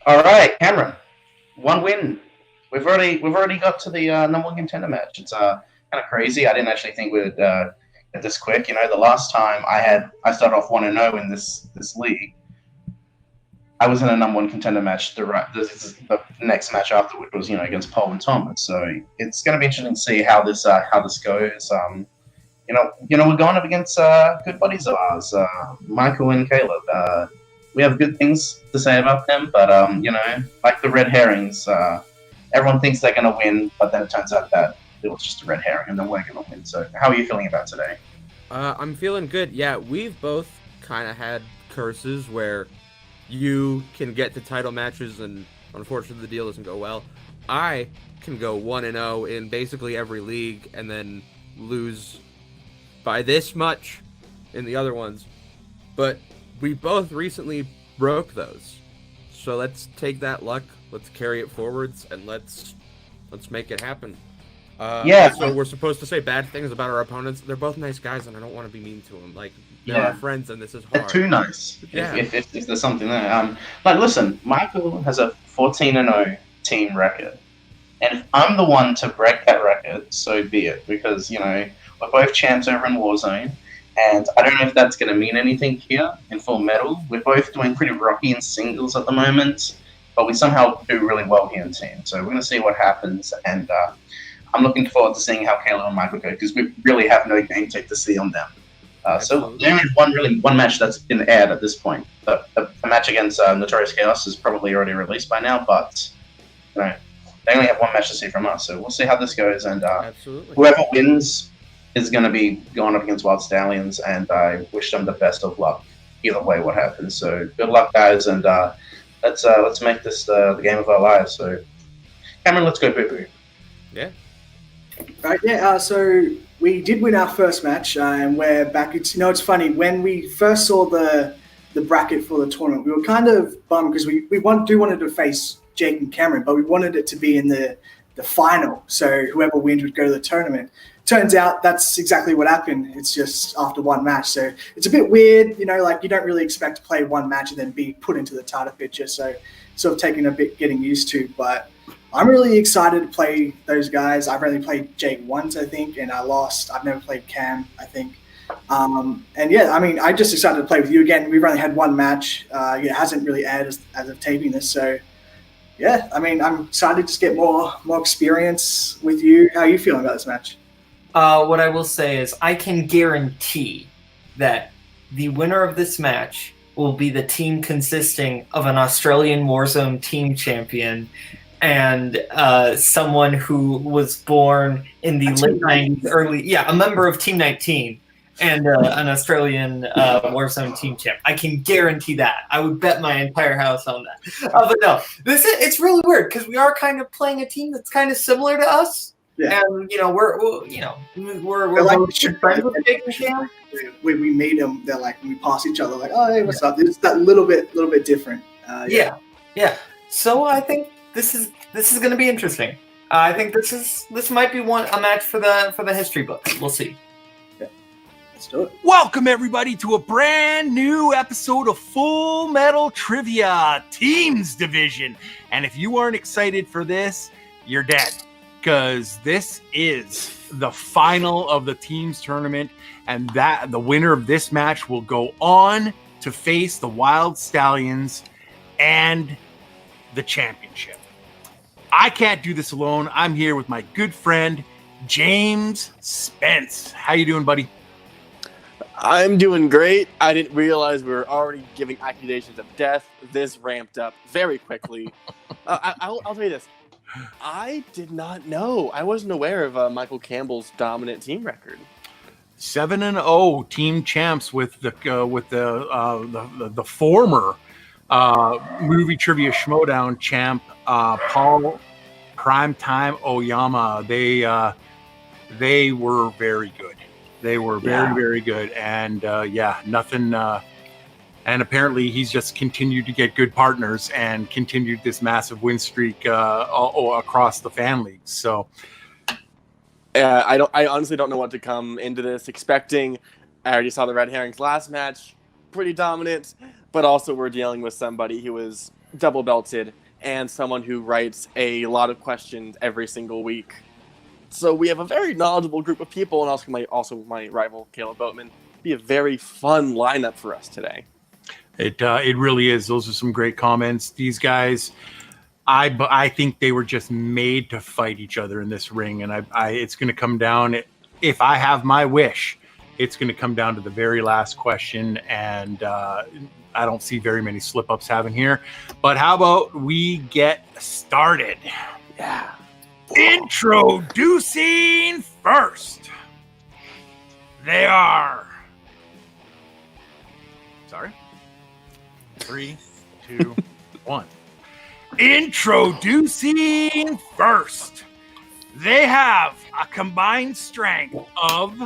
All right, Cameron, one win. We've already got to the number one contender match. It's kind of crazy. I didn't actually think we'd get this quick. You know, the last time I started off 1-0 in this league. I was in a number one contender match. The next match after, which was against Paul and Thomas. So it's going to be interesting to see how this goes. We're going up against good buddies of ours, Michael and Caleb. We have good things to say about them, but like the red herrings, everyone thinks they're going to win, but then it turns out that it was just a red herring, and then we're going to win. So, how are you feeling about today? I'm feeling good. Yeah, we've both kind of had curses where you can get to title matches, and unfortunately, the deal doesn't go well. I can go 1-0 in basically every league, and then lose by this much in the other ones. But we both recently broke those. So let's take that luck, let's carry it forwards, and let's make it happen. Yeah. So we're supposed to say bad things about our opponents. They're both nice guys, and I don't want to be mean to them. Like, they're our friends, and this is hard. They're too nice. Yeah. If there's something there. Like, listen, Michael has a 14-0 team record. And if I'm the one to break that record, so be it. Because, we're both champs over in Warzone. And I don't know if that's going to mean anything here in Full Metal. We're both doing pretty rocky in singles at the moment. But we somehow do really well here in team. So we're going to see what happens. And I'm looking forward to seeing how Caleb and Michael go. Because we really have no game tape to see on them. So there only one match that's been aired at this point. The match against Notorious Chaos is probably already released by now, but they only have one match to see from us. So we'll see how this goes, and whoever wins is going to be going up against Wild Stallions, and I wish them the best of luck either way. What happens? So good luck, guys, and let's make this the game of our lives. So Cameron, let's go boo. Yeah. Right. Yeah. So we did win our first match, and we're back. It's funny, when we first saw the bracket for the tournament, we were kind of bummed because we wanted to face Jake and Cameron, but we wanted it to be in the final, so whoever wins would go to the tournament. Turns out that's exactly what happened. It's just after one match, so it's a bit weird. Like, you don't really expect to play one match and then be put into the title picture. So sort of taking a bit getting used to, but I'm really excited to play those guys. I've only played Jake once, I think, and I lost. I've never played Cam, I think. And yeah, I'm just excited to play with you again. We've only had one match. It hasn't really aired as of taping this. So yeah, I'm excited to just get more experience with you. How are you feeling about this match? What I will say is I can guarantee that the winner of this match will be the team consisting of an Australian Warzone team champion and someone who was born in the late 90s, a member of Team 19 and an Australian Warzone team champ. I can guarantee that. I would bet my entire house on that. But no, it's really weird because we are kind of playing a team that's kind of similar to us. Yeah. And we're like friends with Jake and Cam. When we meet them, they're like, we pass each other like, oh hey, what's up? It's that little bit different. Yeah. So I think this is going to be interesting. I think this might be a match for the history books. We'll see. Yeah, let's do it. Welcome everybody to a brand new episode of Full Metal Trivia Teams Division. And if you aren't excited for this, you're dead, because this is the final of the teams tournament, and that the winner of this match will go on to face the Wild Stallions and the championship. I can't do this alone. I'm here with my good friend, James Spence. How you doing, buddy? I'm doing great. I didn't realize we were already giving accusations of death. This ramped up very quickly. I'll tell you this. I did not know. I wasn't aware of Michael Campbell's dominant team record. 7-0 team champs with the former movie trivia Schmodown champ, Paul Primetime Oyama. They were very good. They were very good, and nothing. And apparently, he's just continued to get good partners and continued this massive win streak across the fan leagues. So, I honestly don't know what to come into this expecting. I already saw the Red Herrings last match, pretty dominant, but also we're dealing with somebody who was double belted, and someone who writes a lot of questions every single week. So we have a very knowledgeable group of people, and also my rival, Caleb Boatman. Be a very fun lineup for us today. It really is. Those are some great comments. These guys, I think they were just made to fight each other in this ring, and it's going to come down. If I have my wish, it's going to come down to the very last question, and I don't see very many slip-ups happening here. But how about we get started? Yeah. Introducing first. They are. Sorry. 3, 2, 1. Introducing first. They have a combined strength of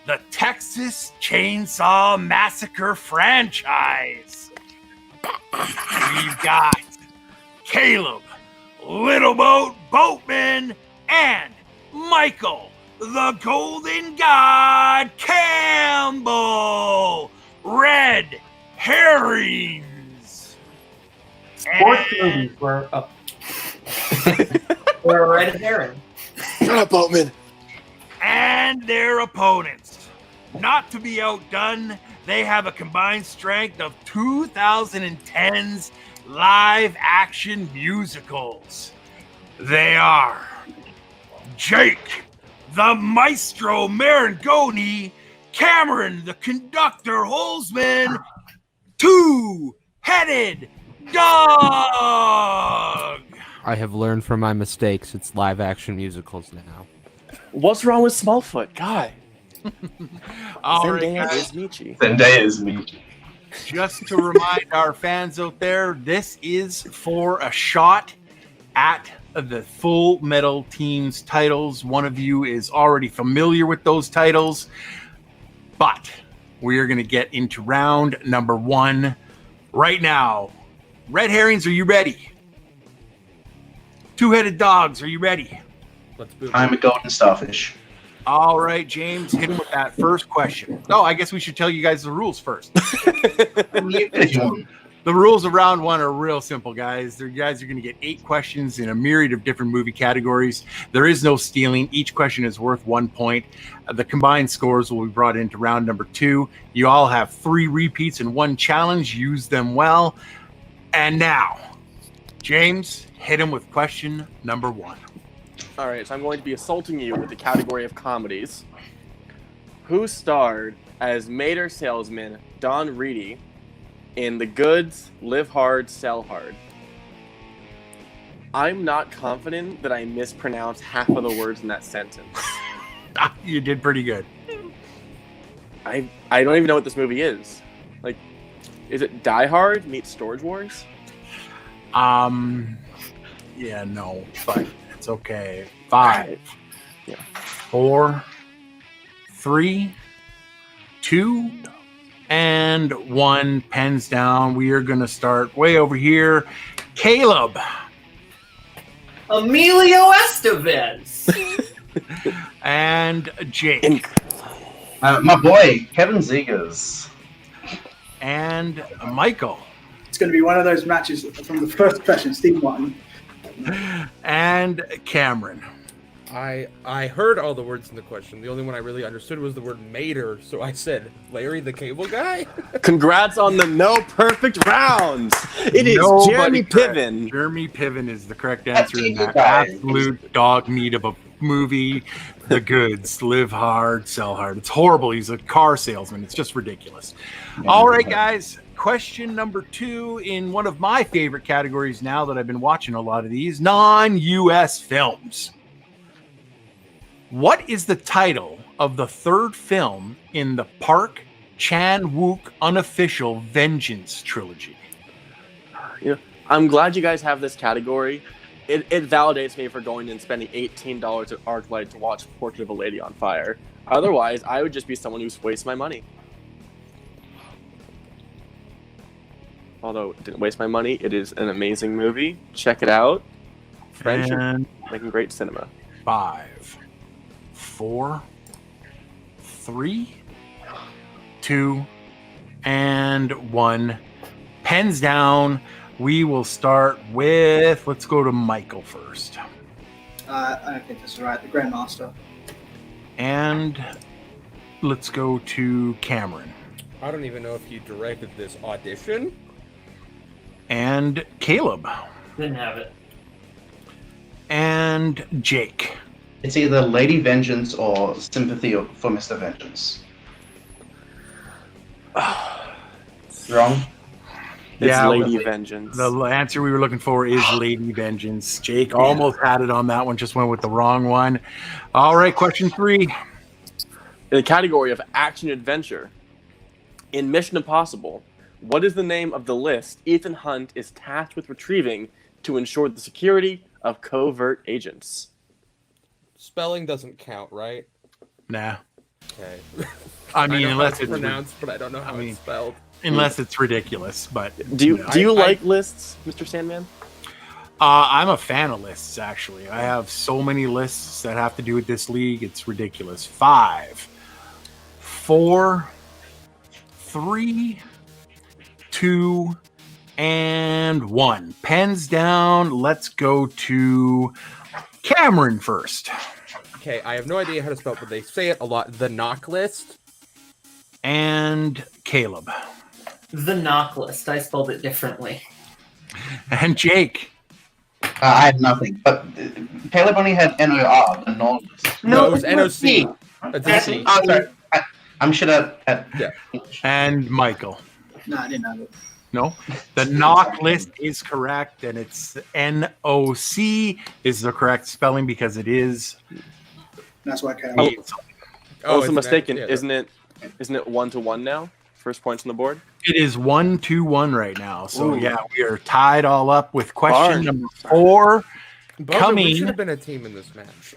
the Texas Chainsaw Massacre franchise. We've got Caleb, Little Boat Boatman, and Michael, the Golden God Campbell. Red herrings. Sports movies were up. We're a red herring. Shut up, Boatman. And their opponents. Not to be outdone, they have a combined strength of 2010's live action musicals. They are Jake, the Maestro Marangoni, Cameron, the Conductor Holzman, Two-Headed Dog. I have learned from my mistakes. It's live action musicals now. What's wrong with Smallfoot? God. All Zendaya right, is Michi. Zendaya is me. just to remind our fans out there, this is for a shot at the Full Metal Team's titles. One of you is already familiar with those titles, but we are going to get into round number 1 right now. Red herrings, are you ready? Two-headed dogs, are you ready? Let's move. I'm a golden starfish. All right, James, hit him with that first question. Oh, I guess we should tell you guys the rules first. The rules of round 1 are real simple, guys. You guys are going to get 8 questions in a myriad of different movie categories. There is no stealing. Each question is worth 1 point. The combined scores will be brought into round number 2. You all have 3 repeats and 1 challenge. Use them well. And now, James, hit him with question number 1. All right, so I'm going to be assaulting you with the category of comedies. Who starred as Mater salesman Don Reedy in The Goods, Live Hard, Sell Hard? I'm not confident that I mispronounced half of the words in that sentence. You did pretty good. I don't even know what this movie is. Like, is it Die Hard meets Storage Wars? Yeah, no, but it's okay. 5, Yeah. 4, 3, 2, and 1. Pens down. We are going to start way over here. Caleb. Emilio Estevez. And Jake. My boy, Kevin Zegers. And Michael. It's going to be one of those matches from the first question, Steve Martin. And Cameron. I heard all the words in the question. The only one I really understood was the word mater, so I said, Larry the Cable Guy? Congrats on the no perfect rounds. It is Nobody Jeremy correct. Piven. Jeremy Piven is the correct answer in that Guy. absolute dog meat of a movie. The Goods, Live Hard, Sell Hard. It's horrible. He's a car salesman. It's just ridiculous. All right, guys. Question number 2 in one of my favorite categories now that I've been watching a lot of these, non-US films. What is the title of the 3rd film in the Park Chan-wook unofficial Vengeance trilogy? Yeah, I'm glad you guys have this category. It validates me for going and spending $18 at ArcLight to watch Portrait of a Lady on Fire. Otherwise, I would just be someone who's wasting my money. Although it didn't waste my money, it is an amazing movie. Check it out. Friendship, And making great cinema. 5, 4, 3, 2, and 1. Pens down. We will start with, let's go to Michael first. I don't think this is right. The Grandmaster. And let's go to Cameron. I don't even know if you directed this audition. And Caleb. Didn't have it. And Jake. It's either Lady Vengeance or Sympathy for Mr. Vengeance. Wrong? It's Yeah, Lady Vengeance. The answer we were looking for is Lady Vengeance. Jake almost had it on that one, just went with the wrong one. All right, question 3. In the category of action adventure, in Mission Impossible, what is the name of the list Ethan Hunt is tasked with retrieving to ensure the security of covert agents? Spelling doesn't count, right? Nah. Okay. I mean, know how unless it's it's pronounced, but I don't know how it's spelled. unless it's ridiculous. But Do you like lists, Mr. Sandman? I'm a fan of lists, actually. I have so many lists that have to do with this league. It's ridiculous. 5, 4, 3, 2, and 1. Pens down. Let's go to Cameron first. Okay, I have no idea how to spell it, but they say it a lot. The knock list. And Caleb. The knock list. I spelled it differently. And Jake. I had nothing, but Caleb only had NOR, the norm. No, it was NOC. That's C. Oh, sorry. I'm sure that. Yeah. And Michael. No, I didn't have it. No, the knock list is correct, and it's NOC is the correct spelling because it is. That's why I came. Also it's mistaken, yeah. isn't it 1-1 now? First points on the board. It is 1-1 right now. So Ooh. yeah, we are tied all up with question Darn. number 4 Bummer, coming. we should have been a team in this match.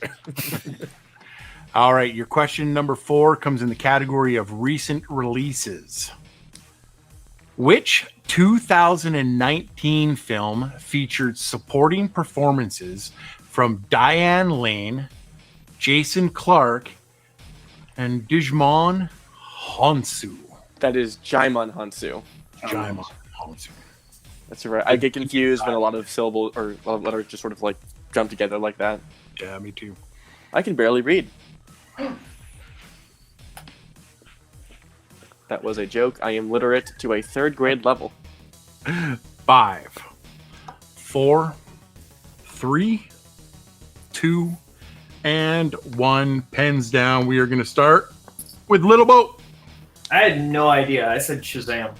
All right, your question number 4 comes in the category of recent releases. Which 2019 film featured supporting performances from Diane Lane, Jason Clarke, and Digimon Hansu? That is Jaimon Hansu. Jaimon Hansu. That's right. I get confused when a lot of syllables or a lot of letters just sort of like jump together like that. Yeah, me too. I can barely read. That was a joke. I am literate to a 3rd grade level. 5, 4, 3, 2, and 1. Pens down. We are going to start with Little Boat. I had no idea. I said Shazam.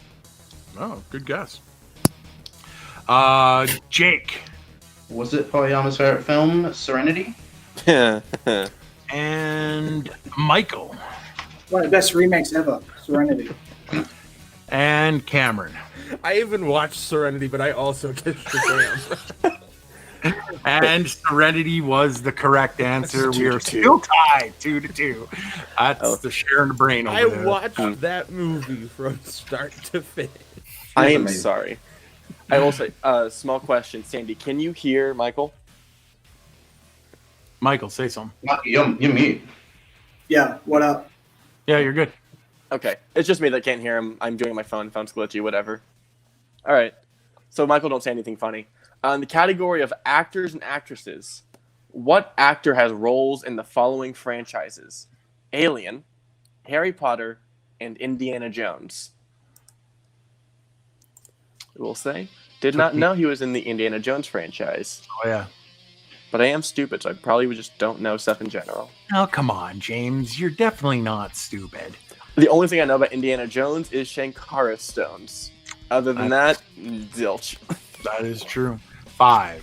Oh, good guess. Jake. Was it Poyama's favorite film, Serenity? And Michael. One of the best remakes ever, Serenity. And Cameron. I even watched Serenity, but I also did Shazam. And Serenity was the correct answer. We are 2-2. still tied 2-2. That's the sharing the brain over I there. watched that movie from start to finish. I am amazing. sorry. I will say, small question, Sandy. Can you hear Michael? Michael, say something. You're mute. Yeah, what up? Yeah, you're good. Okay, it's just me that can't hear him. I'm doing my phone. Phone's glitchy, whatever. All right. So, Michael, don't say anything funny. In the category of actors and actresses, what actor has roles in the following franchises? Alien, Harry Potter, and Indiana Jones. We'll say. Did not know he was in the Indiana Jones franchise. Oh, yeah. But I am stupid, so I probably just don't know stuff in general. Oh, come on, James. You're definitely not stupid. The only thing I know about Indiana Jones is Shankara stones. Other than that, zilch. That is true. 5,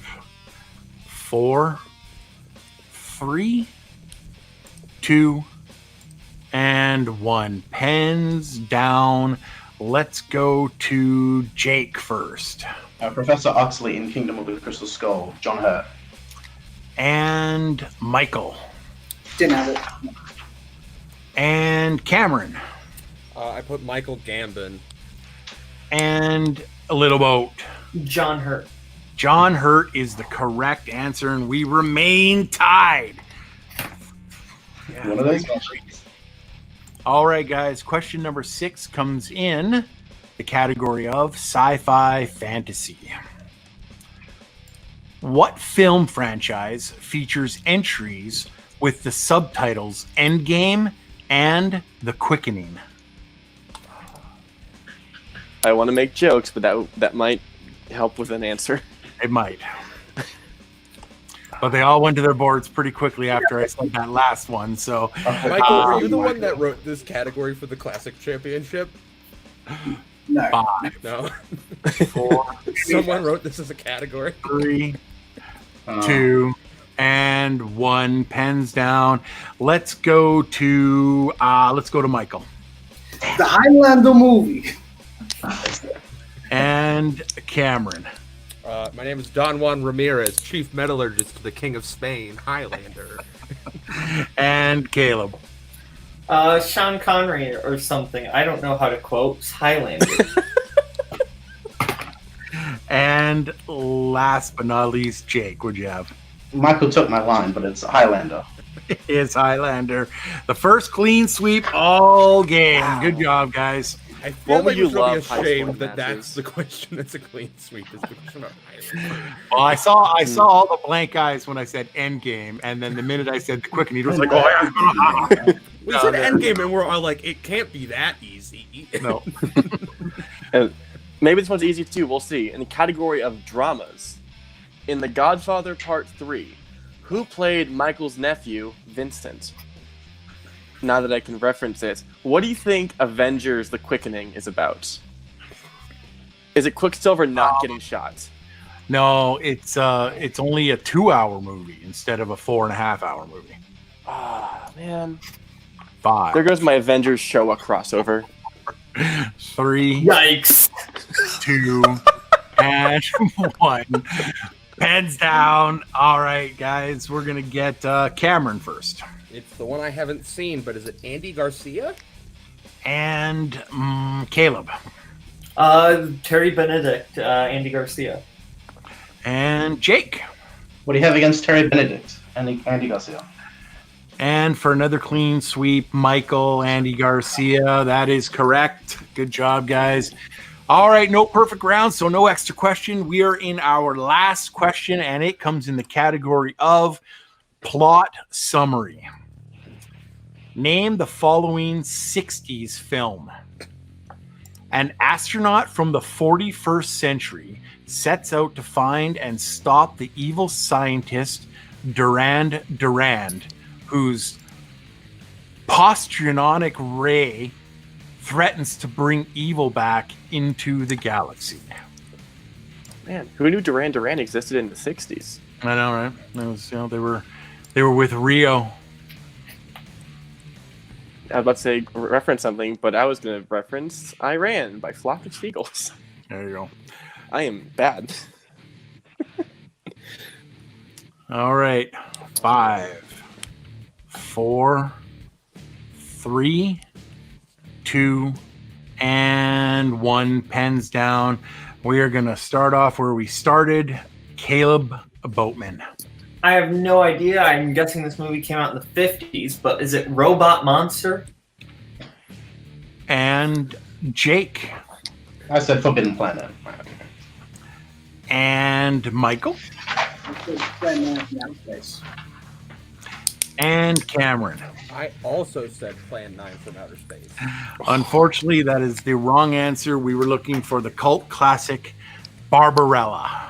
4, 3, 2, and 1. Pens down. Let's go to Jake first. Professor Oxley in Kingdom of the Crystal Skull, John Hurt. And Michael. Didn't have it. And Cameron. I put Michael Gambon. And a Little Boat. John Hurt. John Hurt is the correct answer, and we remain tied. Yeah. One of those matches. All right, guys. Question number 6 comes in the category of sci-fi fantasy. What film franchise features entries with the subtitles Endgame and The Quickening? I want to make jokes, but that might help with an answer. It might. But they all went to their boards pretty quickly after I said that last one. So, Michael, were you the one that wrote this category for the Classic Championship? No. 5, No. 4, Someone wrote this as a category. 3, 2, and 1. Pens down. Let's go to Michael. The Highlander movie. And Cameron. My name is Don Juan Ramirez, Chief Metallurgist to the King of Spain, Highlander. And Caleb. Sean Connery or something. I don't know how to quote. Highlander. And last but not least, Jake, what'd you have? Michael took my line, but it's Highlander. It's Highlander. The first clean sweep all game. Good job, guys. I feel What would like you we should be love high ashamed scoring that matches? that's the question. It's a clean sweep. It's the question about Highlander. Well, I saw all the blank eyes when I said Endgame, and then the minute I said the Quickening, he was like, "Oh yeah." We said Endgame, and we're all like, it can't be that easy. No. And maybe this one's easy too. We'll see. In the category of dramas, in The Godfather Part 3, who played Michael's nephew, Vincent? Now that I can reference it, what do you think Avengers: The Quickening is about? Is it Quicksilver not getting shot? No, it's only a 2-hour movie instead of a 4.5-hour movie. Ah, man. 5, There goes my Avengers Showa crossover. 3, Yikes. 2, and 1. Pens down. All right, guys, we're gonna get Cameron first, It's the one I haven't seen, but is it Andy Garcia? and Caleb, Terry Benedict, Andy Garcia. and Jake. What do you have against Terry Benedict and Andy Garcia? And for another clean sweep, Michael, Andy Garcia. That is correct. Good job, guys. All right, no perfect round, so no extra question. We are in our last question, and it comes in the category of plot summary. Name the following 60s film. An astronaut from the 41st century sets out to find and stop the evil scientist Durand, whose positronic ray threatens to bring evil back into the galaxy. Man, who knew Duran Duran existed in the 60s? I know, right? It was, they were with Rio. I was about to say reference something, but I was going to reference Iran by Flock of Seagulls. There you go. I am bad. All right. 5, 4, 3, 2, and 1. Pens down. We are going to start off where we started. Caleb Boatman. I have no idea. I'm guessing this movie came out in the 50s, but is it Robot Monster? And Jake. I said Forbidden Planet. And Michael. And Cameron. I also said Plan 9 from Outer Space. Unfortunately, that is the wrong answer. We were looking for the cult classic Barbarella.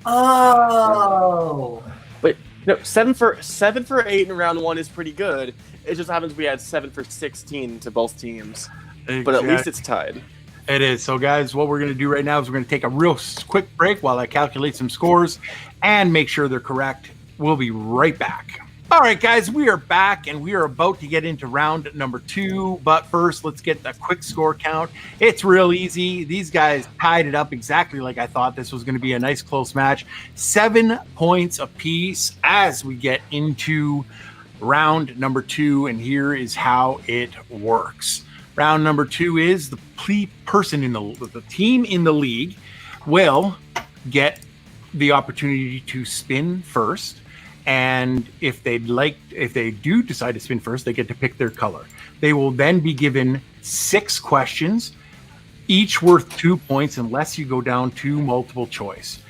Oh. But no, 7 for 8 in round 1 is pretty good. It just happens we had 7 for 16 to both teams. But at least it's tied. It is. So, guys, what we're going to do right now is we're going to take a real quick break while I calculate some scores and make sure they're correct. We'll be right back. All right, guys, we are back, and we are about to get into round number 2. But first, let's get a quick score count. It's real easy. These guys tied it up exactly like I thought this was going to be a nice close match. 7 points apiece as we get into round number 2, and here is how it works. Round number 2 is the person in the team in the league will get the opportunity to spin first. And if they do decide to spin first, they get to pick their color. They will then be given 6 questions, each worth 2 points unless you go down to multiple choice.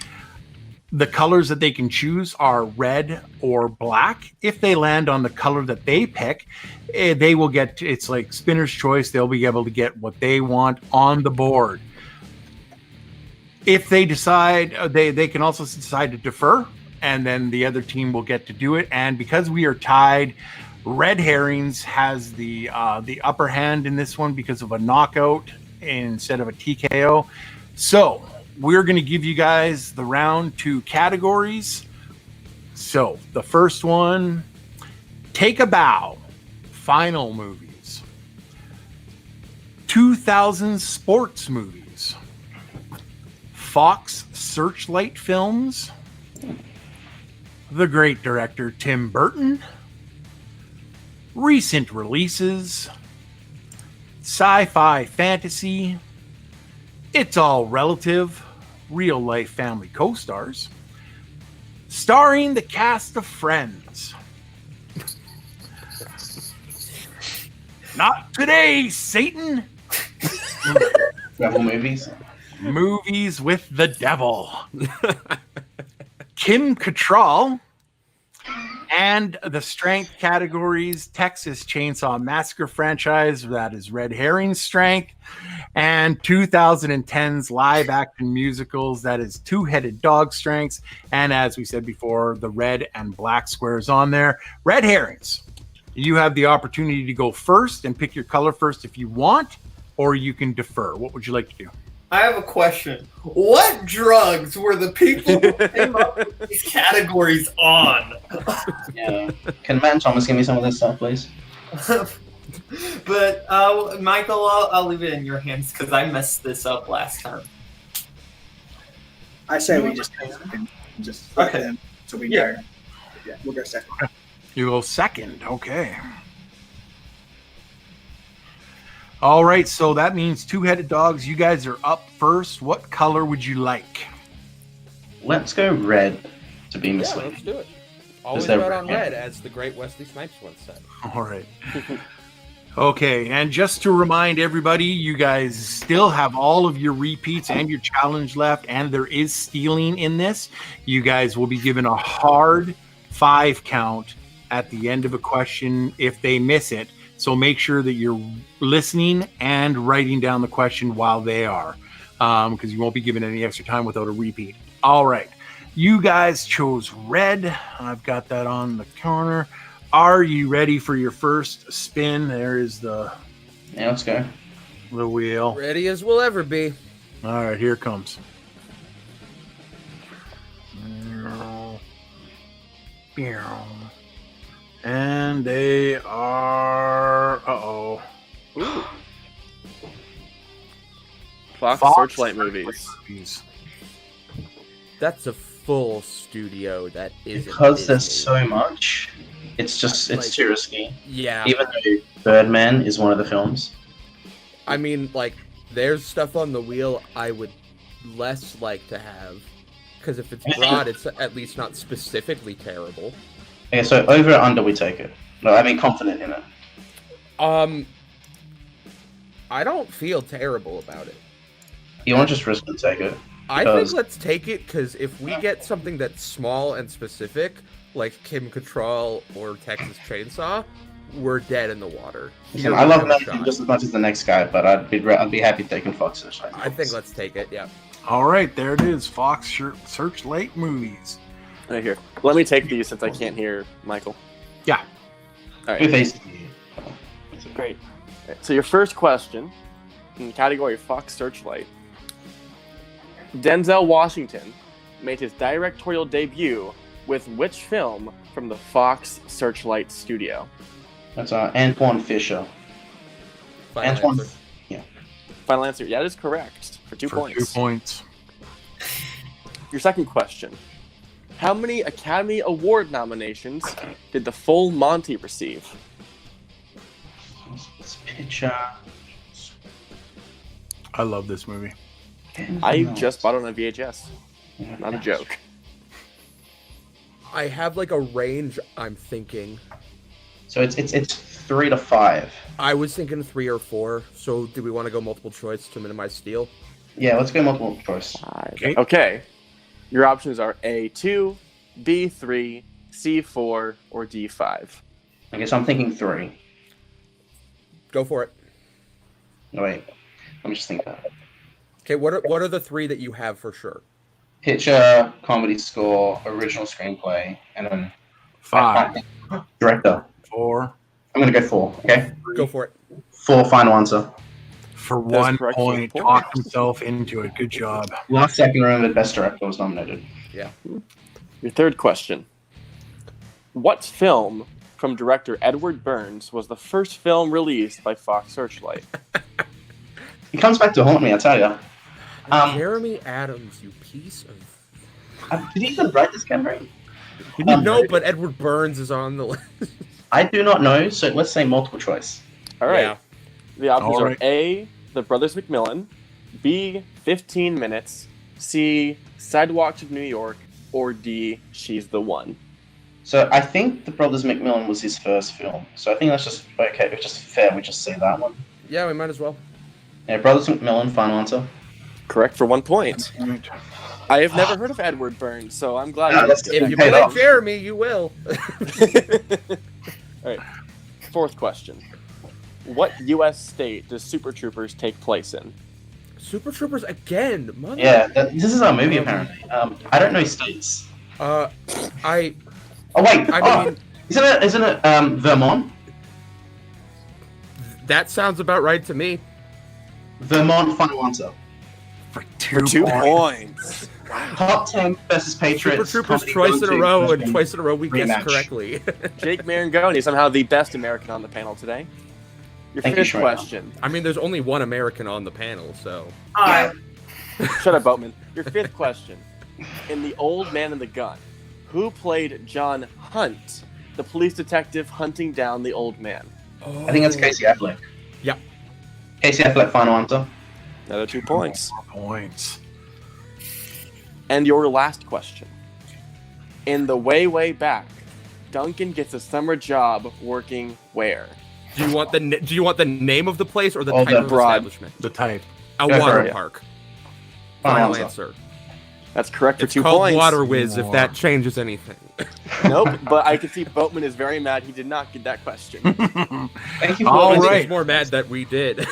the colors that they can choose are red or black. If they land on the color that they pick, they will get, it's like spinner's choice. They'll be able to get what they want on the board. If they decide, they can also decide to defer, and then the other team will get to do it. And because we are tied, Red Herrings has the upper hand in this one because of a knockout instead of a TKO. So we're going to give you guys the round 2 categories. So the first one, Take a Bow, final movies. 2000 sports movies. Fox Searchlight films. The great director Tim Burton. Recent releases. Sci-fi fantasy. It's All Relative, real life family co-stars, starring the cast of Friends. Not today, Satan. Devil movies. Movies with the devil. Kim Cattrall. And the strength categories, Texas Chainsaw Massacre franchise, that is Red Herring strength. And 2010's live action musicals, that is Two-Headed Dog strengths. And as we said before, the red and black squares on there. Red Herrings, you have the opportunity to go first and pick your color first if you want, or you can defer. What would you like to do? I have a question. What drugs were the people who came up with these categories on? Yeah. Can Matt and Thomas give me some of this stuff, please? But Michael, I'll leave it in your hands because I messed this up last time. I say we just Okay. them so we go. Yeah, we'll go second. You go second. Okay. All right, so that means Two-Headed Dogs. You guys are up first. What color would you like? Let's go red to be Yeah, misleading. let's do it. Always there vote on red? red, as the great Wesley Snipes once said. All right. Okay, and just to remind everybody, you guys still have all of your repeats and your challenge left, and there is stealing in this. You guys will be given a hard 5 count at the end of a question if they miss it. So make sure that you're listening and writing down the question while they are, because you won't be given any extra time without a repeat. All right. You guys chose red. I've got that on the corner. Are you ready for your first spin? There is the Yeah, let's go. wheel. Ready as we'll ever be. All right, here it comes. And they are... Uh-oh. Ooh. Fox Searchlight movies. That's a full studio that isn't Because there's Disney. so much, it's just, it's Like- too risky. Yeah. Even though Birdman is one of the films. I mean, like, there's stuff on the wheel I would less like to have. Because if it's broad, it's at least not specifically terrible. Okay, so over or under we take it. No, I mean confident in it. I don't feel terrible about it. You want to just risk and take it. I Because- think let's take it, because if we get something that's small and specific, like Kim Cattrall or Texas Chainsaw, we're dead in the water. Listen, I love No Matthew shot. just as much as the next guy, but I'd be happy taking Fox's. I think let's take it, yeah. All right, there it is. Fox Searchlight movies. Right here. Let me take these since I can't hear Michael. Yeah. All Who right. faces Great. All right, so your first question in the category of Fox Searchlight. Denzel Washington made his directorial debut with which film from the Fox Searchlight studio? That's Antoine Fisher. Final Antoine. answer. Final answer. Yeah, that is correct. For 2 For points. 2 points. Your second question. How many Academy Award nominations did The Full Monty receive? This picture. I love this movie. I just bought it on a VHS. Not a joke. I have like a range I'm thinking. So it's 3 to 5. I was thinking 3 or 4, so do we want to go multiple choice to minimize steal? Yeah, let's go multiple choice. Okay. Okay. Your options are A2, B3, C4, or D5. I guess I'm thinking 3. Go for it. No, wait. Let me just think that. Okay, what are the 3 that you have for sure? Picture, comedy score, original screenplay, and then 5, director. 4. I'm going to go 4, okay? Go for it. 4, final answer. For That is 1 correct. point, talked himself into it. Good job. Last second round, the best director was nominated. Your third question. What film from director Edward Burns was the first film released by Fox Searchlight? He comes back to haunt me, I tell you. Jeremy Adams, you piece of... Did he even write this category? no, but Edward Burns is on the list. I do not know, so let's say multiple choice. All right. Yeah. The options All right. are A, The Brothers McMillan, B, 15 Minutes, C, Sidewalks of New York, or D, She's the One. So I think The Brothers McMillan was his first film. So I think that's just okay. It's just fair. We just say that one. Yeah, we might as well. Yeah, Brothers McMillan. Final answer. Correct for 1 point. Point. I have never heard of Edward Burns, so I'm glad Yeah, you that's did. If you Paid play off. Jeremy, you will. All right. Fourth question. What U.S. state does Super Troopers take place in? Super Troopers again. Mother. Yeah, this is our movie apparently. I don't know states. I Oh wait. I mean, Isn't it Vermont? that sounds about right to me. Vermont. Final answer. For For 2 2 points. points. Top 10 versus Patriots. Super Troopers comedy twice in a go-to row, and question. twice in a row we guessed Rematch. correctly. Jake Marangoni, somehow the best American on the panel today. Your Thank you, fifth Shreya. question. I mean, there's only one American on the panel, so. Hi. Shut up, Boatman. Your fifth question. In The Old Man and the Gun, who played John Hunt, the police detective hunting down the old man? I think it's Casey Affleck. Yeah. Casey Affleck. Final answer. Another 2 points. 4 points. And your last question. In The Way, Way Back, Duncan gets a summer job working where? Do you want the name of the place or the Oh, type the of broad. establishment? The type. A Go for water it. park. Final Final answer. answer. That's correct for It's 2 called points. Water Whiz, if that changes anything. Nope, but I can see Boatman is very mad he did not get that question. Thank you. All I think right. he's more mad that we did.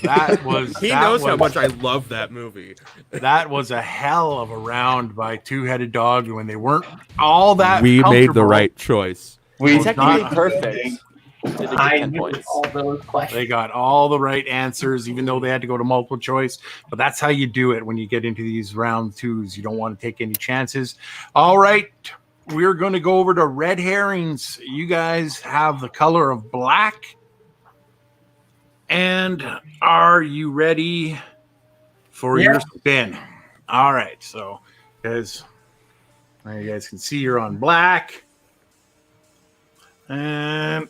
That was. He that knows was, how much I love that movie. That was a hell of a round by Two-Headed Dog when they weren't all that. We made the comfortable. right choice. We Technically not- perfect. Did they get I 10 knew points? all those questions. They got all the right answers, even though they had to go to multiple choice. But that's how you do it when you get into these round twos. You don't want to take any chances. All right. We're going to go over to red herrings. You guys have the color of black. And are you ready for your spin? All right. So, guys, now you guys can see you're on black. And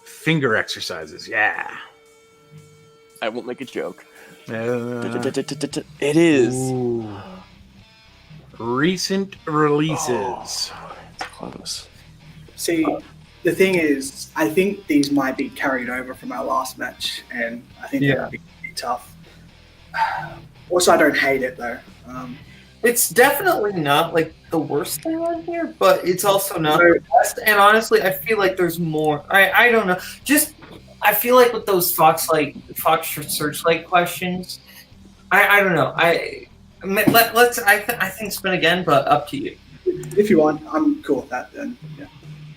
finger exercises. Yeah. I won't make a joke. It It is. Recent releases. It's close. See, the thing is, I think these might be carried over from our last match, and I think that would be tough. Also, I don't hate it though. It's definitely not like the worst thing on here, but it's also not the best. And honestly, I feel like there's more. I don't know. Just I feel like with those Fox Searchlight questions, I don't know. Let's I think spin again, but up to you. If you want, I'm cool with that. Then yeah.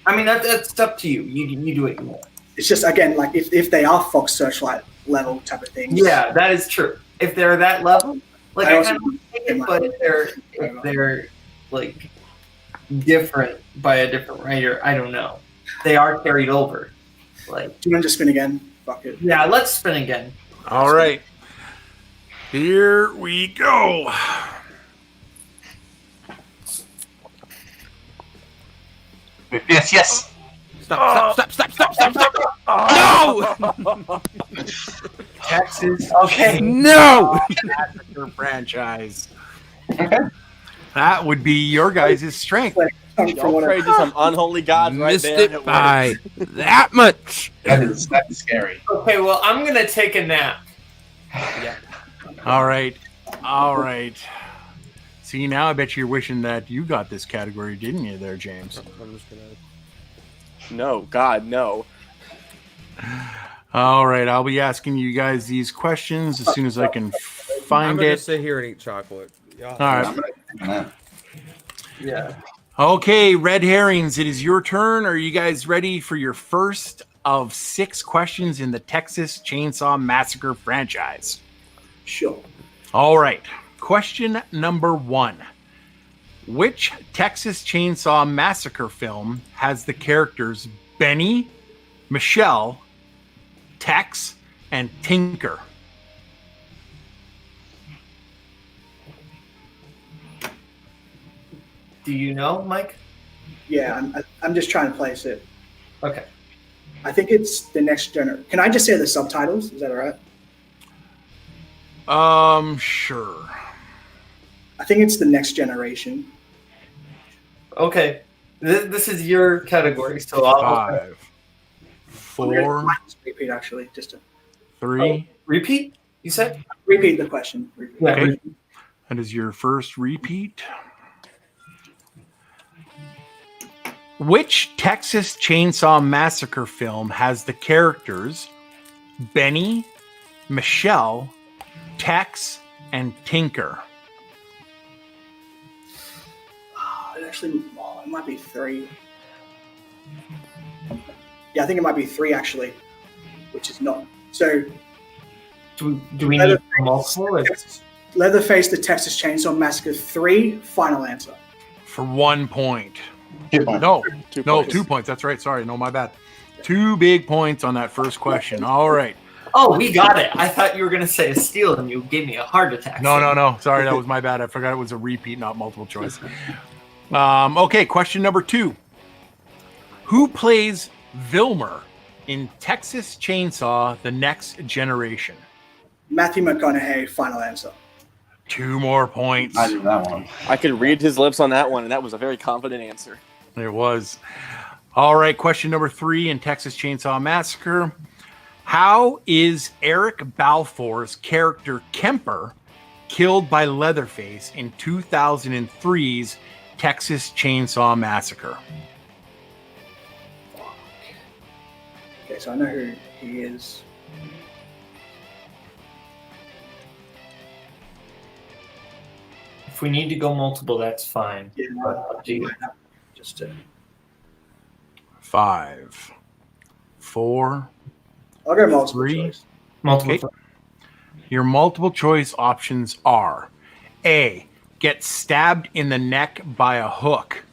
I mean that's up to you. You do what you want. It's just again like if they are Fox Searchlight level type of things. Yeah, that is true. If they're that level, like I I also- kind of think it, but if they're like different by a different writer, I don't know. They are carried over. Like Do you want to just spin again? Fuck it. yeah, let's spin again. All right. Here we go. Yes. Stop! No! Texas Okay. No! Massacre franchise. Okay. That would be your guys' strength. From Y'all what pray I, to some unholy gods right Missed there. it It by worked. that much. That is scary. Okay, well I'm gonna take a nap. All right. All right. See, now I bet you're wishing that you got this category, didn't you there, James? I'm just gonna. No, God, no. All right, I'll be asking you guys these questions as soon as I can I'm find gonna it. just sit here and eat chocolate. Yeah. All right. I'm gonna- Yeah. Okay, Red Herrings, it is your turn. Are you guys ready for your first of 6 questions in the Texas Chainsaw Massacre franchise? Sure. All right. Question number 1. Which Texas Chainsaw Massacre film has the characters Benny, Michelle, Tex, and Tinker? Do you know, Mike? Yeah, I'm just trying to place it. Okay. I think it's the next generation. Can I just say the subtitles? Is that all right? Sure. I think it's the next generation. Okay. This is your category, so I'll 5, I'm gonna 4, repeat actually, just to 3. repeat. You said? repeat the question. Repeat. Yeah. Okay. That is your first repeat. Which Texas Chainsaw Massacre film has the characters Benny, Michelle, Tex, and Tinker? It might be 3. Yeah, I think it might be 3 actually, which is not. So Do we need multiple? Or- Leatherface, the Texas Chainsaw Massacre 3, final answer. For 1 point. 2 points. No, 2 no, points. 2 points. That's right. Sorry. No, my bad. 2 big points on that first question. All right. Oh, we got it. I thought you were going to say a steal and you gave me a heart attack. No. Sorry, that was my bad. I forgot it was a repeat, not multiple choice. Okay, question number 2. Who plays Vilmer in Texas Chainsaw: The Next Generation? Matthew McConaughey, final answer. 2 more points. I knew that one. I could read his lips on that one, and that was a very confident answer. It was. All right, question number 3 in Texas Chainsaw Massacre. How is Eric Balfour's character Kemper killed by Leatherface in 2003's Texas Chainsaw Massacre? Okay, so I know who he is. If we need to go multiple, that's fine. Yeah, Do you- just to, 5, 4. I'll go multiple 3. choice. Multiple. Okay. Your multiple choice options are A, gets stabbed in the neck by a hook.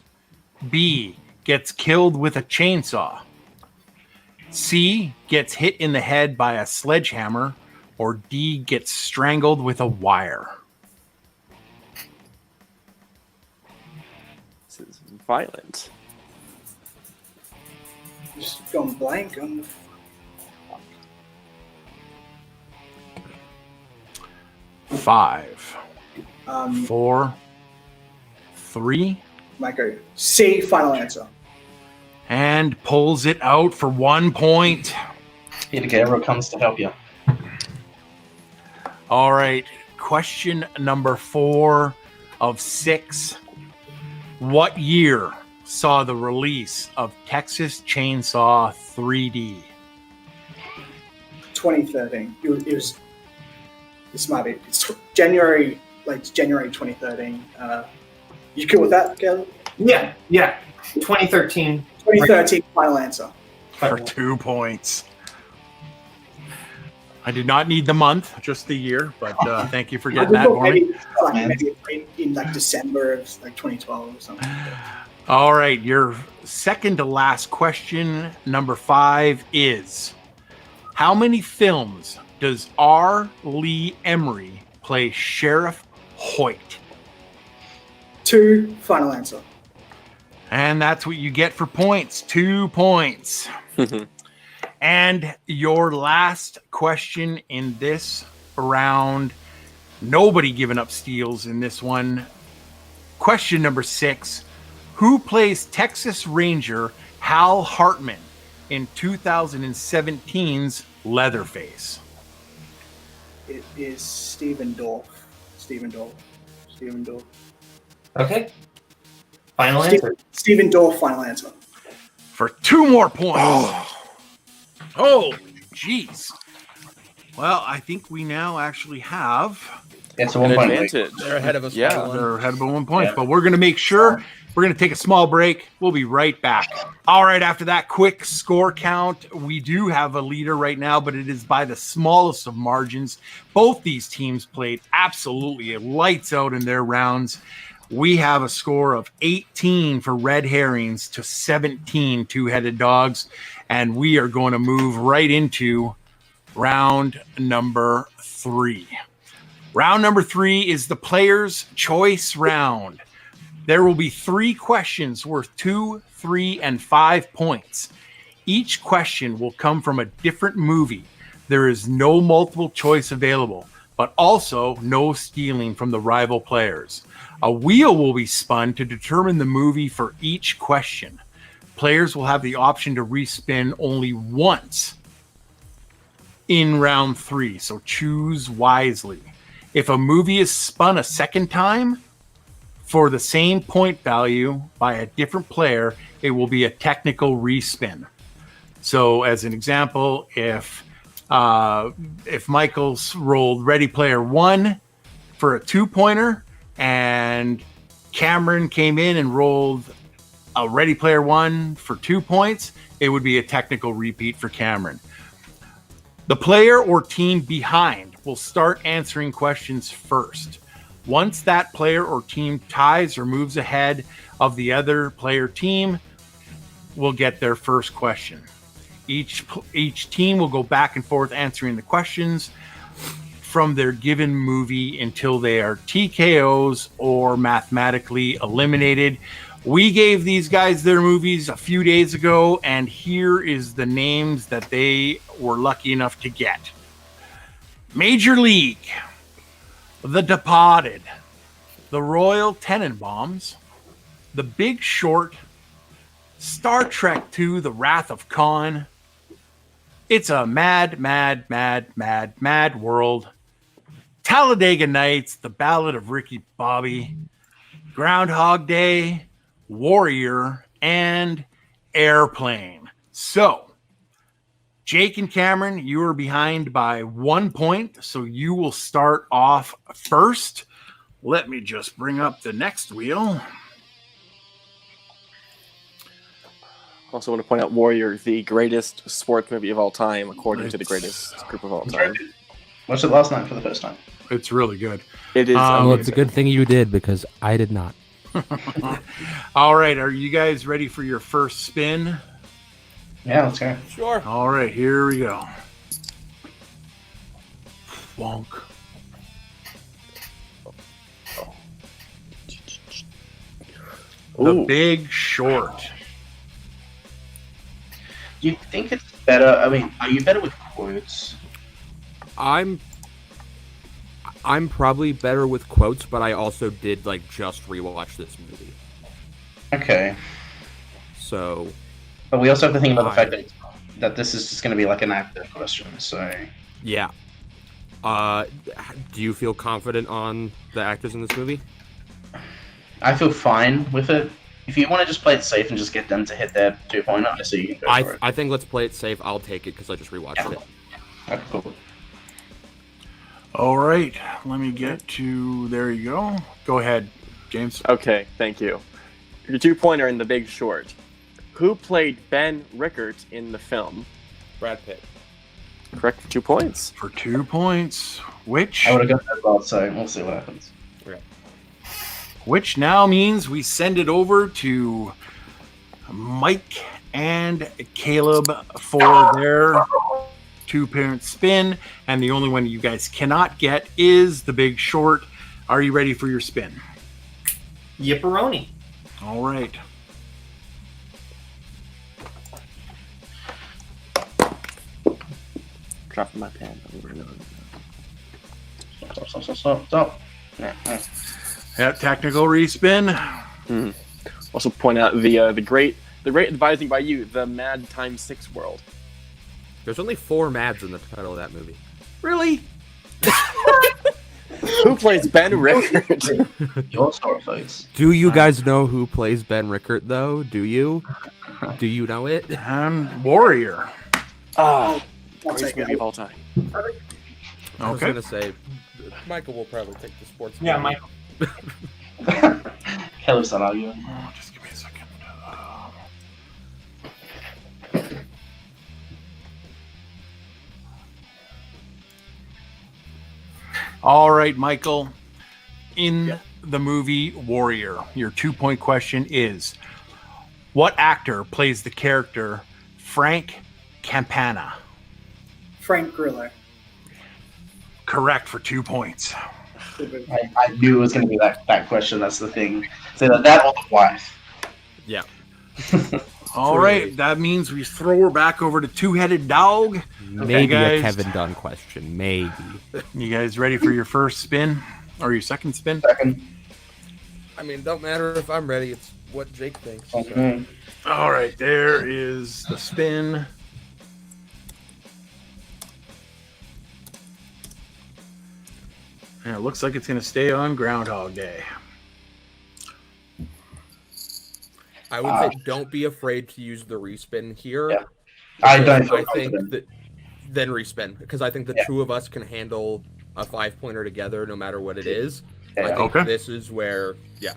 B, gets killed with a chainsaw. C, gets hit in the head by a sledgehammer. Or D, gets strangled with a wire. This is violent. Just going blank on the. 5, Um, 4, 3, might go C, final answer. and pulls it out for 1 point. Here, Gabriel comes to help you. All right, question number 4 of 6. What year saw the release of Texas Chainsaw 3D? 2013. It was. This might be. It's January 2013. You cool with that, Caleb? Yeah. 2013. 2013, final answer. For 2 points. I did not need the month, just the year, but thank you for getting that for me. Maybe in December of 2012 or something. All right, your second to last question, number 5, is how many films does R. Lee Emery play Sheriff Hoyt? 2, final answer. And that's what you get for points. 2 points. And your last question in this round. Nobody giving up steals in this one. Question number 6. Who plays Texas Ranger Hal Hartman in 2017's Leatherface? It is Stephen Dorff. Okay. Final answer. Stephen Dorff, final answer. For 2 more points. Oh, jeez. Well, I think we now actually have. It's a An 1 point. advantage. They're ahead of us Yeah. by one. They're ahead by 1 point, Yeah. but we're going to make sure we're going to take a small break. We'll be right back. All right, after that quick score count, we do have a leader right now, but it is by the smallest of margins. Both these teams played absolutely lights out in their rounds. We have a score of 18 for Red Herrings to 17 Two-Headed Dogs, and we are going to move right into round number 3. Round number 3 is the Player's Choice round. There will be 3 questions worth 2, 3, and 5 points. Each question will come from a different movie. There is no multiple choice available, but also no stealing from the rival players. A wheel will be spun to determine the movie for each question. Players will have the option to respin only once in round 3, so choose wisely. If a movie is spun a second time for the same point value by a different player, it will be a technical respin. So, as an example, if Michael's rolled Ready Player One for a 2-pointer, and Cameron came in and rolled a Ready Player One for 2 points, it would be a technical repeat for Cameron. The player or team behind will start answering questions first. Once that player or team ties or moves ahead of the other player team, will get their first question. Each team will go back and forth answering the questions from their given movie until they are TKOs or mathematically eliminated. We gave these guys their movies a few days ago, and here is the names that they were lucky enough to get. Major League, The Departed, The Royal Tenenbaums, The Big Short, Star Trek II, The Wrath of Khan, It's a Mad, Mad, Mad, Mad, Mad World, Talladega Nights, The Ballad of Ricky Bobby, Groundhog Day, Warrior, and Airplane. So, Jake and Cameron, you are behind by 1 point, so you will start off first. Let me just bring up the next wheel. Also want to point out Warrior, the greatest sports movie of all time, according to the greatest group of all time. Watched it last night for the first time. It's really good. It is Well, it's a good thing you did because I did not. All right, are you guys ready for your first spin? Yeah, let's go. Sure. All right, here we go. Wonk. The Ooh. Big Short. Do you think it's better? I mean, are you better with quotes? I'm probably better with quotes, but I also did just rewatch this movie. Okay. So But we also have to think about the fact that this is just going to be like an actor question, so... yeah. Do you feel confident on the actors in this movie? I feel fine with it. If you want to just play it safe and just get them to hit their 2-pointer, I see you can go for it. I think let's play it safe. I'll take it because I just rewatched it. Okay, cool. All right, let me get to... There you go. Go ahead, James. Okay, thank you. Your 2-pointer in The Big Short. Who played Ben Rickert in the film? Brad Pitt. Correct for 2 points. For 2 points, which... I would have got that well, so we'll see what happens. Which now means we send it over to Mike and Caleb for their 2-parent spin. And the only one you guys cannot get is The Big Short. Are you ready for your spin? Yipperoni. All right. Dropping my pen. Stop. Yeah. Yep, technical respin. Also point out the great advising by you, the Mad Times 6 world. There's only 4 Mads in the title of that movie. Really? Who plays Ben Rickard? Your story, folks. Do you guys know who plays Ben Rickard, though? Do you? Do you know it? Warrior. I'll Greatest take movie it. of all time. I was Okay. gonna say, Michael will probably take the sports. Yeah, movie. Michael. Caleb's not arguing. Oh, just give me a second. All right, Michael. In the movie Warrior, your 2-point question is: what actor plays the character Frank Campana? Frank Grillo. Correct for 2 points. I knew it was going to be that question. That's the thing. So that or the wife. Yeah. All right, that means we throw her back over to Two-Headed Dog. Maybe guys. a Kevin Dunn question. Maybe. You guys ready for your first spin or your second spin? Second. I mean, don't matter if I'm ready. It's what Jake thinks. so. Okay. All right, there is the spin. And it looks like it's going to stay on Groundhog Day. I would say don't be afraid to use the respin here. Yeah. I because don't feel I think confident. that then respin because I think the two of us can handle a 5-pointer together no matter what it is. Yeah, I think okay. this is where yeah,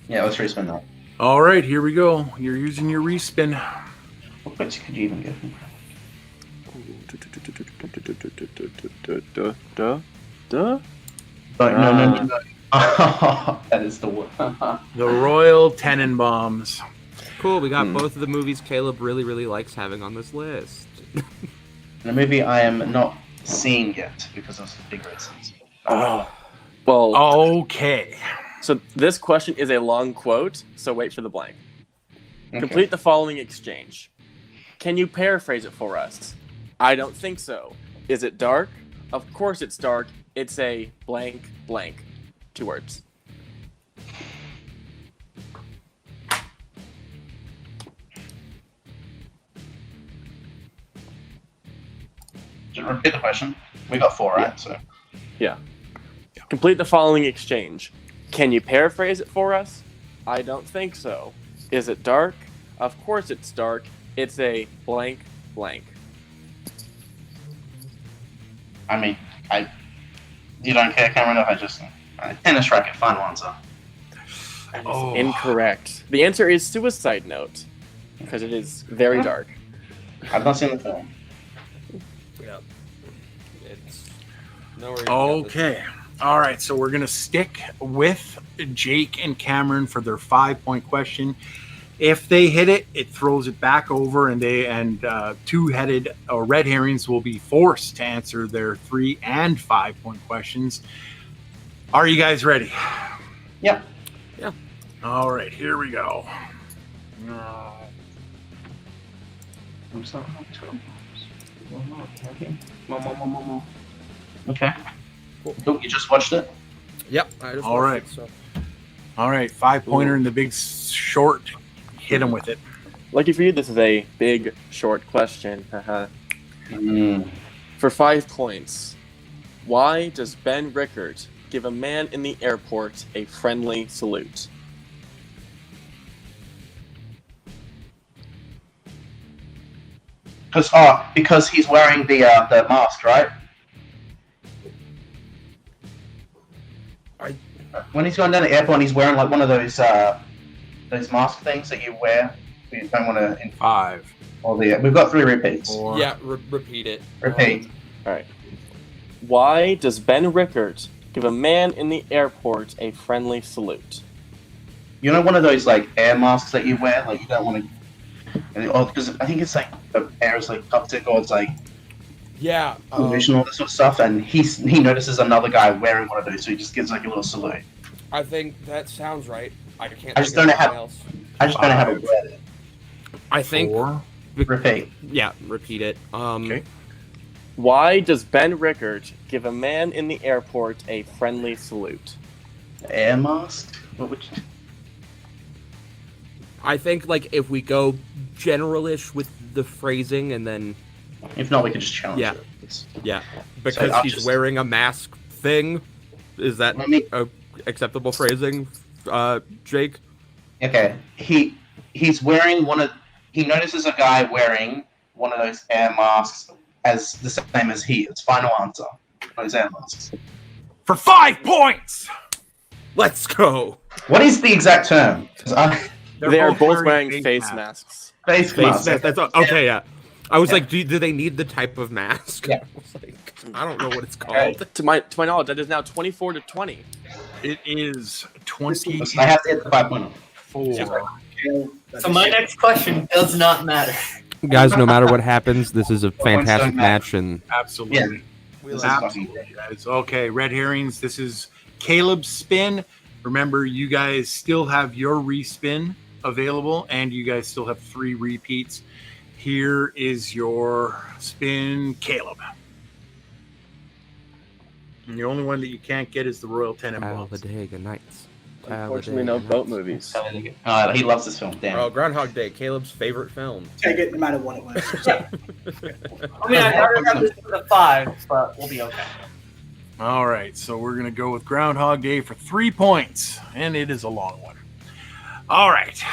let's respin that. All right, here we go. You're using your respin. What points could you even get? No. That is the one. The Royal Tenenbaums. Cool. We got both of the movies Caleb really, really likes having on this list. The movie I am not seeing yet because of big reasons. Oh. Well, Okay. so this question is a long quote, so wait for the blank. Okay. Complete the following exchange. Can you paraphrase it for us? I don't think so. Is it dark? Of course it's dark. It's a blank blank. 2 words. Just repeat the question. We got 4, right? So Yeah. Complete the following exchange. Can you paraphrase it for us? I don't think so. Is it dark? Of course it's dark. It's a blank blank. I mean, you don't care, Cameron? If I just tennis racket, final answer. That is Oh. incorrect. The answer is Suicide Note, because it is very dark. I've not seen the film. yeah, it's nowhere. Okay. All right, so we're going to stick with Jake and Cameron for their 5-point question. If they hit it, it throws it back over, and two-headed or red herrings will be forced to answer their 3 and 5-point questions. Are you guys ready? Yep. All right, here we go. I'm sorry. Okay. Cool. You just watched it? Yep. I just All watched right. it, so. All right, 5-pointer in the big short. Hit him with it. Lucky for you, this is a big, short question. Haha. For 5 points, why does Ben Rickard give a man in the airport a friendly salute? Because he's wearing the mask, right? When he's going down the airport, he's wearing like one of those mask things that you wear. You don't want to. 5. We've got 3 repeats. 4. Yeah, repeat it. Repeat. Alright. Why does Ben Rickard give a man in the airport a friendly salute? You know one of those like air masks that you wear, like you don't want to. Oh, because I think it's like the air is like toxic or it's like Yeah. pollution, all this sort of stuff, and he notices another guy wearing one of those, so he just gives like a little salute. I think that sounds right. I can't. I just think of don't know anything how- else. I just don't know how to word it. I think. 4. Repeat. Yeah, repeat it. Okay. Why does Ben Rickard give a man in the airport a friendly salute? Air mask? What would you... I think like if we go generalish with the phrasing and then If not, we could just challenge Yeah. it. yeah, because I'll he's just- wearing a mask thing. Is that Let me- acceptable phrasing, Jake? Okay, he's wearing he notices a guy wearing one of those air masks as the same as he is. Final answer. Those air masks. For 5 points. Let's go. What is the exact term? 'Cause They are both wearing face face masks. masks. face Face mask. mask. That's okay. Yeah. I was Yeah. like, do they need the type of mask? Yeah. I was like, I don't know what it's called. To my knowledge, that is now 24-20. It is 24. I have to hit the 5 point. So my next question does not matter. Guys, no matter what happens, this is a fantastic don't matter. match, and Absolutely. This is Absolutely, guys. Okay, red herrings. This is Caleb's spin. Remember, you guys still have your respin available, and you guys still have 3 repeats. Here is your spin, Caleb. And the only one that you can't get is the Royal Tenenbaums. Talladega Nights. Unfortunately, no boat movies. He loves this film. Damn. Oh, Groundhog Day, Caleb's favorite film. Take it no matter what it was. I mean, I already have this for the 5, but we'll be okay. All right, so we're going to go with Groundhog Day for 3 points, and it is a long one. All right,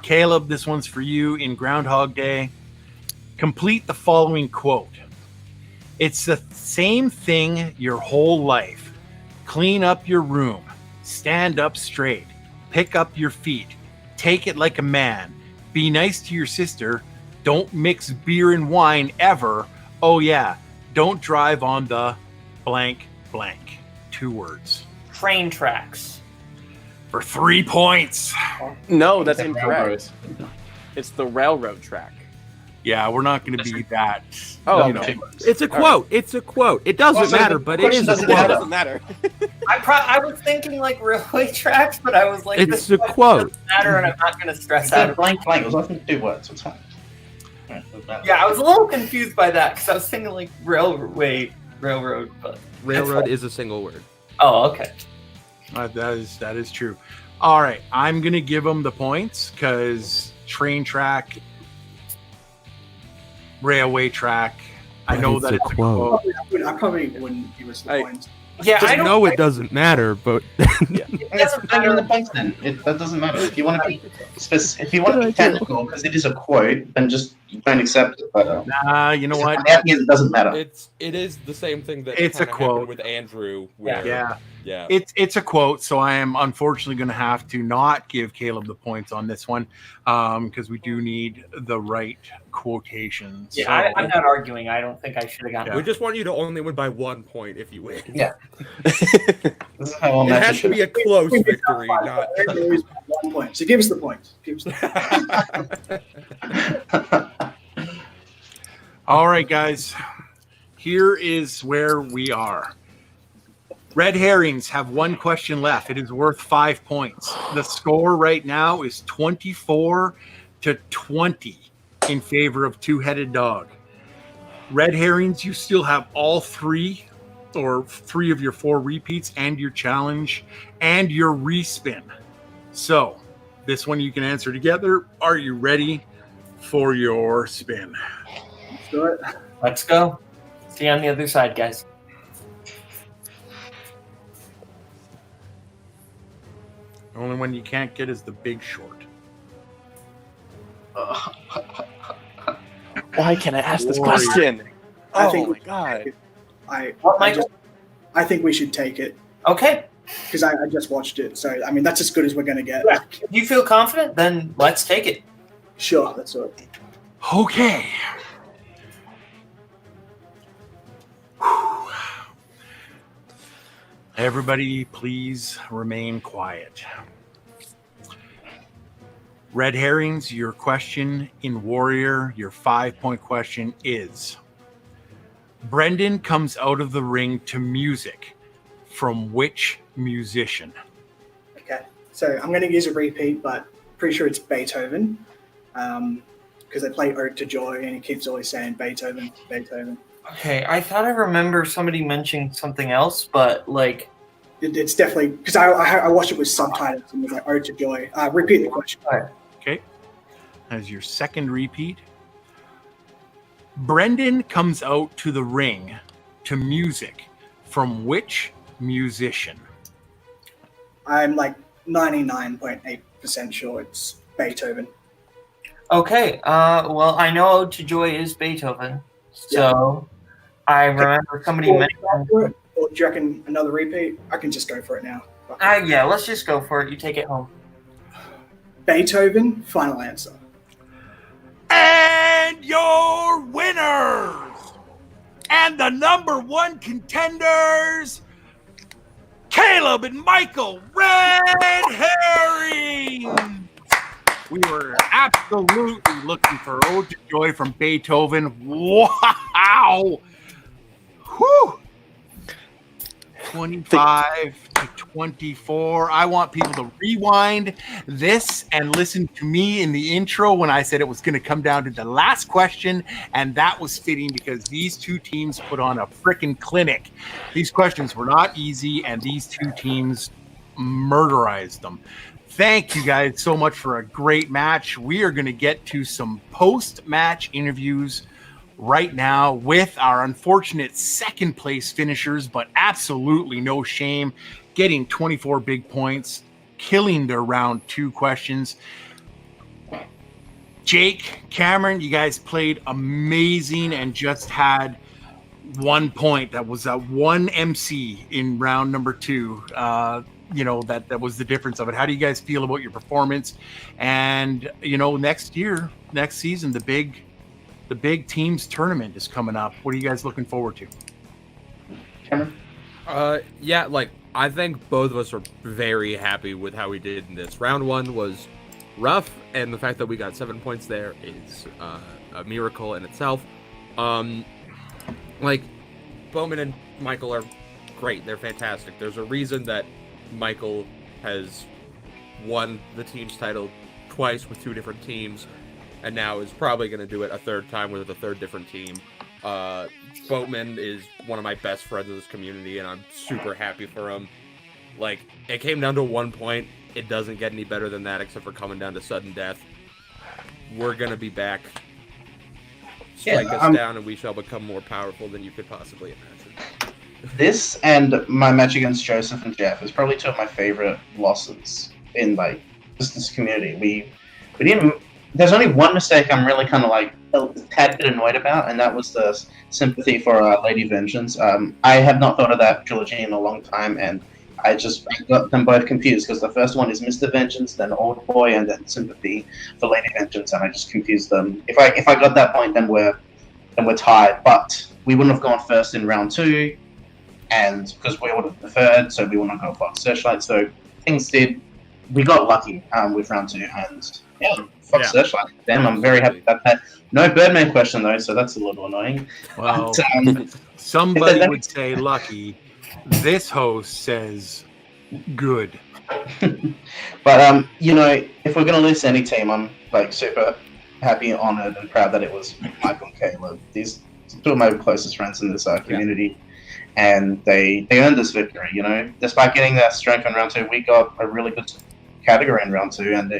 Caleb, this one's for you. In Groundhog Day, complete the following quote. It's the same thing your whole life. Clean up your room. Stand up straight. Pick up your feet. Take it like a man. Be nice to your sister. Don't mix beer and wine ever. Oh yeah, don't drive on the blank blank. 2 words. Train tracks. For 3 points. No, that's incorrect. It's the railroad track. Yeah, we're not going to be that. Oh, you know. okay. It's a quote. It's a quote. It doesn't Also, matter, the but it is a question It quote. doesn't matter. I was thinking like railway tracks, but I was like, It's this a question quote. doesn't matter, and I'm not going to stress It's a out. blank. It was nothing to do words. It's fine. Yeah, I was a little confused by that because I was thinking like railroad, but Railroad is a single word. oh, okay. That is true. All right, I'm going to give them the points because train track, railway track. I know It's that a it's a quote. quote. I probably wouldn't give us the Hey. points. Yeah, I Just don't know it doesn't matter, but It doesn't Then matter. the points then. That doesn't matter. If you want to be if you want to be technical because it is a quote, then just don't accept it. But Nah, you know what? at the end, it doesn't matter. It is the same thing that It's a kinda quote. happened with Andrew. Where, Yeah, yeah. it's a quote, so I am unfortunately going to have to not give Caleb the points on this one because we do need the right quotations. Yeah, So- I'm not arguing. I don't think I should have gotten We just want you to only win by 1 point if you win. Yeah. This is how all It has matches to be a close victory, not. There is 1 point. So give us the point. Give us the All right, guys. Here is where we are. Red herrings have 1 question left. It is worth 5 points. The score right now is 24-20 in favor of Two-Headed Dog. Red herrings, you still have all 3 or 3 of your 4 repeats and your challenge and your respin. So this one you can answer together. Are you ready for your spin? do it. Let's go. See you on the other side, guys. The only one you can't get is the Big Short. Why can't I ask this Warrior. question? I Oh think my god. What, I Michael? think we should take it Okay. because I just watched it. So I mean that's as good as we're gonna get. Yeah. If you feel confident, then let's take it. Sure, that's all. Okay. Everybody, please remain quiet. Red herrings, your question in Warrior, your 5-point question is Brendan comes out of the ring to music from which musician? Okay, so I'm going to use a repeat, but pretty sure it's Beethoven, because they play "Ode to Joy" and he keeps always saying Beethoven, Beethoven. Okay, I thought I remember somebody mentioning something else, but like, It's definitely because I watched it with subtitles and it was like "Ode to Joy." Repeat the question. Okay. As your second repeat. Brendan comes out to the ring to music from which musician? I'm like 99.8% sure it's Beethoven. Okay. Well, I know Ode to Joy is Beethoven, so I remember somebody mentioned. Or do you reckon another repeat? I can just go for it now. Yeah, let's just go for it. You take it home. Beethoven, final answer. And your winners and the #1 contenders, Caleb and Michael Red Herring. We were absolutely looking for Ode to Joy from Beethoven. Wow. Whew. 25 to 24. I want people to rewind this and listen to me in the intro when I said it was going to come down to the last question, and that was fitting because these two teams put on a freaking clinic. These questions were not easy, and these two teams murderized them. Thank you guys so much for a great match. We are going to get to some post-match interviews right now with our unfortunate second place finishers, but absolutely no shame, getting 24 big points, killing their round 2 questions. Jake, Cameron, you guys played amazing and just had 1 point. That was a 1 MC in round number 2. That was the difference of it. How do you guys feel about your performance? And next season, the big teams tournament is coming up. What are you guys looking forward to? Cameron? I think both of us are very happy with how we did in this. Round 1 was rough, and the fact that we got 7 points there is a miracle in itself. Bowman and Michael are great. They're fantastic. There's a reason that Michael has won the team's title twice with 2 different teams, and now is probably going to do it a third time with a third different team. Boatman is one of my best friends in this community, and I'm super happy for him. It came down to 1 point. It doesn't get any better than that, except for coming down to sudden death. We're going to be back. Strike us down, and we shall become more powerful than you could possibly imagine. This and my match against Joseph and Jeff is probably 2 of my favorite losses in just this community. We didn't. There's only one mistake I'm really kind of a tad bit annoyed about, and that was the sympathy for Lady Vengeance. I have not thought of that trilogy in a long time, and I got them both confused because the first one is Mr. Vengeance, then Old Boy, and then Sympathy for Lady Vengeance, and I just confused them. If I got that point, then we're tied. But we wouldn't have gone first in round 2, and because we would have preferred, so we wouldn't go Fox Searchlight. So we got lucky with round 2, and Fox Searchlight. Damn, I'm very happy about that. No Birdman question though, so that's a little annoying. Well, somebody would say lucky. This host says good. But if we're gonna lose any team, I'm super happy, honored, and proud that it was Michael and Caleb. These 2 of my closest friends in this community, and they earned this victory. Despite getting that strength in round 2, we got a really good category in round 2, and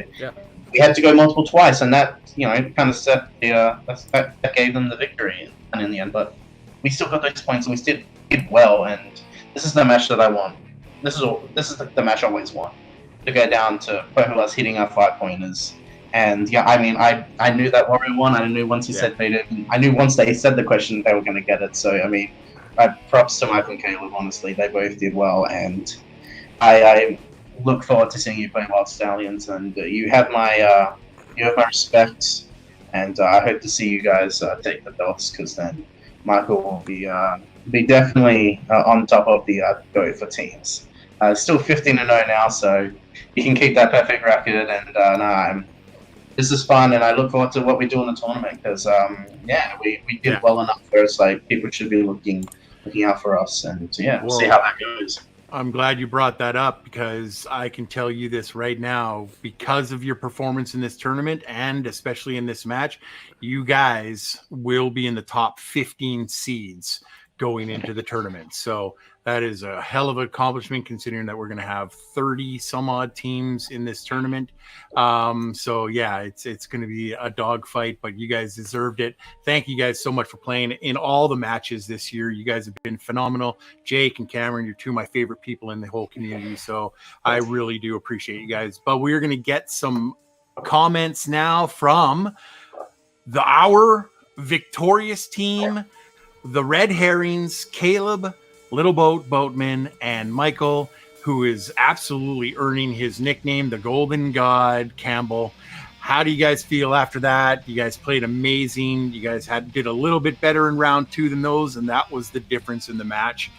we had to go multiple twice, and that kind of set that gave them the victory in the end. But we still got those points, and we still did well. And this is the match that I want. This is the match I always want, to go down to both of us hitting our 5-pointers. And I knew that Warrior won. I knew once he said they didn't. I knew once they said the question they were going to get it. So props to Michael and Caleb. Honestly, they both did well, and I look forward to seeing you play Wild Stallions. And you have my respect, and I hope to see you guys take the belts, because then Michael will be definitely on top of the go for teams. Still 15-0 now, so you can keep that perfect record. And this is fun, and I look forward to what we do in the tournament, because we did well enough for us. People should be looking out for us, and we'll see how that goes. I'm glad you brought that up, because I can tell you this right now, because of your performance in this tournament, and especially in this match, you guys will be in the top 15 seeds going into the tournament. So that is a hell of an accomplishment considering that we're going to have 30 some odd teams in this tournament. So yeah, it's going to be a dogfight, but you guys deserved it. Thank you guys so much for playing in all the matches this year. You guys have been phenomenal. Jake and Cameron, you're two of my favorite people in the whole community. So I really do appreciate you guys, but we're going to get some comments now from our victorious team, the Red Herrings, Caleb, Little Boatman, and Michael, who is absolutely earning his nickname, the Golden God Campbell. How do you guys feel after that? You guys played amazing. You guys did a little bit better in round 2 than those, and that was the difference in the match.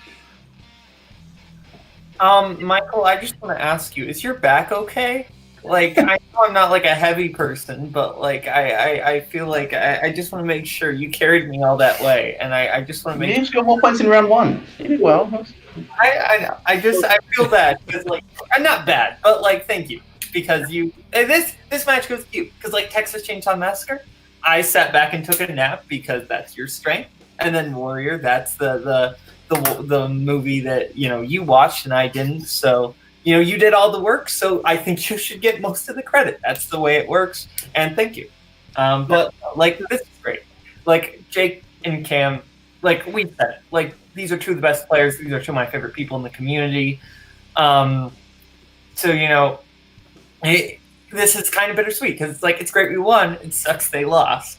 Michael, I just want to ask you, is your back okay? Like, I know I'm not like a heavy person, but like I feel like I just want to make sure you carried me all that way, and I just want to make. You just got more points in round 1. You did well. I know. I feel bad because like I'm not bad, but like thank you because this match goes to you because like Texas Chainsaw Massacre, I sat back and took a nap because that's your strength, and then Warrior, that's the movie that you watched and I didn't, so. You did all the work, so I think you should get most of the credit. That's the way it works, and thank you. But, like, this is great. Like, Jake and Cam, like, we said it. Like, these are two of the best players. These are two of my favorite people in the community. So, this is kind of bittersweet, because it's like, it's great we won. It sucks they lost.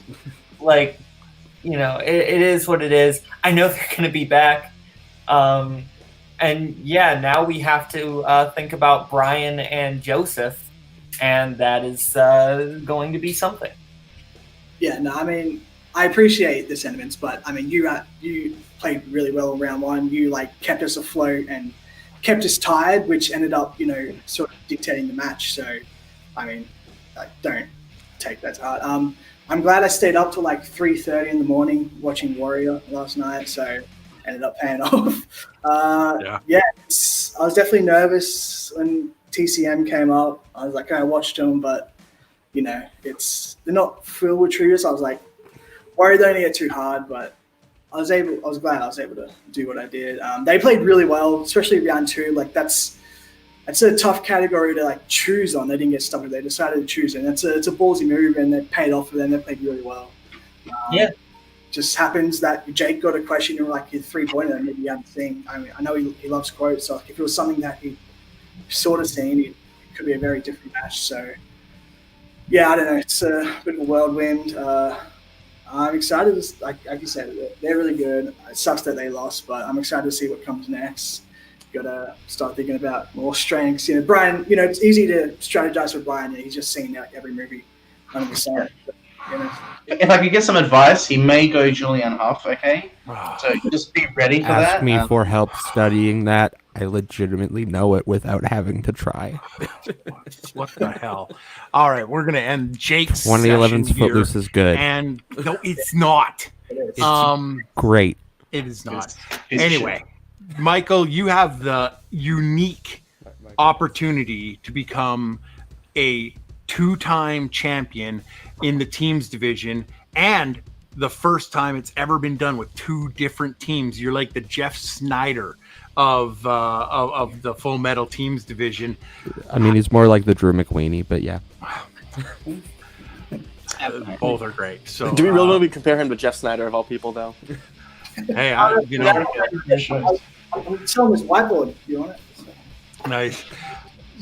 Like, it is what it is. I know they're going to be back. And yeah, now we have to think about Brian and Joseph, and that is going to be something. Yeah, no, I mean, I appreciate the sentiments, but I mean, you played really well in round 1. You like kept us afloat and kept us tired, which ended up, sort of dictating the match. So, I mean, don't take that to heart. I'm glad I stayed up till like 3:30 in the morning watching Warrior last night. So. Ended up paying off. I was definitely nervous when TCM came up. I was like, I watched them, but they're not filled with triggers. I was like, worried they don't get too hard, but I was glad I was able to do what I did. They played really well, especially round 2. Like that's a tough category to like choose on. They didn't get stuck with it. They decided to choose it. And it's a ballsy move, and they paid off for them. They played really well. Just happens that Jake got a question in like his 3-pointer that maybe you haven't seen. I mean, I know he loves quotes, so if it was something that he sort of seen, it could be a very different match. So, yeah, I don't know. It's a bit of a whirlwind. I'm excited. Like you said, they're really good. It sucks that they lost, but I'm excited to see what comes next. Got to start thinking about more strengths. Brian, it's easy to strategize with Brian. He's just seen like every movie 100%. If I could get some advice, he may go Julian Huff, okay? So just be ready for that. Ask me for help studying that. I legitimately know it without having to try. What the hell? All right, we're going to end Jake's 2011's session here. Footloose is good. And no, it's not. It's great. It is not. Anyway, Michael, you have the unique opportunity to become a 2-time champion in the teams division, and the first time it's ever been done with 2 different teams. You're like the Jeff Snyder of the Full Metal teams division. I mean, he's more like the Drew McWaney, but yeah. Both are great. So do we really compare him to Jeff Snyder of all people, though? Hey, I'm showing this whiteboard if you want it. Nice.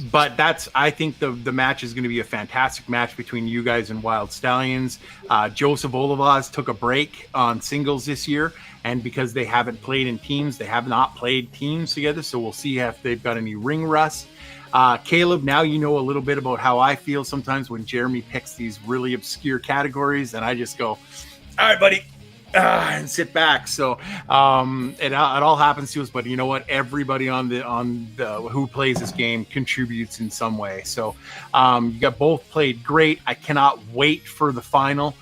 But I think the match is going to be a fantastic match between you guys and Wild Stallions. Joseph Olivas took a break on singles this year, and because they haven't played in teams, they have not played teams together, so we'll see if they've got any ring rust. Caleb, now you know a little bit about how I feel sometimes when Jeremy picks these really obscure categories, and I just go, all right, buddy, and sit back. So it all happens to us, but you know what? Everybody on the who plays this game contributes in some way. So you got both played great. I cannot wait for the final.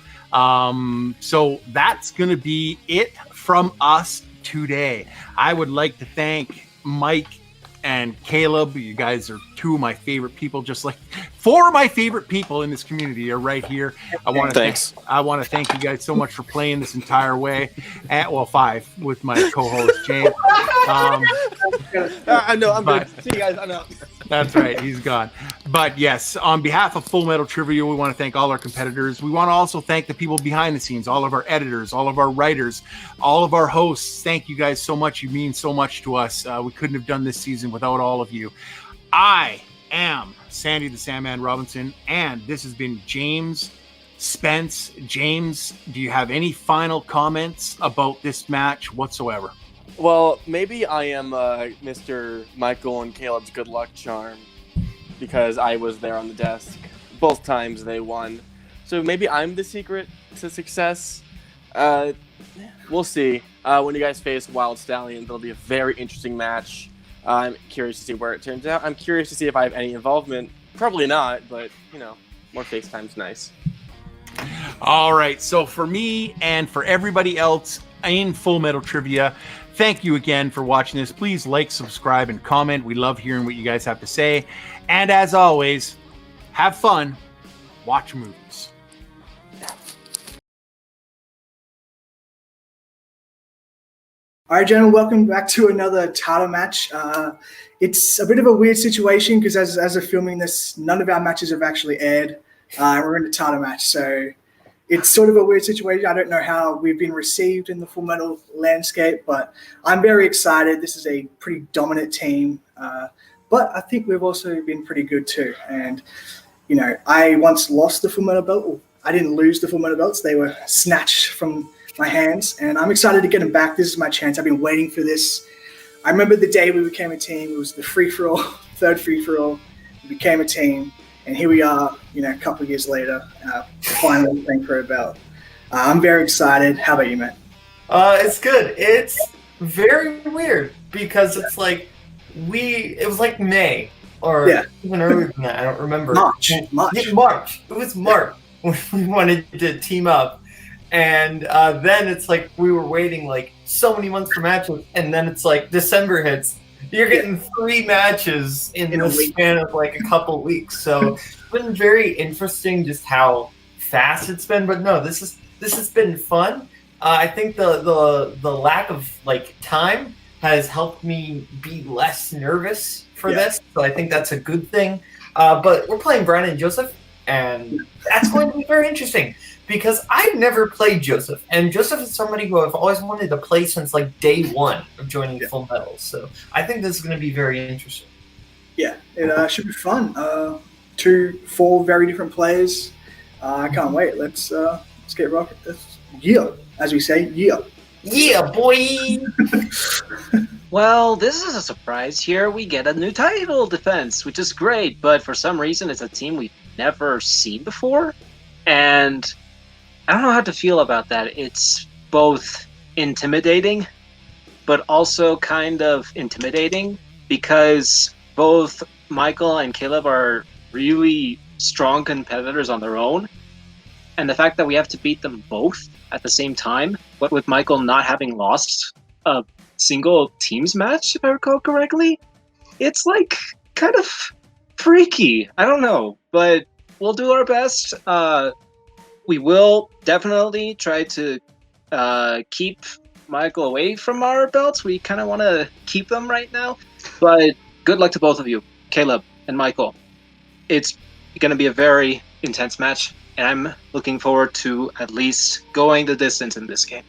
So that's going to be it from us today. I would like to thank Mike and Caleb. You guys are two of my favorite people, just like four of my favorite people in this community are right here. I want to thank you guys so much for playing this entire way. Well, 5 with my co-host James. I know, I'm good. See you guys. I know. That's right. He's gone. But yes, on behalf of Full Metal Trivia, we want to thank all our competitors. We want to also thank the people behind the scenes, all of our editors, all of our writers, all of our hosts. Thank you guys so much. You mean so much to us. We couldn't have done this season without all of you. I am Sandy the Sandman Robinson, and this has been James Spence. James, do you have any final comments about this match whatsoever? Well, maybe I am Mr. Michael and Caleb's good luck charm because I was there on the desk both times they won. So maybe I'm the secret to success. We'll see. When you guys face Wild Stallion, it'll be a very interesting match. I'm curious to see where it turns out. I'm curious to see if I have any involvement. Probably not, but, more FaceTime's nice. All right, so for me and for everybody else in Full Metal Trivia, thank you again for watching this. Please like, subscribe, and comment. We love hearing what you guys have to say. And as always, have fun, watch movies. All right, gentlemen, welcome back to another title match. It's a bit of a weird situation because as of filming this, none of our matches have actually aired. We're in a title match, so it's sort of a weird situation. I don't know how we've been received in the Full Metal landscape, but I'm very excited. This is a pretty dominant team, but I think we've also been pretty good too. And, I once lost the Full Metal belt. Well, I didn't lose the Full Metal belts. They were snatched from my hands, and I'm excited to get them back. This is my chance. I've been waiting for this. I remember the day we became a team. It was the free-for-all, third free-for-all. We became a team. And here we are, a couple of years later, finally playing for a belt. I'm very excited. How about you, Matt? It's good. It's very weird because it's like it was like May or even earlier than that. I don't remember. March. It was March when we wanted to team up. And then it's like we were waiting like so many months for matches. And then it's like December hits. You're getting 3 matches in the span of like a couple weeks. So it's been very interesting just how fast it's been. But no, this has been fun. I think the lack of like time has helped me be less nervous for this. So I think that's a good thing. But we're playing Brian and Joseph, and that's going to be very interesting. Because I've never played Joseph, and Joseph is somebody who I've always wanted to play since like day one of joining Full Metal. So I think this is going to be very interesting. Yeah, it should be fun. 4 very different players. I can't wait. Let's get rocking. As we say, yeah, boy. Well, this is a surprise. Here we get a new title defense, which is great. But for some reason, it's a team we've never seen before, and I don't know how to feel about that. It's both intimidating, but also kind of intimidating because both Michael and Caleb are really strong competitors on their own. And the fact that we have to beat them both at the same time, but with Michael not having lost a single teams match, if I recall correctly, it's like kind of freaky. I don't know, but we'll do our best. We will definitely try to keep Michael away from our belts. We kind of want to keep them right now. But good luck to both of you, Caleb and Michael. It's going to be a very intense match, and I'm looking forward to at least going the distance in this game.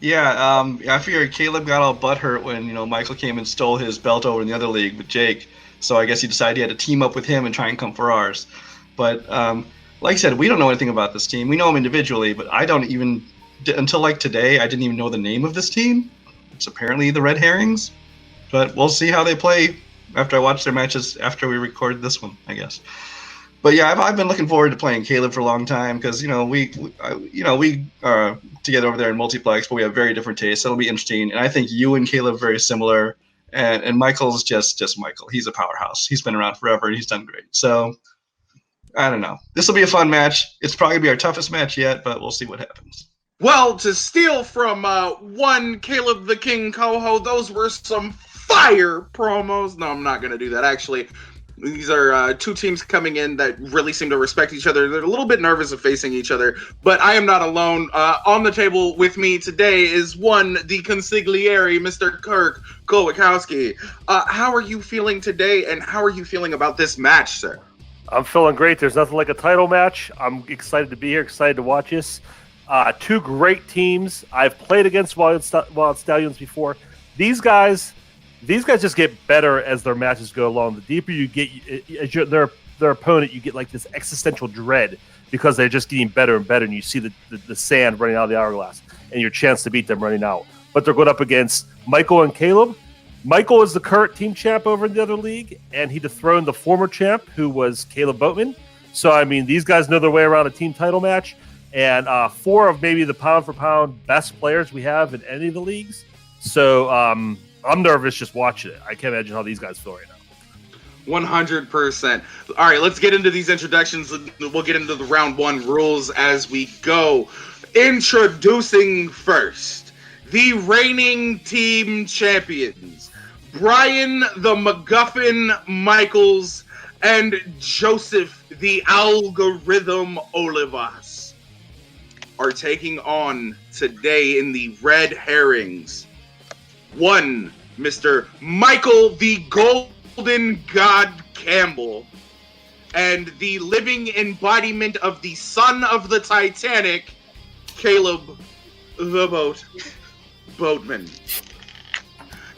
Yeah, I figured Caleb got all butthurt when Michael came and stole his belt over in the other league with Jake. So I guess he decided he had to team up with him and try and come for ours. But like I said, we don't know anything about this team. We know them individually, but I don't even, until like today, I didn't even know the name of this team. It's apparently the Red Herrings. But we'll see how they play after I watch their matches after we record this one, I guess. But yeah, I've been looking forward to playing Caleb for a long time because we are together over there in multiplex, but we have very different tastes. So it'll be interesting, and I think you and Caleb are very similar. And Michael's just Michael. He's a powerhouse. He's been around forever, and he's done great. So I don't know. This will be a fun match. It's probably gonna be our toughest match yet, but we'll see what happens. Well, to steal from one Caleb the King Coho, those were some fire promos. No, I'm not going to do that. Actually, these are two teams coming in that really seem to respect each other. They're a little bit nervous of facing each other, but I am not alone. On the table with me today is the consigliere, Mr. Kirk Kowakowski. How are you feeling today, and how are you feeling about this match, sir? I'm feeling great. There's nothing like a title match. I'm excited to be here, excited to watch this. Two great teams. I've played against Wild Stallions before. These guys just get better as their matches go along. The deeper you get, as their opponent, you get like this existential dread because they're just getting better and better, and you see the sand running out of the hourglass, and your chance to beat them running out. But they're going up against Michael and Caleb. Michael is the current team champ over in the other league, and he dethroned the former champ, who was Caleb Boatman. So, I mean, these guys know their way around a team title match, and four of maybe the pound-for-pound best players we have in any of the leagues. So, I'm nervous just watching it. I can't imagine how these guys feel right now. 100%. All right, let's get into these introductions. We'll get into the round one rules as we go. Introducing first, the reigning team champions, Brian the MacGuffin Michaels and Joseph the Algorithm Olivas are taking on today in the Red Herrings. One, Mr. Michael the Golden God Campbell, and the living embodiment of the son of the Titanic, Caleb the Boatman.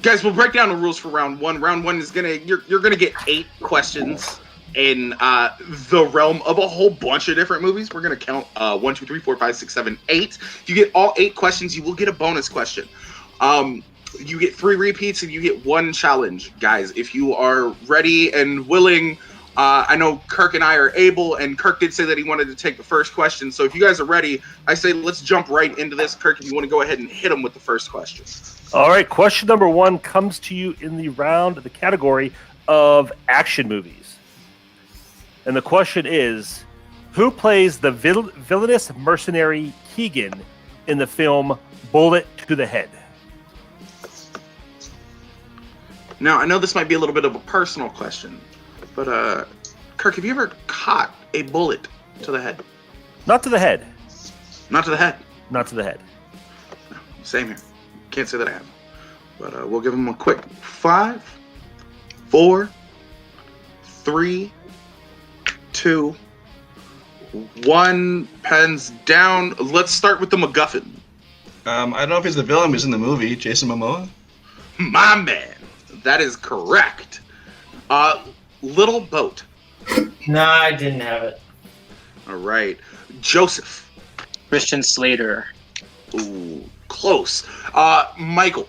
Guys, we'll break down the rules for round one. Round one is you're gonna get 8 questions in the realm of a whole bunch of different movies. We're gonna count 1, 2, 3, 4, 5, 6, 7, 8. If you get all 8 questions, you will get a bonus question. You get 3 repeats and you get 1 challenge, guys. If you are ready and willing, I know Kirk and I are able, and Kirk did say that he wanted to take the first question. So if you guys are ready, I say let's jump right into this. Kirk, if you want to go ahead and hit him with the first question. All right, question number 1 comes to you in the category of action movies. And the question is, who plays the villainous mercenary Keegan in the film Bullet to the Head? Now, I know this might be a little bit of a personal question, but Kirk, have you ever caught a bullet to the head? Not to the head. Not to the head? Not to the head. Same here. Can't say that I have. But we'll give him a quick 5, 4, 3, 2, 1. Pens down. Let's start with the MacGuffin. I don't know if he's the villain, but he's in the movie. Jason Momoa? My man. That is correct. Little Boat. No, I didn't have it. All right. Joseph. Christian Slater. Ooh, close. Michael.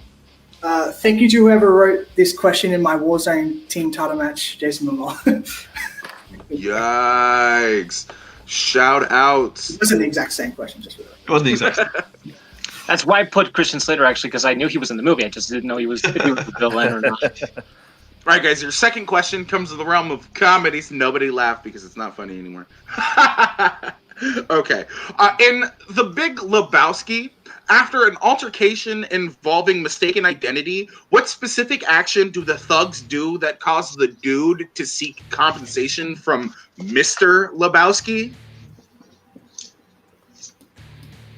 Thank you to whoever wrote this question in my Warzone team title match, Jason Momoa. Yikes. Shout outs. It wasn't the exact same question, just for that. It wasn't the exact same. That's why I put Christian Slater, actually, because I knew he was in the movie. I just didn't know he was the villain or not. All right, guys, your second question comes to the realm of comedies. Nobody laugh because it's not funny anymore. Okay. In The Big Lebowski, after an altercation involving mistaken identity, what specific action do the thugs do that causes the dude to seek compensation from Mr. Lebowski?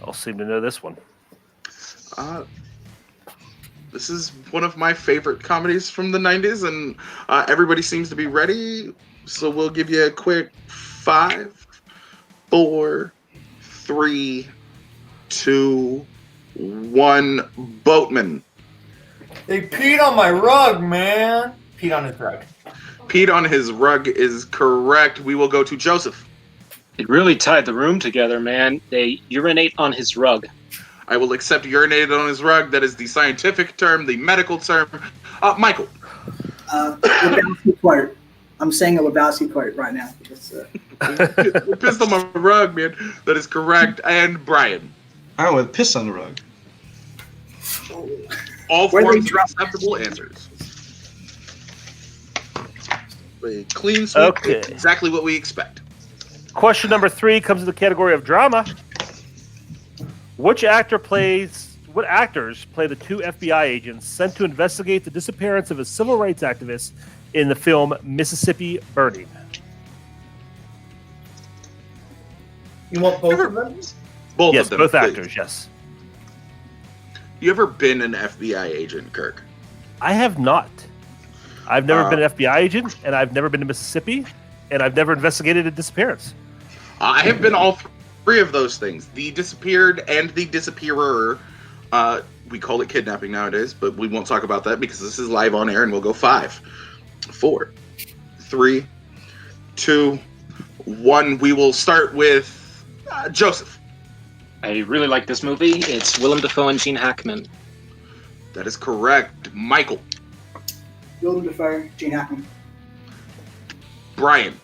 I'll seem to know this one. This is one of my favorite comedies from the 90s, and everybody seems to be ready. So we'll give you a quick 5, 4, 3, 2, 1. Boatman. They peed on my rug, man. Peed on his rug. Peed on his rug is correct. We will go to Joseph. They really tied the room together, man. They urinate on his rug. I will accept urinated on his rug. That is the scientific term, the medical term. Michael. Lebowski quote. I'm saying a Lebowski quote right now. Because, pissed on my rug, man. That is correct. And Brian. I went piss on the rug. All 4 acceptable answers. A clean sweep. Okay. Exactly what we expect. Question number 3 comes to the category of drama. Which actor What actors play the two FBI agents sent to investigate the disappearance of a civil rights activist in the film Mississippi Burning? You want both of them? Both Yes, of them. both please. actors. Yes. You ever been an FBI agent, Kirk? I have not. I've never been an FBI agent, and I've never been to Mississippi, and I've never investigated a disappearance. I have been all three of those things: the disappeared and the disappearer. We call it kidnapping nowadays, but we won't talk about that because this is live on air, and we'll go 5, 4, 3, 2, 1. We will start with Joseph. I really like this movie. It's Willem Dafoe and Gene Hackman. That is correct. Michael. Willem Dafoe, Gene Hackman. Brian.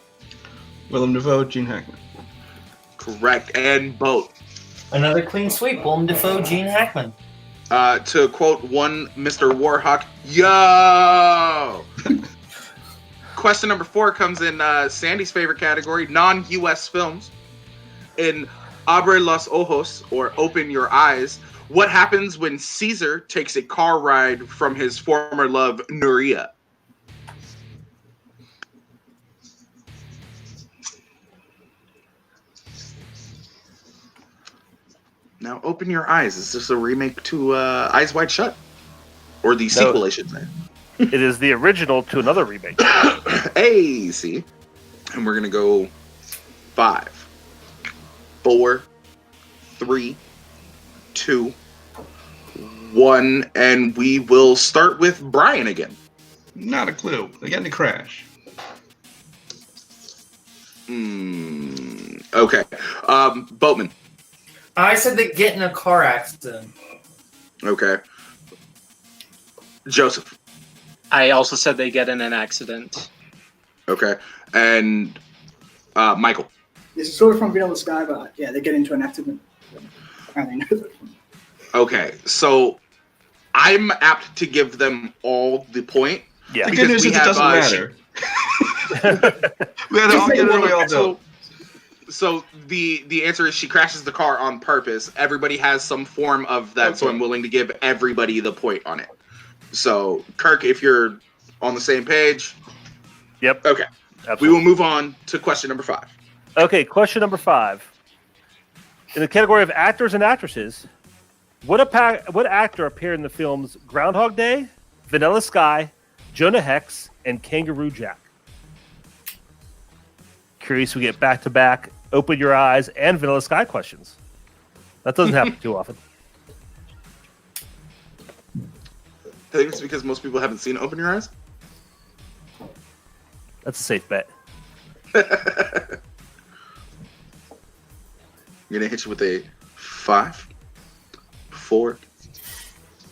Willem Dafoe, Gene Hackman. Correct. And Boat. Another clean sweep. Willem Dafoe, Gene Hackman. To quote one Mr. Warhawk, yo! Question number 4 comes in Sandy's favorite category, non-U.S. films. In Abre los ojos, or Open Your Eyes, what happens when Caesar takes a car ride from his former love, Nuria? Now, Open Your Eyes. Is this a remake to Eyes Wide Shut? Or the sequel, I should say. It is the original to another remake. Hey, see? And we're going to go 5, 4, 3, 2, 1, and we will start with Brian again. Not a clue. They get in a crash. Okay. Boatman. I said they get in a car accident. Okay. Joseph. I also said they get in an accident. Okay. And Michael. This is sort of from Vanilla Sky, but yeah, they get into an accident. I know that. Okay. So I'm apt to give them all the point. Yeah. The good news is it doesn't matter. We had to all get it we all do. So the answer is she crashes the car on purpose. Everybody has some form of that, so I'm willing to give everybody the point on it. So, Kirk, if you're on the same page. Yep. Okay. Absolutely. We will move on to question number 5. Okay, question number 5. In the category of actors and actresses, what actor appeared in the films Groundhog Day, Vanilla Sky, Jonah Hex, and Kangaroo Jack? Curious, we get back-to-back Open Your Eyes and Vanilla Sky questions. That doesn't happen too often. I think it's because most people haven't seen Open Your Eyes. That's a safe bet. I'm going to hit you with a 5, 4,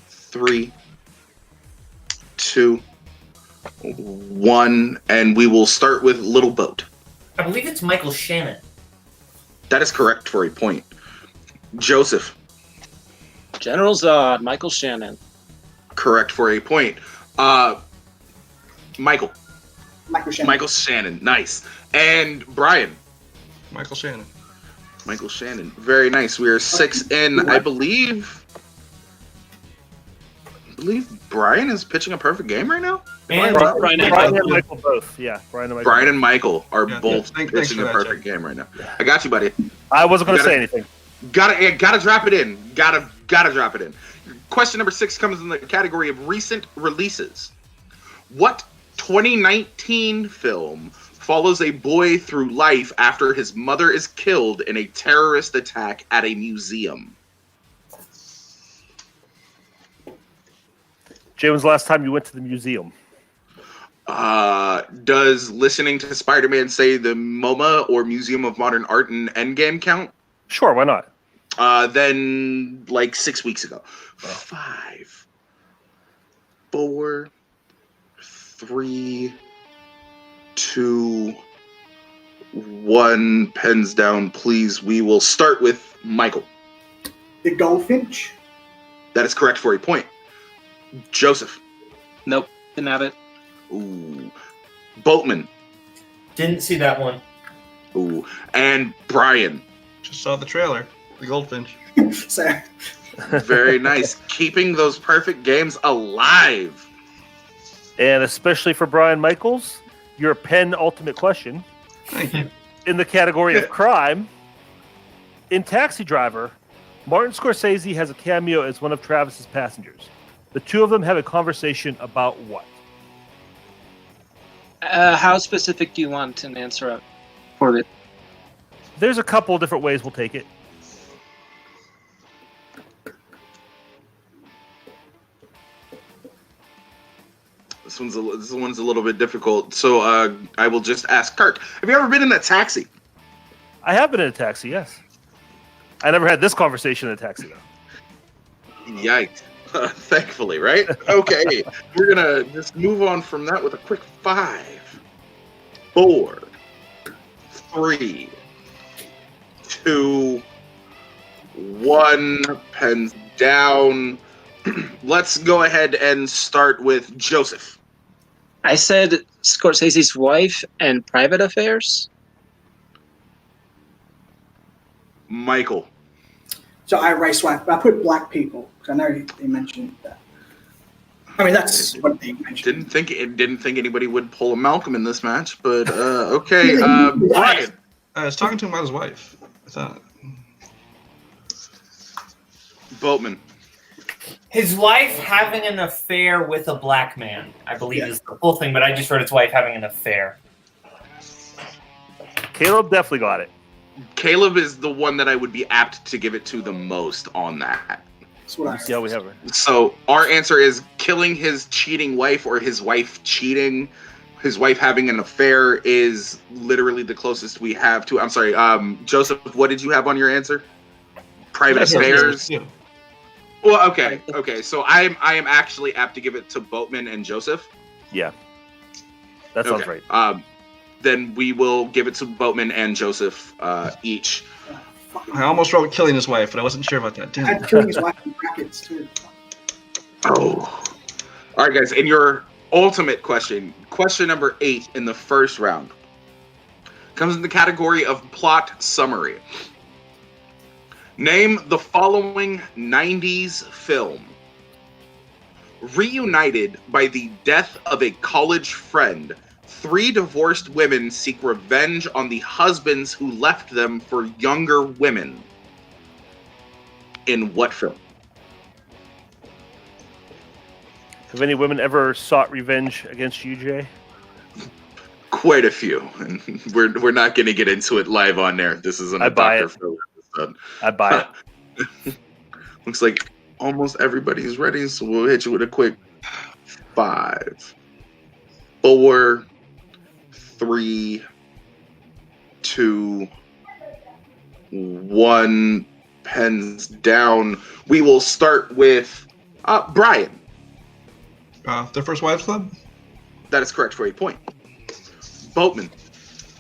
3, 2, 1, and we will start with Little Boat. I believe it's Michael Shannon. That is correct for a point. Joseph. General Zod, Michael Shannon. Correct for a point. Michael. Michael Shannon. Michael Shannon. Nice. And Brian. Michael Shannon. Michael Shannon. Very nice. We are 6 in. I believe Brian is pitching a perfect game right now. And Brian and Brian and Michael both. Yeah, Brian and Michael. Brian and Michael are both thanks pitching for a that, perfect game right now. I got you, buddy. I wasn't going to Gotta- say anything. Gotta drop it in. Gotta drop it in. Question number 6 comes in the category of recent releases. What 2019 film follows a boy through life after his mother is killed in a terrorist attack at a museum? Jay, when's the last time you went to the museum? Does listening to Spider-Man say the MoMA or Museum of Modern Art in Endgame count? Sure, why not? Then like 6 weeks ago. 5, 4, 3, 2, 1. Pens down, please. We will start with Michael. The Goldfinch. That is correct for a point. Joseph. Nope, didn't have it. Ooh. Boatman. didn't see that one. Ooh. And Brian. Just saw the trailer. The Goldfinch. So Very nice. Keeping those perfect games alive. And especially for Brian Michaels, your penultimate question Thank you. in the category of crime. In Taxi Driver, Martin Scorsese has a cameo as one of Travis's passengers. The two of them have a conversation about what? How specific do you want an answer for it? There's a couple of different ways we'll take it. This one's a little bit difficult. So I will just ask Kirk. Have you ever been in that taxi? I have been in a taxi, yes. I never had this conversation in a taxi, though. Yikes. Thankfully, right? Okay. We're going to just move on from that with a quick 5, 4, 3, 2, 1. Pens down. Let's go ahead and start with Joseph. I said Scorsese's wife and private affairs. Michael. So I race wife. I put black people because I know they mentioned that. I mean, that's what they mentioned. Didn't think anybody would pull a Malcolm in this match, but okay. Brian. I was talking to him about his wife. I thought. Boatman. His wife having an affair with a black man, I believe, is the full thing, but I just wrote his wife having an affair. Caleb definitely got it. Caleb is the one that I would be apt to give it to the most on that. That's what I Yeah, we have her. So our answer is killing his cheating wife or his wife cheating. His wife having an affair is literally the closest we have to. I'm sorry, Joseph, what did you have on your answer? Private affairs? Yeah. Well, okay. So I am actually apt to give it to Boatman and Joseph. Yeah. That sounds right. Then we will give it to Boatman and Joseph each. I almost wrote killing his wife, but I wasn't sure about that. I had killing his wife in brackets too. Oh. All right, guys. And your ultimate question number 8 in the first round, comes in the category of plot summary. Name the following 90s film. Reunited by the death of a college friend, 3 divorced women seek revenge on the husbands who left them for younger women. In what film? Have any women ever sought revenge against you, Jay? Quite a few. And we're not going to get into it live on there. This isn't a Dr. Phil episode. I buy it. Looks like almost everybody's ready, so we'll hit you with a quick 5, 4, 3, 2, 1. Pens down. We will start with Brian. The First Wives Club? That is correct for a point. Boatman.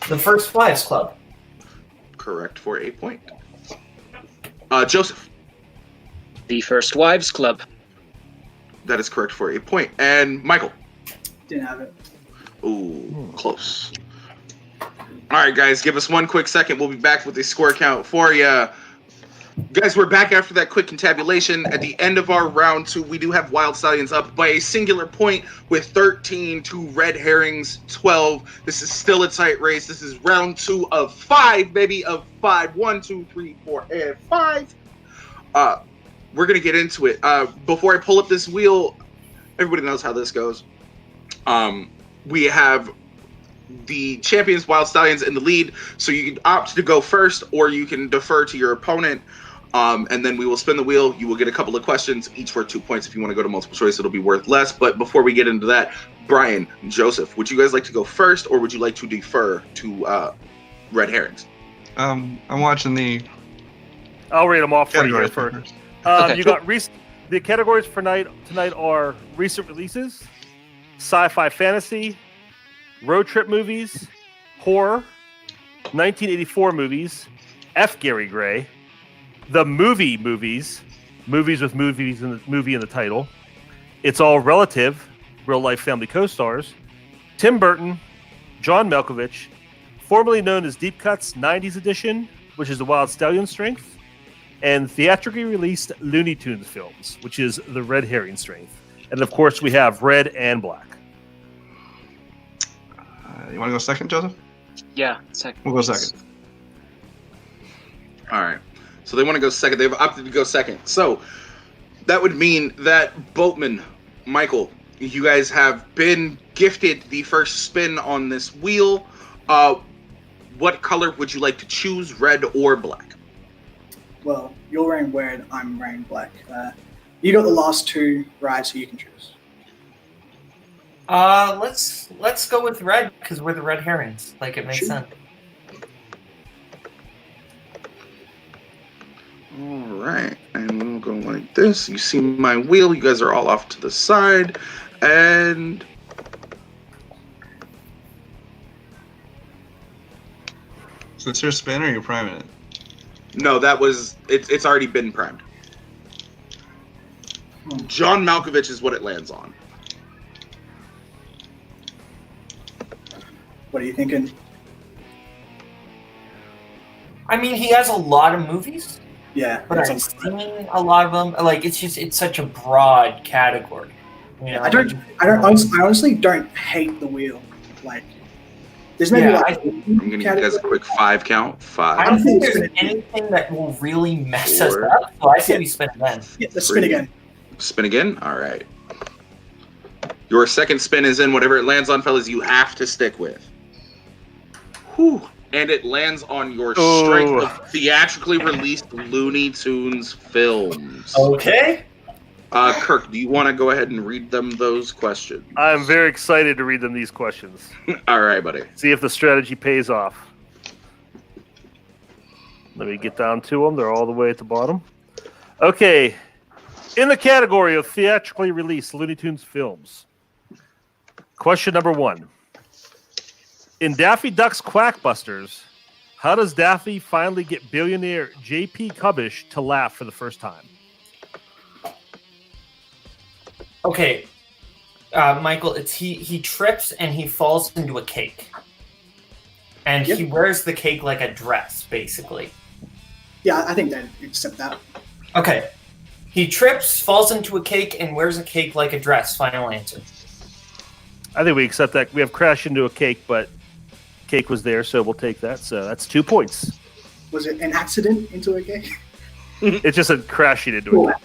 The First Wives Club. Correct for a point. Joseph. The First Wives Club. That is correct for a point. And Michael. Didn't have it. Ooh, close. All right, guys, give us one quick second. We'll be back with the score count for you. Guys, we're back after that quick contabulation. At the end of our round 2, we do have Wild Stallions up by a singular point with 13 to Red Herrings 12. This is still a tight race. This is round 2 of 5, baby, of 5. 1, 2, 3, 4, and 5. We're going to get into it. Before I pull up this wheel, everybody knows how this goes. We have the champions, Wild Stallions, in the lead, so you can opt to go first, or you can defer to your opponent, and then we will spin the wheel. You will get a couple of questions, each worth 2 points. If you want to go to multiple choice, it'll be worth less. But before we get into that, Brian, Joseph, would you guys like to go first, or would you like to defer to Red Herrings? I'm watching the... I'll read them off for you categories first. Okay. You got the categories for tonight are recent releases, sci-fi fantasy, road trip movies, horror, 1984 movies, F. Gary Gray, the movies with movies in the movie in the title, It's All Relative, real life family co-stars, Tim Burton, John Malkovich, formerly known as Deep Cuts 90s edition, which is the Wild Stallion strength, and theatrically released Looney Tunes films, which is the red herring strength. And of course, we have red and black. You want to go second, Joseph? Yeah, second. We'll go second. All right. So they want to go second. They've opted to go second. So that would mean that Boatman, Michael, you guys have been gifted the first spin on this wheel. What color would you like to choose, red or black? Well, you're wearing red, I'm wearing black. You got the last two right, so you can choose. Let's go with red because we're the red herrings. Like it makes sense. All right, and we'll go like this. You see my wheel. You guys are all off to the side, and So it's your spin, or are you priming it? no, that was it's already been primed. John Malkovich is what it lands on. What are you thinking? I mean, he has a lot of movies, Yeah, but I've seen a lot of them. Like it's such a broad category. You know? I honestly don't hate the wheel. Like, there's maybe Yeah, I'm gonna give you guys a quick 5 count. I 5. don't think there's anything that will really mess us up. So I say we spin again. Yeah, let's spin again. Spin again? All right. Your second spin is in. Whatever it lands on, fellas, you have to stick with. Whew. And it lands on your strength of theatrically released Looney Tunes films. Okay. Kirk, do you want to go ahead and read them those questions? I'm very excited to read them these questions. All right, buddy. See if the strategy pays off. Let me get down to them. They're all the way at the bottom. Okay. In the category of theatrically released Looney Tunes films, question number 1. In Daffy Duck's Quackbusters, how does Daffy finally get billionaire J.P. Cubbish to laugh for the first time? Okay, Michael, it's he trips and he falls into a cake, and he wears the cake like a dress, basically. Yeah, I think they accept that. Okay, he trips, falls into a cake, and wears a cake like a dress. Final answer. I think we accept that. We have crashed into a cake, but cake was there, so we'll take that. So that's 2 points. Was it an accident into a cake? It's just a crashing into it.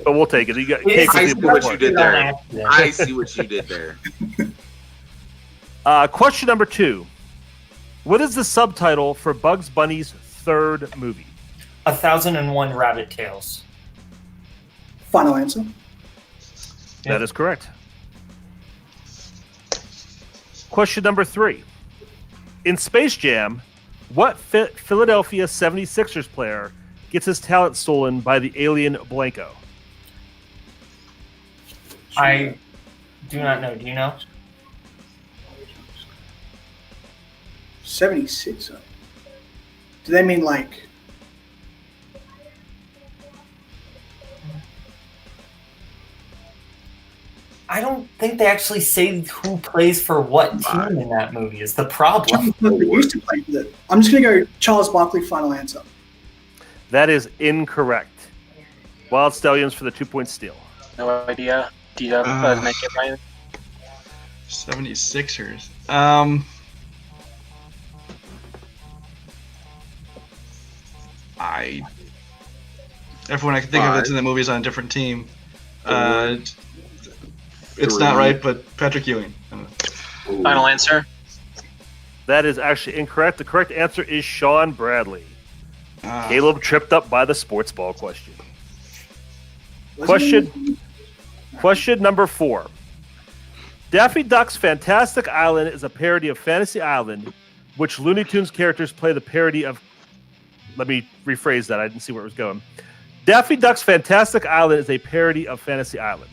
But we'll take it. You got cake I was see the what you point. did there. I see what you did there. Question number 2. What is the subtitle for Bugs Bunny's third movie? 1001 Rabbit Tales. Final answer. That is correct. Question number 3. In Space Jam, what Philadelphia 76ers player gets his talent stolen by the alien Blanco? I do not know. Do you know? 76. Do they mean like? I don't think they actually say who plays for what team in that movie is the problem. Used to play with it. I'm just gonna go Charles Barkley. Final answer. That is incorrect. Wild Stallions for the 2-point steal. No idea. Do you have make it, Ryan? 76ers. Everyone I can think of that's in the movie is on a different team. It's not right, but Patrick Ewing. Final answer. That is actually incorrect. The correct answer is Sean Bradley. Caleb tripped up by the sports ball question. Question number 4. Daffy Duck's Fantastic Island is a parody of Fantasy Island, which Looney Tunes characters play the parody of. Let me rephrase that. I didn't see where it was going. Daffy Duck's Fantastic Island is a parody of Fantasy Island.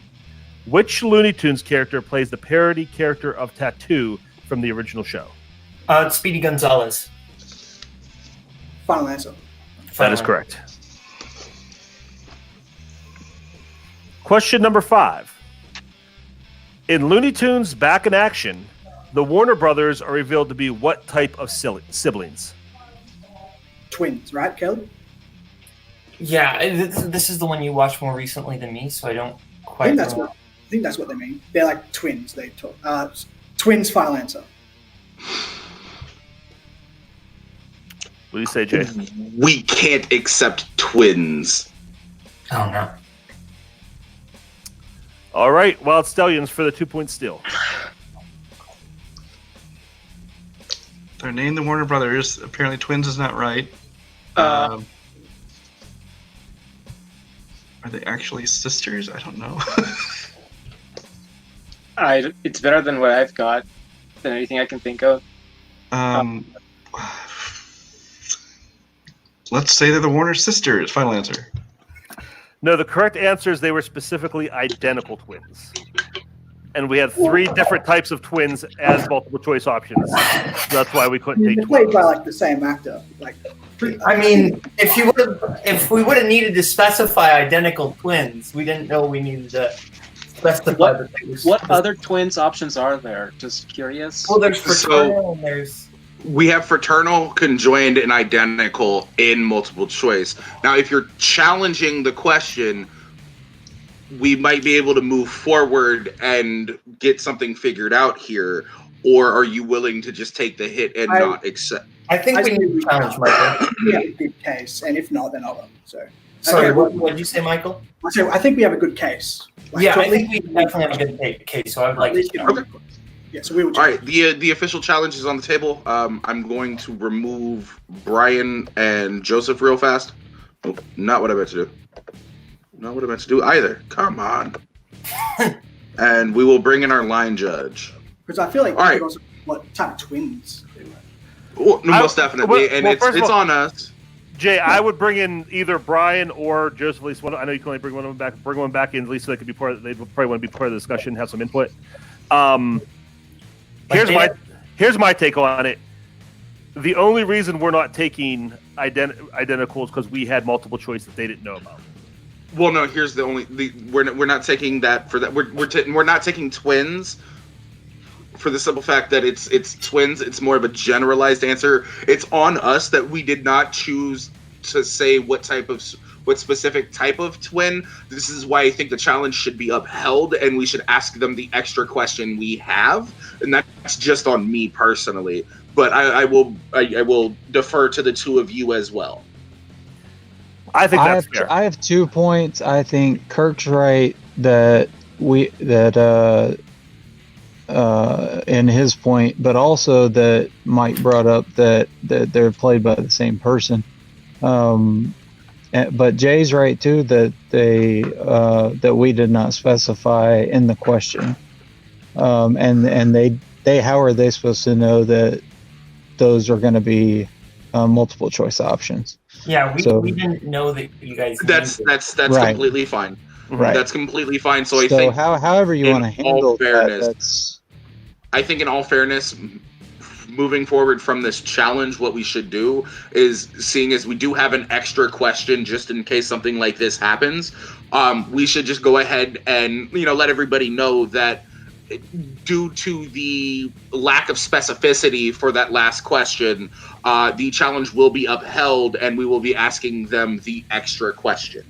Which Looney Tunes character plays the parody character of Tattoo from the original show? It's Speedy Gonzalez. Final answer. That is correct. Question number 5. In Looney Tunes Back in Action, the Warner Brothers are revealed to be what type of siblings? Twins, right, Caleb? Yeah, this is the one you watched more recently than me, so I don't I quite think that's know. what they mean. They're like twins. They talk. Twins. Final answer. What do you say, Jay? We can't accept twins. Oh, no. All right, Wild Stallions for the 2-point steal. They're named the Warner Brothers. Apparently, twins is not right. Uh, Are they actually sisters? I don't know. It's better than what I've got, than anything I can think of. Let's say they're the Warner sisters. Final answer. No, the correct answer is they were specifically identical twins. And we had 3 different types of twins as multiple choice options. So that's why we couldn't They're take played twins. by like the same actor. Like, I mean, if we would have needed to specify identical twins, we didn't know we needed to specify the things. What other twins options are there? Just curious. Well, there's fraternal and there's. We have fraternal, conjoined, and identical in multiple choice. Now, if you're challenging the question, we might be able to move forward and get something figured out here. Or are you willing to just take the hit and not accept? I think we need to challenge Michael. We have a good case, and if not, then I'll. So. Sorry, Okay. what did you say, Michael? So I think we have a good case. Like, Yeah, so I at think we least- definitely have a good case, so I would like to. Okay. Yeah, so we will. All right, the official challenge is on the table. I'm going to remove Brian and Joseph real fast. Oh, not what I meant to do. Not what I meant to do either. Come on. And we will bring in our line judge. Because I feel like All right. also what type of twins they were. Oh, no, most definitely, and well, first of it's all- on us. Jay, I would bring in either Brian or Joseph. At least one. I know you can only bring one of them back. Bring one back in, at least so they could be part. They probably want to be part of the discussion, have some input. Here's my take on it. The only reason we're not taking identical is because we had multiple choice that they didn't know about. Well, no. Here's the only. We're not taking that for that. We're not taking twins. For the simple fact that it's twins, it's more of a generalized answer. It's on us that we did not choose to say what specific type of twin. This is why I think the challenge should be upheld, and we should ask them the extra question we have, and that's just on me personally. But I will defer to the two of you as well. I think that's fair. I have 2 points. I think Kirk's right that in his point, but also that Mike brought up that they're played by the same person. But Jay's right too that that we did not specify in the question, and they how are they supposed to know that those are going to be multiple choice options? Yeah, we didn't know that you guys. That's Right. completely fine. Right. That's completely fine. So I think however you in want to all handle fairness, that's. I think in all fairness, moving forward from this challenge, what we should do is, seeing as we do have an extra question just in case something like this happens, we should just go ahead and let everybody know that due to the lack of specificity for that last question, the challenge will be upheld and we will be asking them the extra question.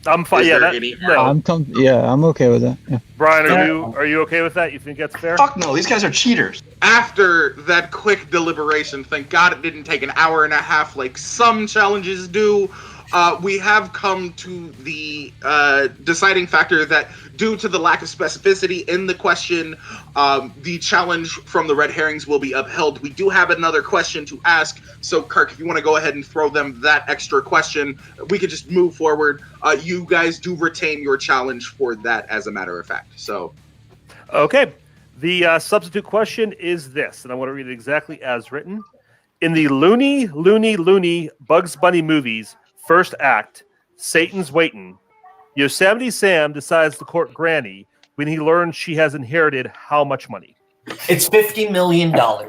I'm fine. Is Yeah, there any- I'm okay with that. Yeah. Brian, are you okay with that? You think that's fair? Fuck no, these guys are cheaters. After that quick deliberation, thank God it didn't take an hour and a half like some challenges do, we have come to the deciding factor that due to the lack of specificity in the question, the challenge from the Red Herrings will be upheld. We do have another question to ask, so Kirk, if you want to go ahead and throw them that extra question, we could just move forward. You guys do retain your challenge for that, as a matter of fact. So, Okay. The substitute question is this, and I want to read it exactly as written. In the Looney Bugs Bunny movies, first act, Satan's Waitin', Yosemite Sam decides to court Granny when he learns she has inherited how much money? It's $50 million. Go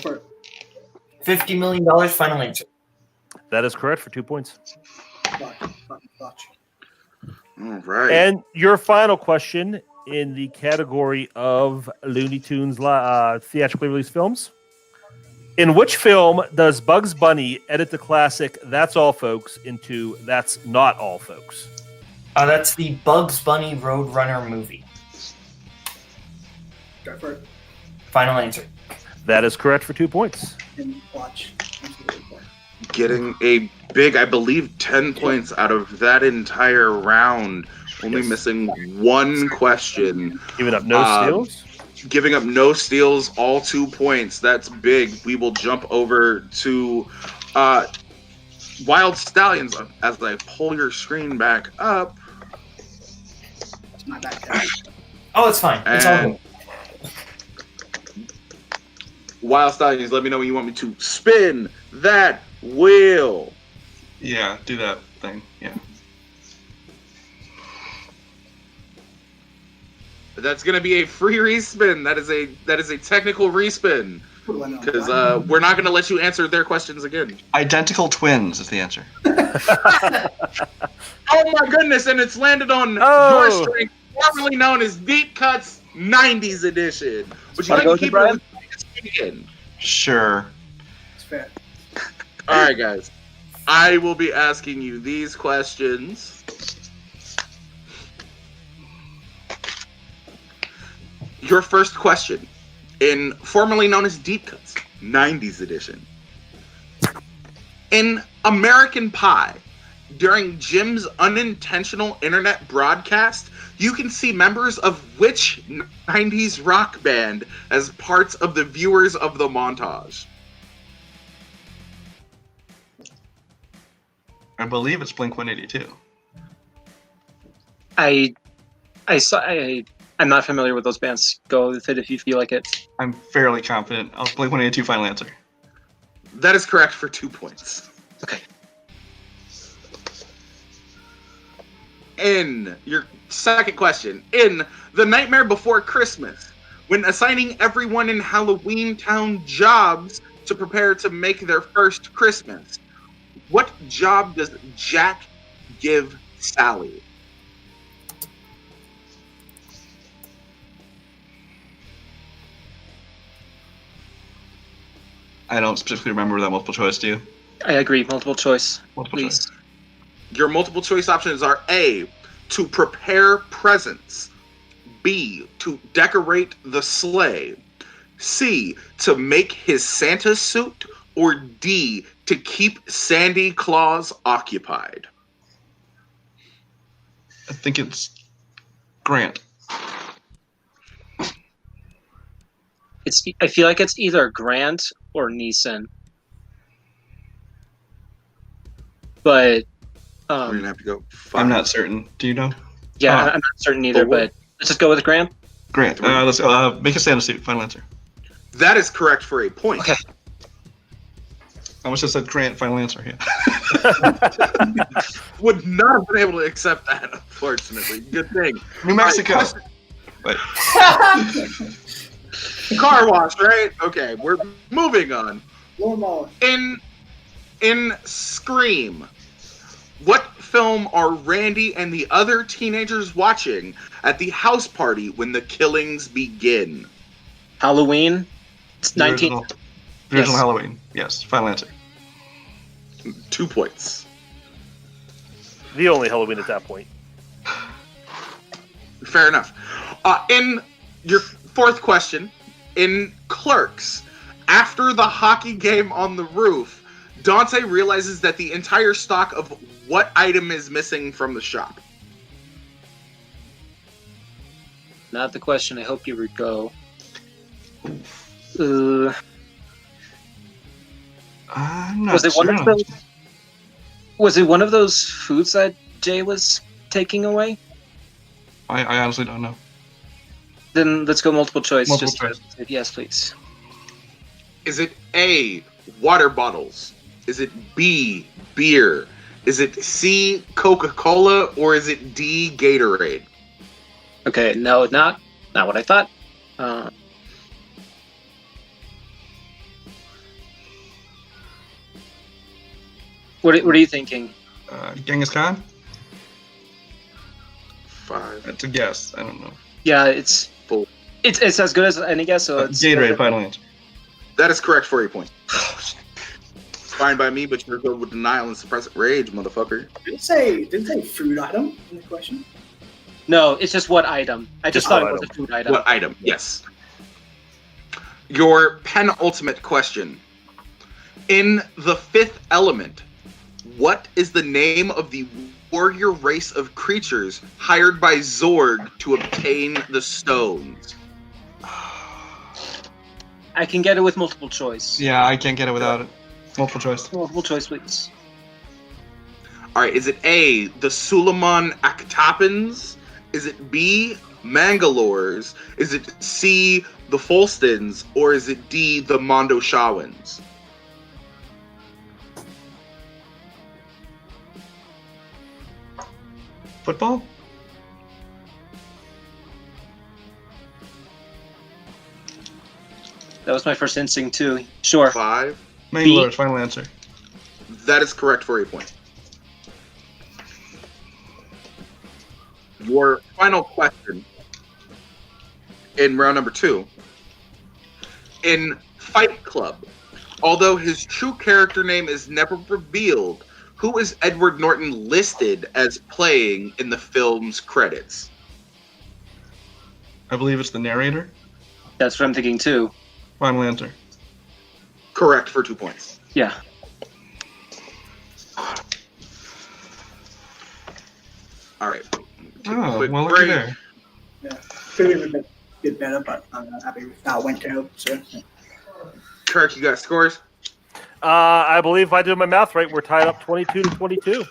for it. $50 million. Final answer. That is correct for 2 points. Watch. all right. And your final question in the category of Looney Tunes theatrically released films. In which film does Bugs Bunny edit the classic "That's All Folks" into "That's Not All Folks"? That's the Bugs Bunny Roadrunner movie. Go for it. Final answer. That is correct for 2 points. And watch. Getting a big, I believe, 10 points out of that entire round. Only missing one question. Giving up no steals? Giving up no steals, all 2 points. That's big. We will jump over to Wild Stallions as I pull your screen back up. It's my bad. Oh, it's fine. It's all good. Wild Stallions, let me know when you want me to spin that wheel. Yeah, do that thing. Yeah. That's gonna be a free respin. That is a technical respin because we're not gonna let you answer their questions again. Identical twins is the answer. Oh my goodness! And it's landed on your string, formerly known as Deep Cuts '90s edition. Would you like to keep it again? Sure. It's fair. All right, guys. I will be asking you these questions. Your first question, in formerly known as Deep Cuts, 90s edition. In American Pie, during Jim's unintentional internet broadcast, you can see members of which 90s rock band as parts of the viewers of the montage? I believe it's Blink-182. I'm not familiar with those bands. Go with it if you feel like it. I'm fairly confident. I'll Blink-182 final answer. That is correct for 2 points. Okay. In your second question, in The Nightmare Before Christmas, when assigning everyone in Halloween Town jobs to prepare to make their first Christmas, what job does Jack give Sally? I don't specifically remember that multiple choice, do you? I agree. Multiple choice. Multiple please. choice. Your multiple choice options are A, to prepare presents, B, to decorate the sleigh, C, to make his Santa suit, or D, to keep Sandy Claus occupied. I think it's Grant. I feel like it's either Grant or Neeson. But we're gonna have to go. I'm not certain. Do you know? Yeah, I'm not certain either. But let's just go with Grant. Grant. Let's make a Santa suit. Final answer. That is correct for a point. Okay. I almost just said Grant. Final answer. Yeah. Would not have been able to accept that, unfortunately. Good thing. New Mexico. But car wash, right? Okay, we're moving on. Lawnmower. In Scream, what film are Randy and the other teenagers watching at the house party when the killings begin? Halloween. It's the 19. Original Halloween. Yes. Final answer. 2 points. The only Halloween at that point. Fair enough. In your fourth question, in Clerks, after the hockey game on the roof, Dante realizes that the entire stock of what item is missing from the shop? Not the question. I hope you would go. I'm not Was it one sure. of those? Was it one of those foods that Jay was taking away? I honestly don't know. Then let's go multiple choice. Multiple choice. Yes, please. Is it A, water bottles? Is it B, beer? Is it C, Coca-Cola? Or is it D, Gatorade? Okay, no, not what I thought. What are you thinking? Genghis Khan? 5. That's a guess. I don't know. Yeah, it's as good as any guess. So it's Gatorade. Final answer. That is correct for a point. Fine by me, but you're good with denial and suppressive rage, motherfucker. Did it say food item in the question? No, it's just what item. I just Just thought what it was a food item. What item? Yes. Your penultimate question. In The Fifth Element, what is the name of the warrior race of creatures hired by Zorg to obtain the stones? I can get it with multiple choice. Yeah, I can't get it without it. Multiple choice. Multiple choice, please. All right, is it A, the Suleiman Aktapans? Is it B, Mangalores? Is it C, the Folstons? Or is it D, the Mondo Shawans? Football? That was my first instinct too. Sure. 5. Mangalores, final answer. That is correct for a point. Your final question in round number 2. In Fight Club, although his true character name is never revealed, who is Edward Norton listed as playing in the film's credits? I believe it's the narrator. That's what I'm thinking too. Final answer. Correct for 2 points. Yeah. All right. Oh, Quick well, break. looky there. Yeah. Could have been a bit better, but I'm not happy with how it went out. So. Kirk, you got scores? I believe if I do my math right, we're tied up 22-22.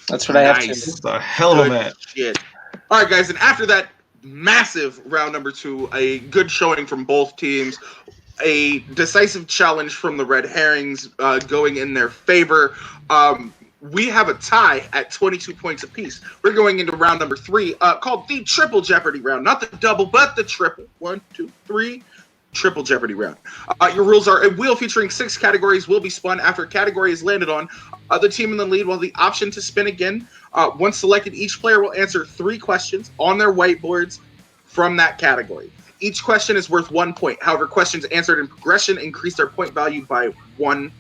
That's what I have Nice. to. It's a hell of a Good match. shit. All right, guys, and after that massive round number 2, a good showing from both teams, a decisive challenge from the Red Herrings going in their favor. We have a tie at 22 points apiece. We're going into round number 3, called the Triple Jeopardy round. Not the double, but the triple. 1, 2, 3. Triple Jeopardy round. Your rules are: a wheel featuring 6 categories will be spun. After a category is landed on, the team in the lead will have the option to spin again. Once selected, each player will answer 3 questions on their whiteboards from that category. Each question is worth 1 point. However, questions answered in progression increase their point value by 1.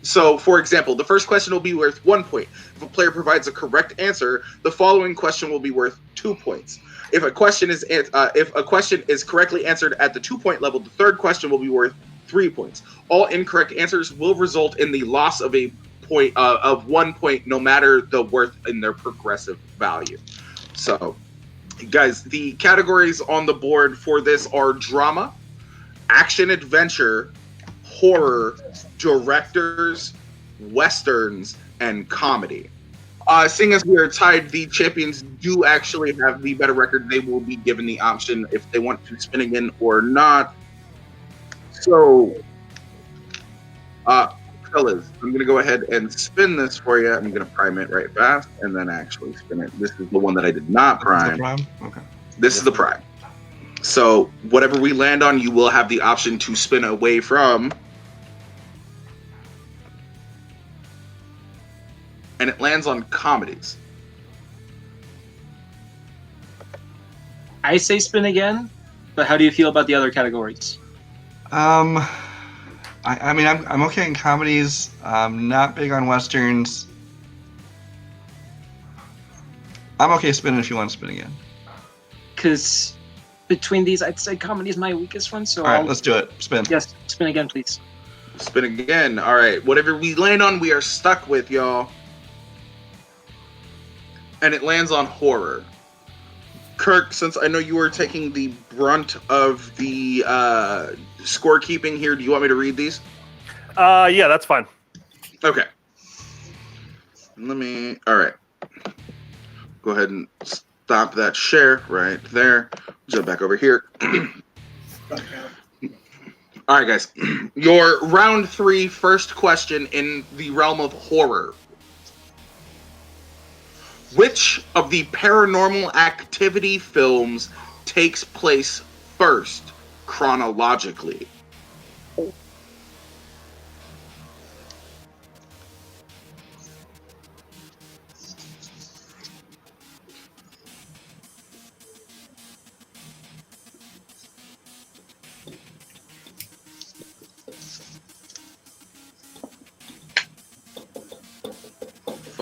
So, for example, the first question will be worth 1 point. If a player provides a correct answer, the following question will be worth 2 points. If a question is correctly answered at the 2-point level, the third question will be worth 3 points. All incorrect answers will result in the loss of a point of 1 point, no matter the worth in their progressive value. So, guys, the categories on the board for this are drama, action adventure, horror, directors, westerns, and comedy. Seeing as we are tied, the champions do actually have the better record. They will be given the option if they want to spin again or not. So, fellas, I'm going to go ahead and spin this for you. I'm going to prime it right fast and then actually spin it. This is the one that I did not prime. Okay. This is the prime. So, whatever we land on, you will have the option to spin away from. And it lands on comedies. I say spin again, but how do you feel about the other categories? I mean, I'm okay in comedies. I'm not big on westerns. I'm okay spinning if you want to spin again. Because between these, I'd say comedy is my weakest one. So All right, let's do it. Spin. Yes, spin again, please. Spin again. All right. Whatever we land on, we are stuck with, y'all. And it lands on horror. Kirk, since I know you were taking the brunt of the scorekeeping here, do you want me to read these? Yeah, that's fine. Okay. All right. Go ahead and stop that share right there. Jump back over here. All right, guys. Your round 3 first question in the realm of horror. Which of the Paranormal Activity films takes place first chronologically?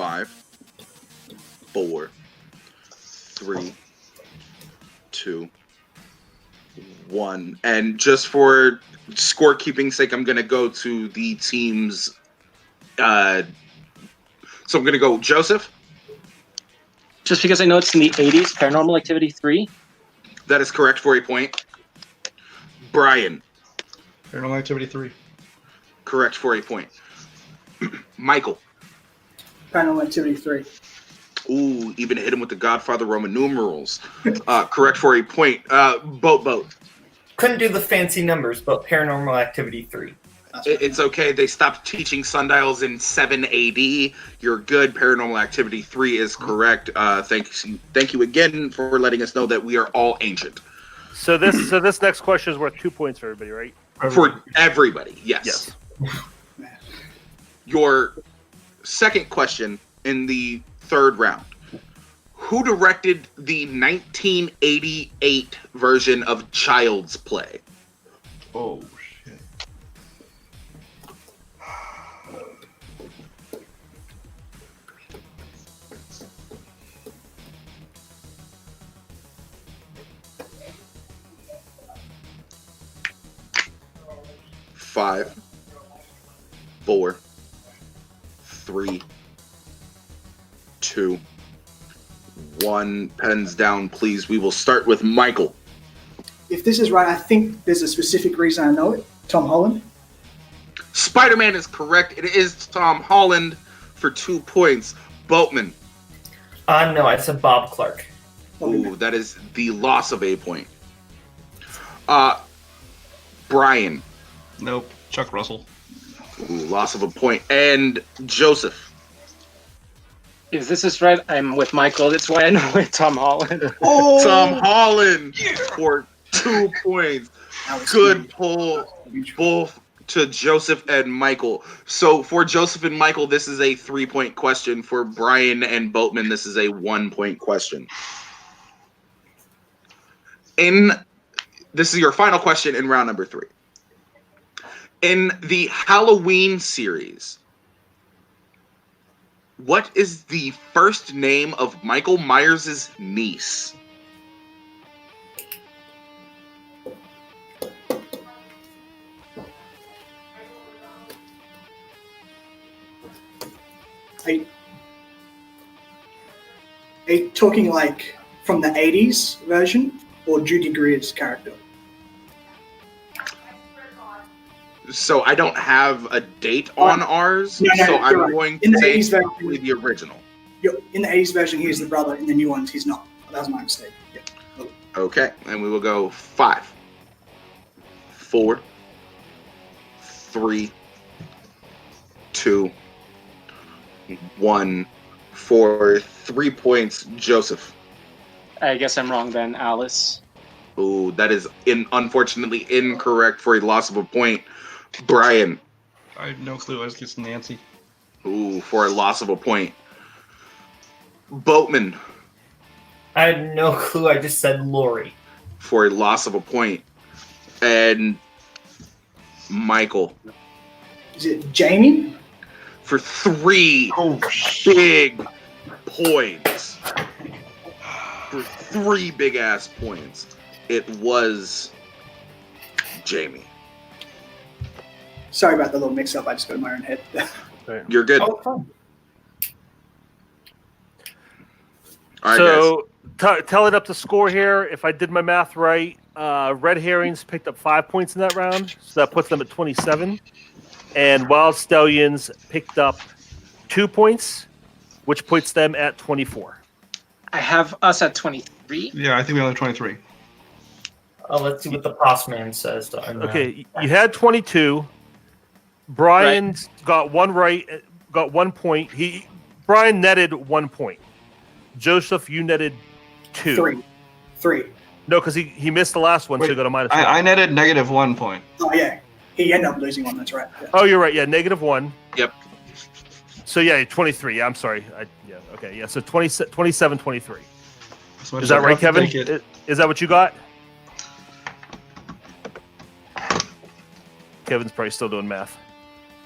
5, 4, 3, 2, 1. And just for scorekeeping sake, I'm going to go to the teams. So I'm going to go Joseph. Just because I know it's in the 80s, Paranormal Activity 3. That is correct for a point. Brian. Paranormal Activity 3. Correct for a point. Michael. Paranormal Activity 3. Ooh, even hit him with the Godfather Roman numerals. Correct for a point. Boat. Couldn't do the fancy numbers, but Paranormal Activity 3. It's okay. They stopped teaching sundials in 7 AD. You're good. Paranormal Activity 3 is correct. Thank you again for letting us know that we are all ancient. So this next question is worth 2 points for everybody, right? For everybody, yes. Your second question in the third round. Who directed the 1988 version of Child's Play? Oh, shit. Five, 4, 3, 2, 1. Pens down, please. We will start with Michael. If this is right, I think there's a specific reason I know it. Tom Holland. Spider-Man is correct. It is Tom Holland for 2 points. Boatman. No, I said Bob Clark. Ooh, that is the loss of a point. Brian. Nope. Chuck Russell. Ooh, loss of a point. And Joseph. If this is right, I'm with Michael. That's why I know it's Tom Holland. Oh, Tom Holland for 2 points. Good pull, both to Joseph and Michael. So for Joseph and Michael, this is a 3-point question. For Brian and Boatman, this is a 1-point question. This is your final question in round number 3. In the Halloween series, what is the first name of Michael Myers' niece? Are you talking like from the 80s version or Judy Greer's character? So I don't have a date on ours, so I'm going to say probably the original. In the 80s version, he is the brother. In the new ones, he's not. That was my mistake. Yeah. Okay, and we will go 5, 4, 3, 2, 1. For 3 points, Joseph. I guess I'm wrong then, Alice. Ooh, that is unfortunately incorrect for a loss of a point. Brian. I have no clue. I was guessing Nancy. Ooh, for a loss of a point. Boatman. I had no clue. I just said Lori. For a loss of a point. And Michael. Is it Jamie? For 3 big points. For 3 big-ass points. It was Jamie. Sorry about the little mix-up. I just got in my own head. You're good. Oh, fun. All right, So, tallying up the score here, if I did my math right, Red Herrings picked up 5 points in that round, so that puts them at 27. And Wild Stallions picked up 2 points, which puts them at 24. I have us at 23. Yeah, I think we only have 23. Let's see what the boss man says. Okay, you had 22. Brian got one right, got 1 point. Brian netted 1 point. Joseph, you netted 2. 3. No, because he missed the last one, so he got a -1. I netted -1 point. Oh, yeah. He ended up losing one. That's right. Yeah. Oh, you're right. Yeah, -1. Yep. So, yeah, 23. Yeah, I'm sorry. Okay, yeah. So 27, 23. Is that right, Kevin? Is that what you got? Kevin's probably still doing math.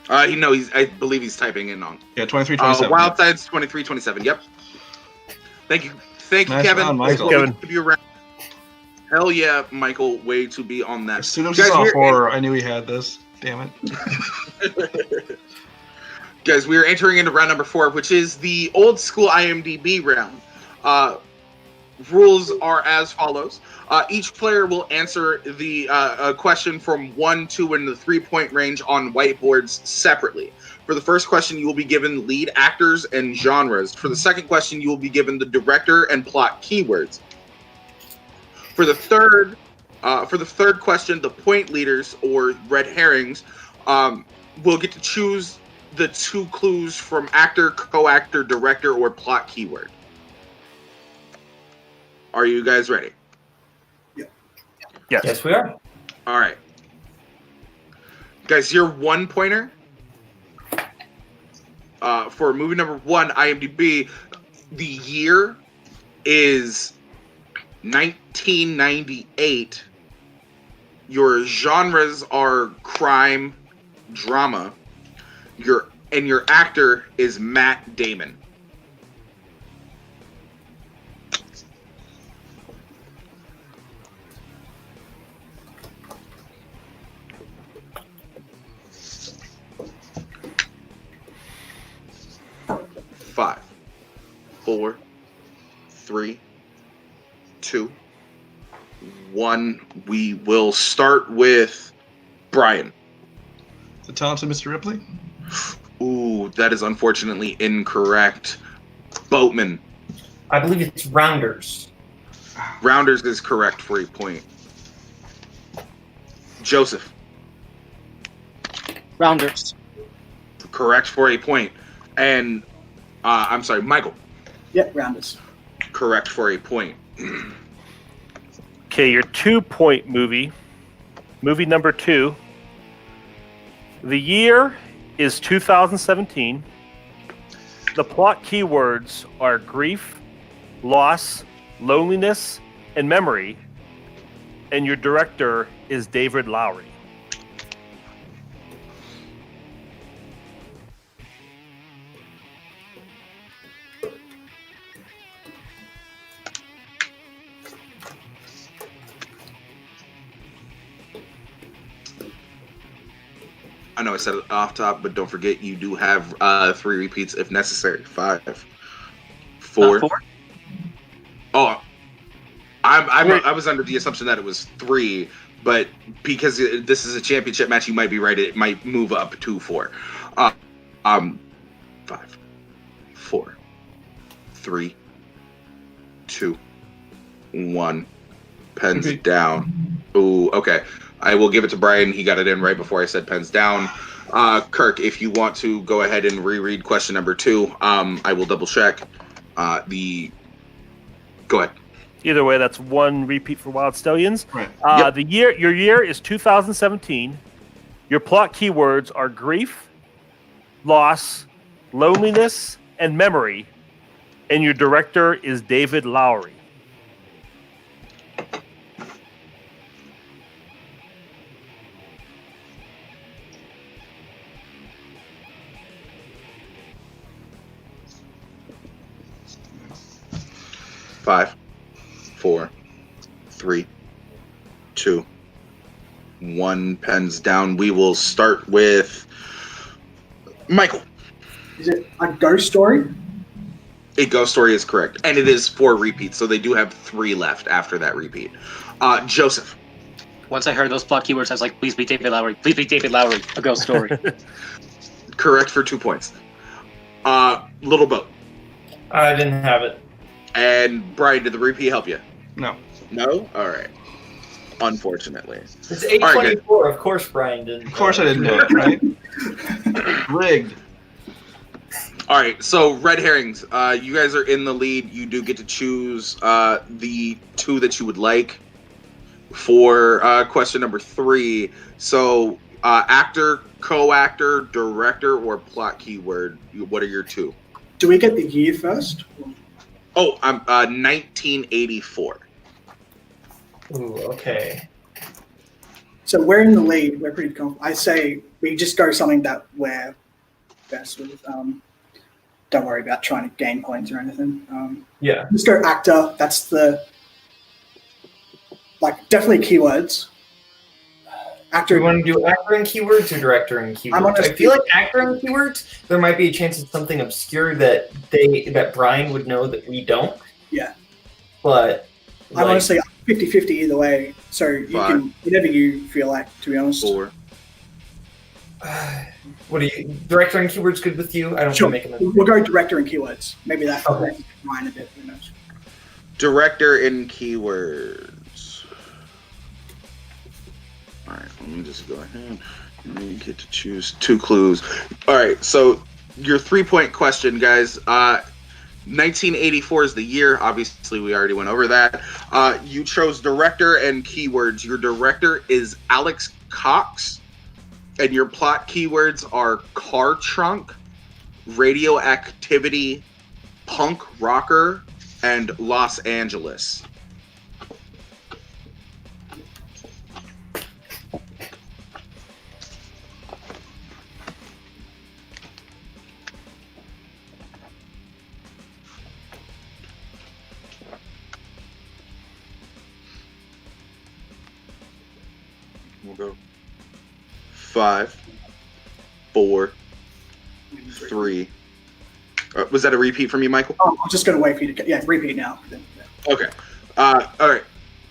I believe he's typing in on. Yeah, 23-27. Wild Side's 23-27. Yep. Thank you, Nice Kevin. round, Michael. Before we give you a round. Hell yeah, Michael, way to be on that. As soon as I saw horror, I knew he had this. Damn it. Guys, we are entering into round number 4, which is the old school IMDb round. Rules are as follows. Each player will answer the question from 1, 2, and the 3-point range on whiteboards separately. For the first question, you will be given lead actors and genres. For the second question, you will be given the director and plot keywords. For the third question, the point leaders or red herrings will get to choose the 2 clues from actor, co-actor, director, or plot keyword. Are you guys ready? Yeah. Yes, we are. All right. Guys, your 1-pointer for movie number 1, IMDb, the year is 1998. Your genres are crime, drama. Your actor is Matt Damon. Five, 4, 3, 2, 1. We will start with Brian. The talented Mr. Ripley? Ooh, that is unfortunately incorrect. Boatman. I believe it's Rounders. Rounders is correct for a point. Joseph. Rounders. Correct for a point. And I'm sorry, Michael. Yep, Rounders. Correct for a point. Okay, your 2-point movie. Movie number 2. The year is 2017. The plot keywords are grief, loss, loneliness, and memory. And your director is David Lowery. I know I said it off top, but don't forget you do have 3 repeats if necessary. 5, 4. 4? Oh, I was under the assumption that it was 3, but because this is a championship match, you might be right. It might move up to 4. 5, 4, 3, 2, 1. Pens down. Ooh, okay. I will give it to Brian. He got it in right before I said pens down. Kirk, if you want to go ahead and reread question number 2, I will double check. Go ahead. Either way, that's 1 repeat for Wild Stallions. Right. Your year is 2017. Your plot keywords are grief, loss, loneliness, and memory. And your director is David Lowery. Five, 4, 3, 2, 1. Pens down. We will start with Michael. Is it a ghost story? A ghost story is correct, and it is 4 repeats, so they do have 3 left after that repeat. Joseph. Once I heard those plot keywords, I was like, please be David Lowery. Please be David Lowery. A ghost story. Correct for 2 points. Little Boat. I didn't have it. And Brian, did the repeat help you? No. No? All right. Unfortunately. It's 824. Of course, Brian didn't. Of course I didn't know it, right? Rigged. All right, so red herrings. You guys are in the lead. You do get to choose the 2 that you would like for question number 3. So actor, co-actor, director, or plot keyword. What are your 2? Do we get the year first? Oh, 1984. Ooh, okay. So we're in the lead. We're pretty confident. I say we just go something that we're best with. Don't worry about trying to gain points or anything. Yeah. Just go actor. That's definitely keywords. Actor. Do you want to do actor and keywords or director and keywords? I feel like actor and keywords, there might be a chance it's something obscure that Brian would know that we don't. Yeah. But I'm honestly 50-50 either way. So you 5. can, whatever you feel like, to be honest. 4. What are you, director and keywords good with you? I don't Sure. want to make them. We'll go director and keywords. Maybe that Okay. Brian a bit. Who knows? Director and keywords. All right, let me just go ahead. You get to choose 2 clues. All right, so your 3-point question, guys. 1984 is the year. Obviously, we already went over that. You chose director and keywords. Your director is Alex Cox, and your plot keywords are car trunk, radioactivity, punk rocker, and Los Angeles. We'll go 5, 4, 3. Was that a repeat from you, Michael? Oh, I'm just going to wait for you to repeat now. Okay. All right.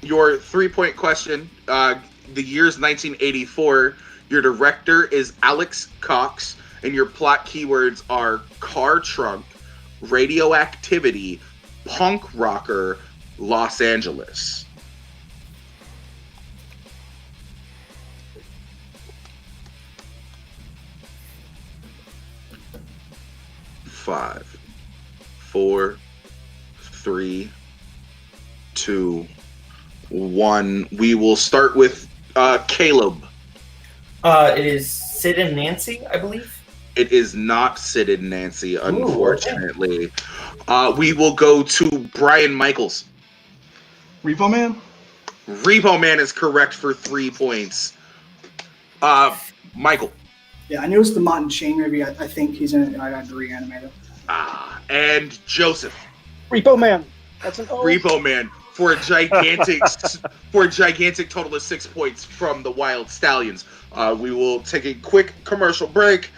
Your 3-point question. The year's 1984. Your director is Alex Cox, and your plot keywords are car trunk, radioactivity, punk rocker, Los Angeles. 5, 4, 3, 2, 1. We will start with Caleb. It is Sid and Nancy, I believe. It is not Sid and Nancy, unfortunately. We will go to Brian Michaels. Repo Man? Repo Man is correct for 3 points. Michael. Yeah, I knew it was the Martin Sheen movie. I think he's in it. I had to reanimate it. And Joseph. Repo Man. That's an O. Repo Man for a gigantic total of 6 points from the Wild Stallions. We will take a quick commercial break.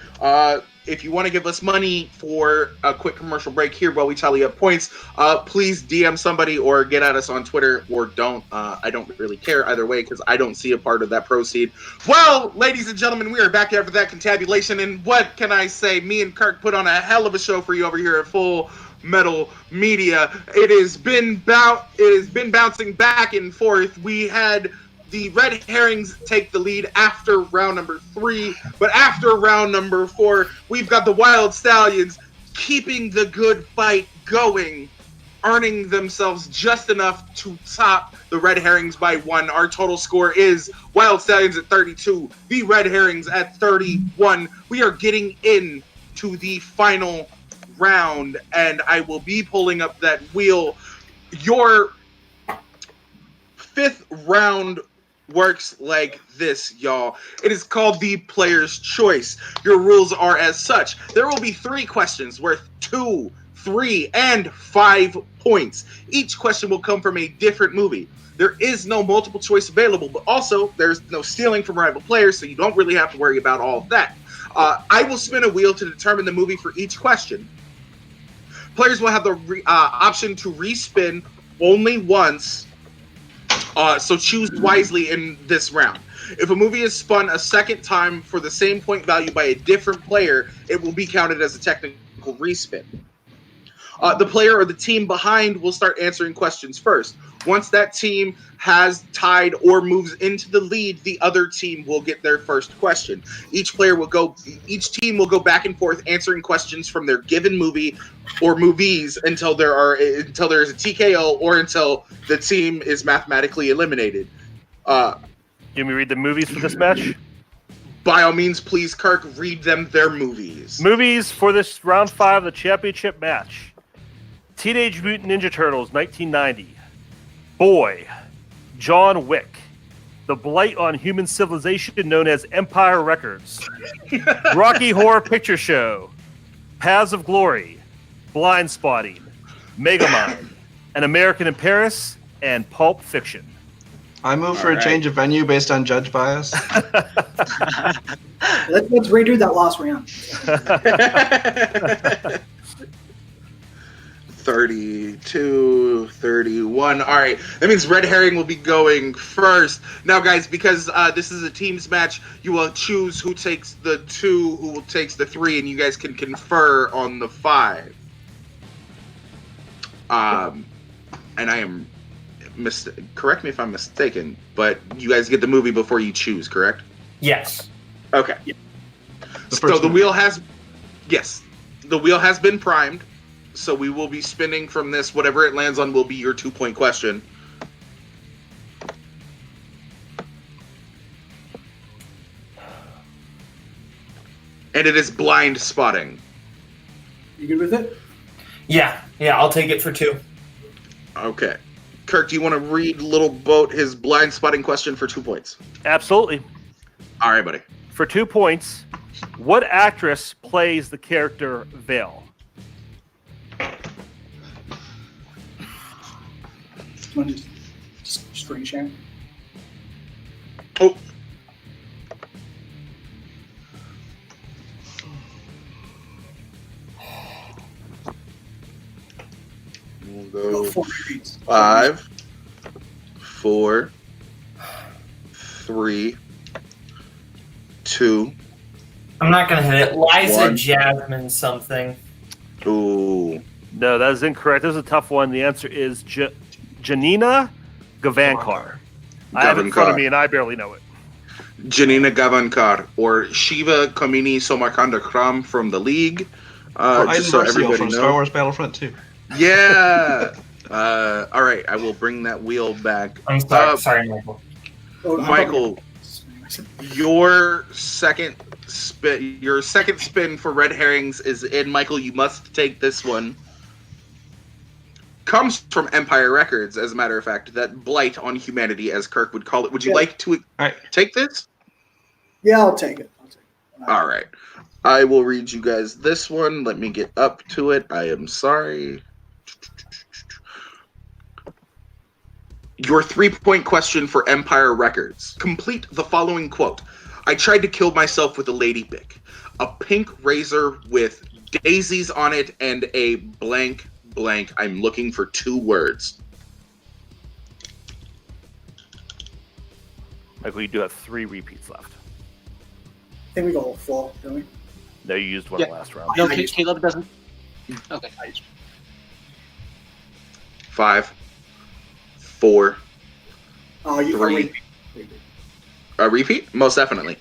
If you want to give us money for a quick commercial break here while we tally up points, please DM somebody or get at us on Twitter, or don't. I don't really care either way because I don't see a part of that proceed. Well, ladies and gentlemen, we are back after that contabulation, and what can I say? Me and Kirk put on a hell of a show for you over here at Full Metal Media. It has been bouncing back and forth. We had the Red Herrings take the lead after round number 3, but after round number 4, we've got the Wild Stallions keeping the good fight going, earning themselves just enough to top the Red Herrings by 1. Our total score is Wild Stallions at 32, the Red Herrings at 31. We are getting into the final round, and I will be pulling up that wheel. Your 5th round works like this, y'all. It is called the Player's Choice. Your rules are as such. There will be 3 questions worth 2, 3, and 5 points. Each question will come from a different movie. There is no multiple choice available, but also there's no stealing from rival players, so you don't really have to worry about all of that. I will spin a wheel to determine the movie for each question. Players will have the option to respin only once, so choose wisely in this round. If a movie is spun a second time for the same point value by a different player, it will be counted as a technical respin. The player or the team behind will start answering questions first. Once that team has tied or moves into the lead, the other team will get their first question. Each team will go back and forth answering questions from their given movie or movies until there is a TKO or until the team is mathematically eliminated. Can we read the movies for this match? By all means, please, Kirk, read them their movies. Movies for this round 5 of the championship match. Teenage Mutant Ninja Turtles, 1990. Boy. John Wick. the blight on human civilization known as Empire Records, Rocky Horror Picture Show, Paths of Glory, Blind Spotting, Megamind, An American in Paris, and Pulp Fiction. I move for a change of venue based on judge bias. Let's redo that last round. 32, 31. All right, that means Red Herring will be going first. Now, guys, because this is a teams match, you will choose who takes the 2, who takes the 3, and you guys can confer on the 5. And I am correct me if I'm mistaken, but you guys get the movie before you choose, correct? Yes. Okay. So the wheel has been primed. So we will be spinning from this. Whatever it lands on will be your 2-point question. And it is blind spotting. You good with it? Yeah, I'll take it for 2. Okay. Kirk, do you want to read Little Boat his blind spotting question for 2 points? Absolutely. All right, buddy. For 2 points, what actress plays the character Vale? Want to just screen share? Oh. We'll go 5, 4, 3, 2. I'm not gonna hit it. Liza 1. Jasmine something. Ooh. No, that is incorrect. This is a tough one. The answer is Janina Gavankar. I have it in front of me, and I barely know it. Janina Gavankar, or Shiva Kamini Somarkanda Kram from the League. Just so everybody from knows. Star Wars Battlefront 2. Yeah. All right, I will bring that wheel back. I'm sorry, Michael. Michael, your second spin for Red Herrings is in. Michael, you must take this one. Comes from Empire Records, as a matter of fact. That blight on humanity, as Kirk would call it. Would you like to take this? Yeah, I'll take it. All right. I will read you guys this one. Let me get up to it. I am sorry. Your 3-point question for Empire Records. Complete the following quote. I tried to kill myself with a lady bick. A pink razor with daisies on it and a blank blank. I'm looking for 2 words. Michael, you do have 3 repeats left. I think we got all 4, don't we? No, you used one last round. No, Caleb doesn't. Okay. 5, 4, Oh, you 3. A repeat? Most definitely.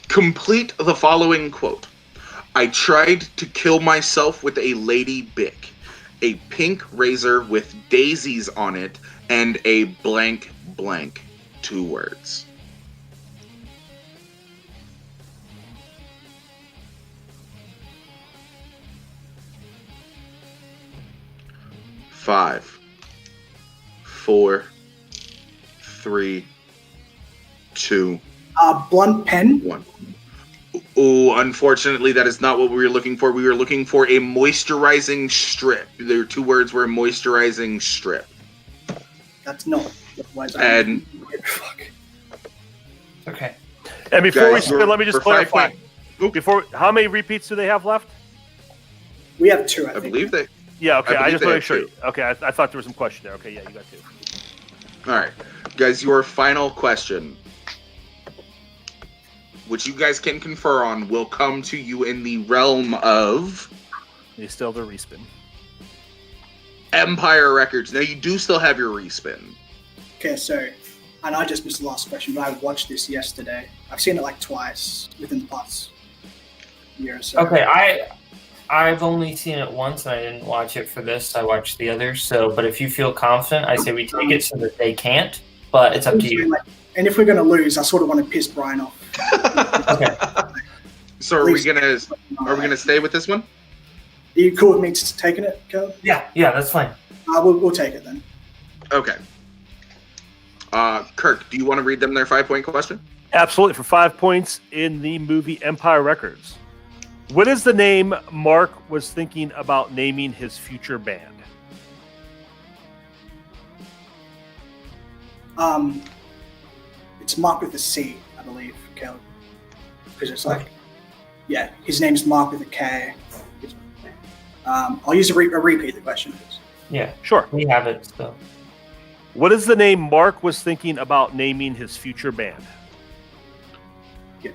Complete the following quote. I tried to kill myself with a lady bick. A pink razor with daisies on it and a blank blank. 2 words. Five, 4, 3, 2, blunt pen. 1. Oh, unfortunately, that is not what we were looking for. We were looking for a moisturizing strip. There are 2 words were moisturizing strip. That's not. And okay. And before Guys, we spin, let me just for 5 clarify. How many repeats do they have left? We have 2, I think. believe they. Yeah, okay. I believe just want to they make sure. have Okay, I thought there was some question there. Okay, yeah, you got 2. All right, guys, your final question, which you guys can confer on, will come to you in the realm of You still have the respin. Empire Records. Now, you do still have your respin. Okay, so, and I just missed the last question, but I watched this yesterday. I've seen it like twice within the past year or so. Okay, I've only seen it once, and I didn't watch it for this. I watched the others. So, but if you feel confident, I say we take it so that they can't. But it's up to you. And if we're going to lose, I sort of want to piss Brian off. Okay. So are we gonna stay with this one? Are you cool with me taking it, Kel? Yeah, that's fine. We'll take it then. Okay. Kirk, do you want to read them their 5-point question? Absolutely. For 5 points in the movie Empire Records. What is the name Mark was thinking about naming his future band? It's Mark with a C, I believe, Caleb. Because it's like, yeah, his name's Mark with a K. I'll use a repeat the question. Yeah, Sure. we have it. So What is the name Mark was thinking about naming his future band? Yeah,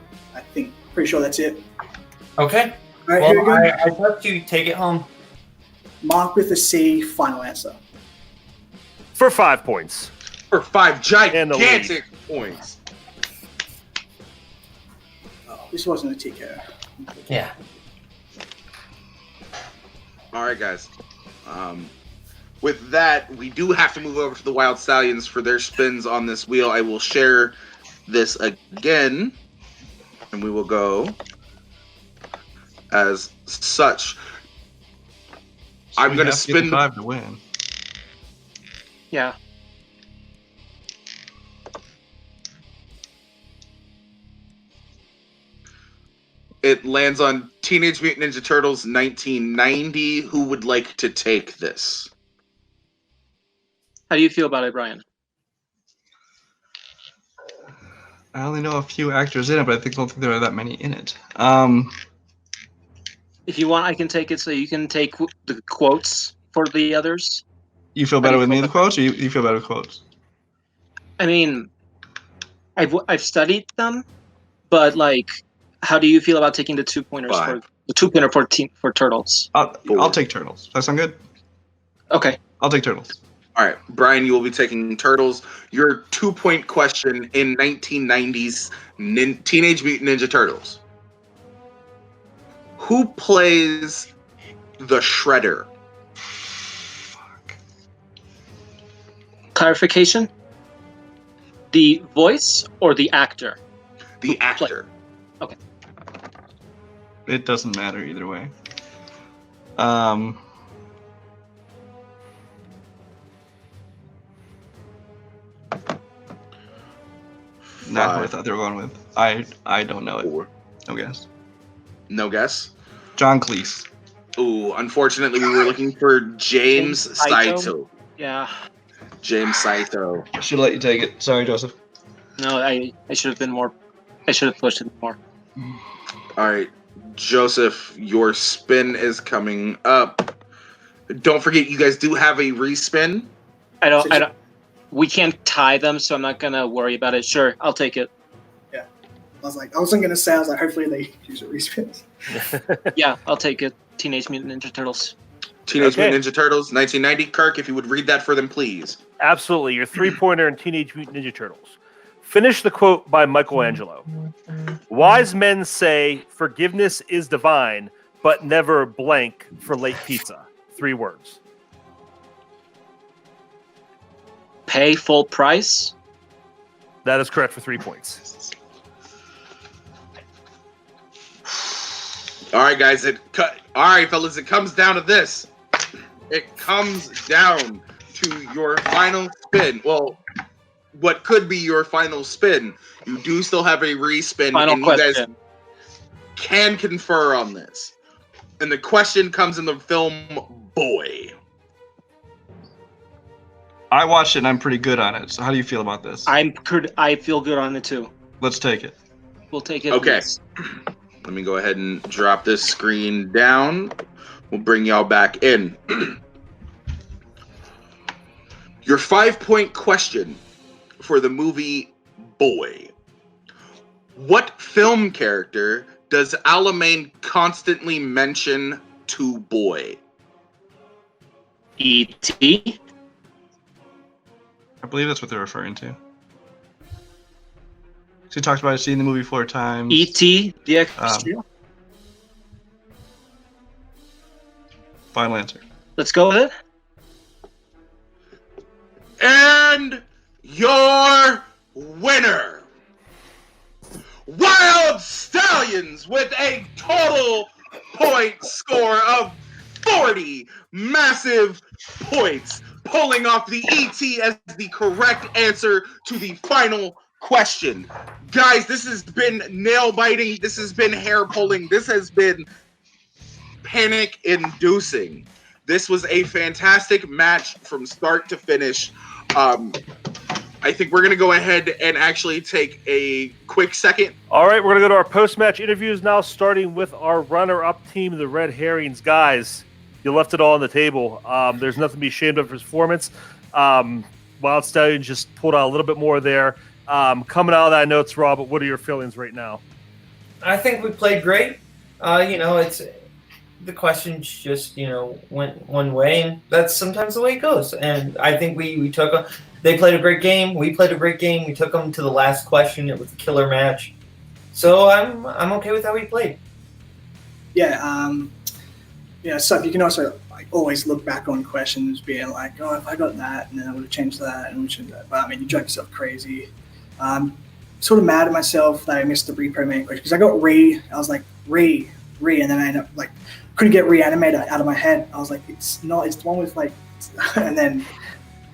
pretty sure that's it. okay. All right, here we Well, go. I thought you take it home. Mark with a C, final answer. For 5 points. For 5 And the lead. gigantic points. Oh, this wasn't a TKO. Yeah. All right, guys. With that, we do have to move over to the Wild Stallions for their spins on this wheel. I will share this again, and we will go as such. I'm going to spin 5 to win. Yeah. It lands on Teenage Mutant Ninja Turtles 1990. Who would like to take this? How do you feel about it, Brian? I only know a few actors in it, but I don't think there are that many in it. If you want, I can take it so you can take the quotes for the others. You feel better with me in the quotes, or you feel better with quotes? I mean, I've studied them, but like, how do you feel about taking the 2-pointers for the 2-pointer for Turtles? I'll take Turtles. Does that sound good? Okay. I'll take Turtles. All right, Brian, you will be taking Turtles. Your 2-point question in 1990s Teenage Mutant Ninja Turtles. Who plays the Shredder? Clarification? The voice or the actor? The actor. Okay. It doesn't matter either way. Not who I thought they were going with. I don't know it. 4. No guess. No guess? John Cleese. Ooh, unfortunately, we were looking for James Saito. Yeah. James Saito. I should let you take it. Sorry, Joseph. No, I should have been more. I should have pushed it more. All right, Joseph, your spin is coming up. Don't forget, you guys do have a respin. I don't. We can't tie them, so I'm not gonna worry about it. Sure, I'll take it. Yeah. I wasn't going to say, hopefully they use a respins. Yeah, I'll take it. Teenage Mutant Ninja Turtles. Teenage Mutant Ninja Turtles, 1990. Kirk, if you would read that for them, please. Absolutely. Your 3-pointer in Teenage Mutant Ninja Turtles. Finish the quote by Michelangelo. Wise men say forgiveness is divine, but never blank for late pizza. 3 words. Pay full price? That is correct for 3 points. All right, guys. All right, fellas. It comes down to this. It comes down to your final spin. Well, what could be your final spin? You do still have a respin, Final and question. you guys can confer on this. And the question comes in the film Boy. I watched it and I'm pretty good on it. So how do you feel about this? I feel good on it too. Let's take it. We'll take it. Okay. Yes. Let me go ahead and drop this screen down. We'll bring y'all back in. Your 5-point question for the movie Boy. What film character does Alamein constantly mention to Boy? E.T. I believe that's what they're referring to. So he talked about seeing the movie 4 times. E.T. The Extra. Final answer. Let's go with it. And your winner, Wild Stallions, with a total point score of 40 massive points. pulling off the ET as the correct answer to the final question. Guys, this has been nail biting. This has been hair pulling. This has been panic inducing. This was a fantastic match from start to finish. I think we're going to go ahead and actually take a quick second. All right, we're going to go to our post-match interviews now, starting with our runner-up team, the Red Herrings. Guys, you left it all on the table. There's nothing to be ashamed of for his performance. Wild Stallions just pulled out a little bit more there. Coming out of that, I know it's raw, but what are your feelings right now? I think we played great. It's the questions just went one way, and that's sometimes the way it goes. And I think we took they played a great game. We played a great game. We took them to the last question. It was a killer match. So I'm okay with how we played. Yeah. So you can also always look back on questions, being like, oh, if I got that, and then I would have changed that, and we changed that. But I mean, you drive yourself crazy. Sort of mad at myself that I missed the repro main question because I got I was like re, and then I ended up couldn't get reanimated out of my head. I was like, it's the one with and then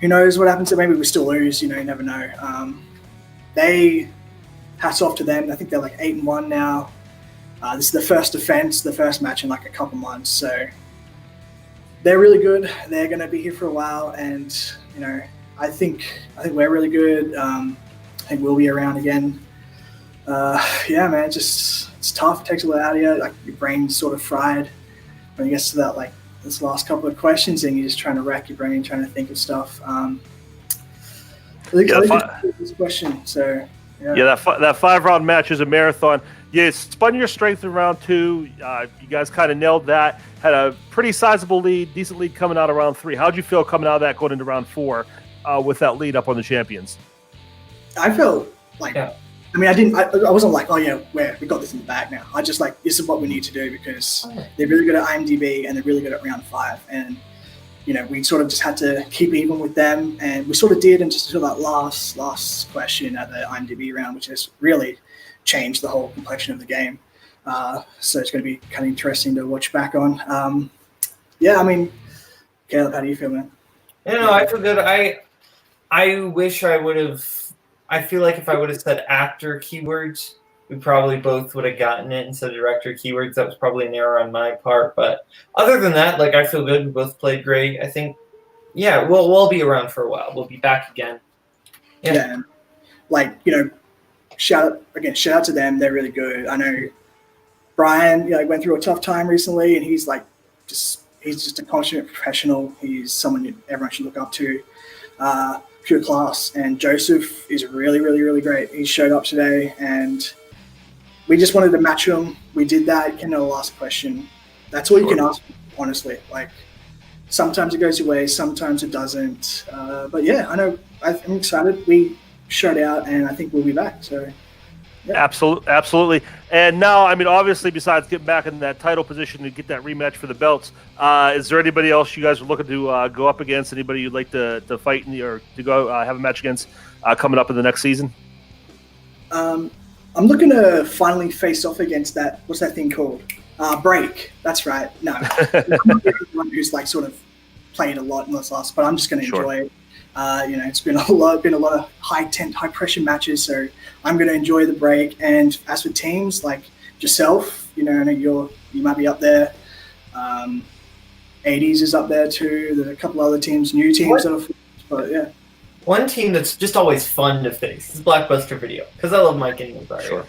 who knows what happens? Maybe we still lose. You never know. They hats off to them. I think they're 8-1 now. This is the first defense, the first match in a couple months. So they're really good. They're going to be here for a while, and I think we're really good. I think we'll be around again. Yeah, man, it's tough. It takes a lot out of you. Your brain's sort of fried when it gets to that this last couple of questions, and you're just trying to rack your brain, trying to think of stuff. I think this question. So yeah, that 5-round match is a marathon. You spun your strength in round 2. You guys kind of nailed that. Had a pretty sizable lead, decent lead coming out of round 3. How'd you feel coming out of that going into round 4 with that lead up on the champions? I felt I mean, I wasn't like, oh yeah, we got this in the bag now. I just this is what we need to do because they're really good at IMDb and they're really good at round 5. And, we sort of just had to keep even with them. And we sort of did until that last question at the IMDb round, which has really changed the whole complexion of the game. So it's going to be kind of interesting to watch back on. Yeah, I mean, Caleb, how do you feel, man? I feel good. I wish I would have. I feel like if I would have said actor keywords, we probably both would have gotten it instead of director keywords. That was probably an error on my part. But other than that, I feel good. We both played great. I think, we'll be around for a while. We'll be back again. Yeah. Shout out to them. They're really good. I know Brian, went through a tough time recently, and he's just a consummate professional. He's someone everyone should look up to. Pure class, and Joseph is really, really, really great. He showed up today, and we just wanted to match him. We did that. The last question. That's all you can ask, honestly. Sometimes it goes your way, sometimes it doesn't. But yeah, I know. I'm excited. We showed out, and I think we'll be back. So. Yeah. Absolutely. And now, I mean, obviously, besides getting back in that title position to get that rematch for the belts, is there anybody else you guys are looking to go up against? Anybody you'd like to fight or to go have a match against coming up in the next season? I'm looking to finally face off against that. What's that thing called? Break. That's right. No, I'm not the one who's sort of played a lot in this last, but I'm just going to enjoy it. It's been a lot of high pressure matches, so I'm going to enjoy the break. And as for teams like yourself, I know you might be up there. 80s is up there too. There's a couple other teams, new teams that are, but yeah. One team that's just always fun to face is Blockbuster Video because I love Mike and Lazar. Sure.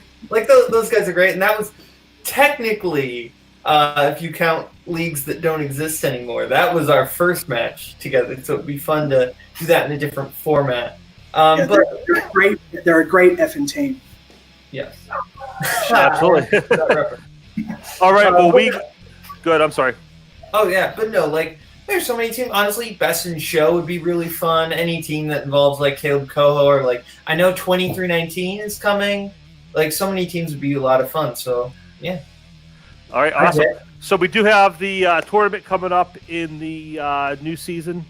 Those guys are great, and that was technically, if you count leagues that don't exist anymore, that was our first match together. So it'd be fun to do that in a different format. But they're a great effing team. Yes, absolutely. All right. Well, good. I'm sorry. Oh yeah, but no, there's so many teams. Honestly, Best in Show would be really fun. Any team that involves Caleb Coho or I know 2319 is coming. So many teams would be a lot of fun. So yeah. All right, awesome. So we do have the tournament coming up in the new season.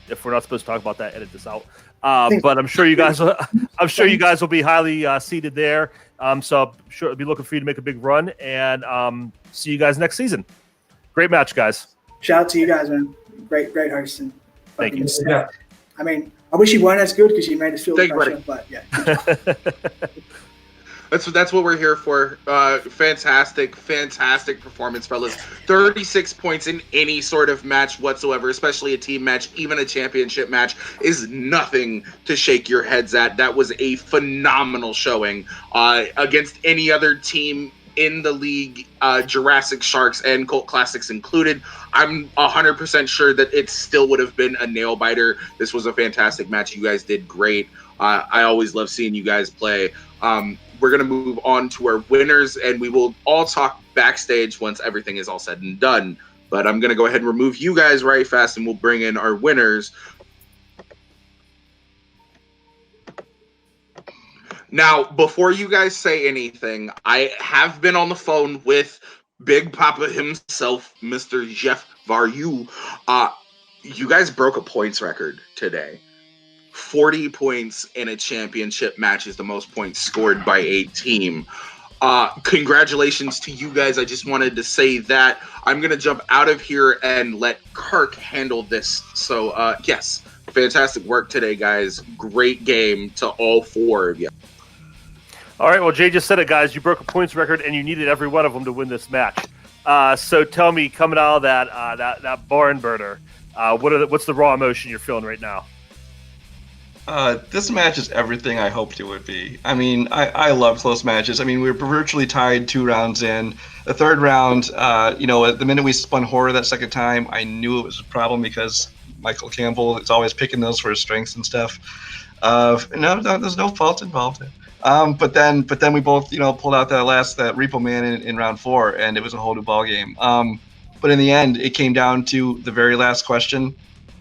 If we're not supposed to talk about that, edit this out. But I'm sure you guys will be highly seated there. So I'm sure I'll be looking for you to make a big run, and see you guys next season. Great match, guys. Shout out to you guys, man. Great hosting. Thank you. Yeah. I mean, I wish you weren't as good because you made us feel the Thank you, pressure, but yeah. That's what we're here for. Fantastic performance, fellas. 36 points in any sort of match whatsoever, especially a team match, even a championship match, is nothing to shake your heads at. That was a phenomenal showing against any other team in the league, Jurassic Sharks and Cult Classics included. I'm 100% sure that it still would have been a nail biter. This was a fantastic match. You guys did great. I always love seeing you guys play. We're going to move on to our winners, and we will all talk backstage once everything is all said and done. But I'm going to go ahead and remove you guys right fast, and we'll bring in our winners. Now, before you guys say anything, I have been on the phone with Big Papa himself, Mr. Jeff Varyu. You guys broke a points record today. 40 points in a championship match is the most points scored by a team. Congratulations to you guys. I just wanted to say that. I'm going to jump out of here and let Kirk handle this. So, yes, fantastic work today, guys. Great game to all four of you. All right, well, Jay just said it, guys. You broke a points record, and you needed every one of them to win this match. So tell me, coming out of that barn burner, what's the raw emotion you're feeling right now? This match is everything I hoped it would be. I mean, I love close matches. I mean, we were virtually tied 2 rounds in. The third round, the minute we spun horror that second time, I knew it was a problem because Michael Campbell is always picking those for his strengths and stuff. No, there's no fault involved. But then we both, pulled out that Repo Man in round 4, and it was a whole new ball game. But in the end, it came down to the very last question.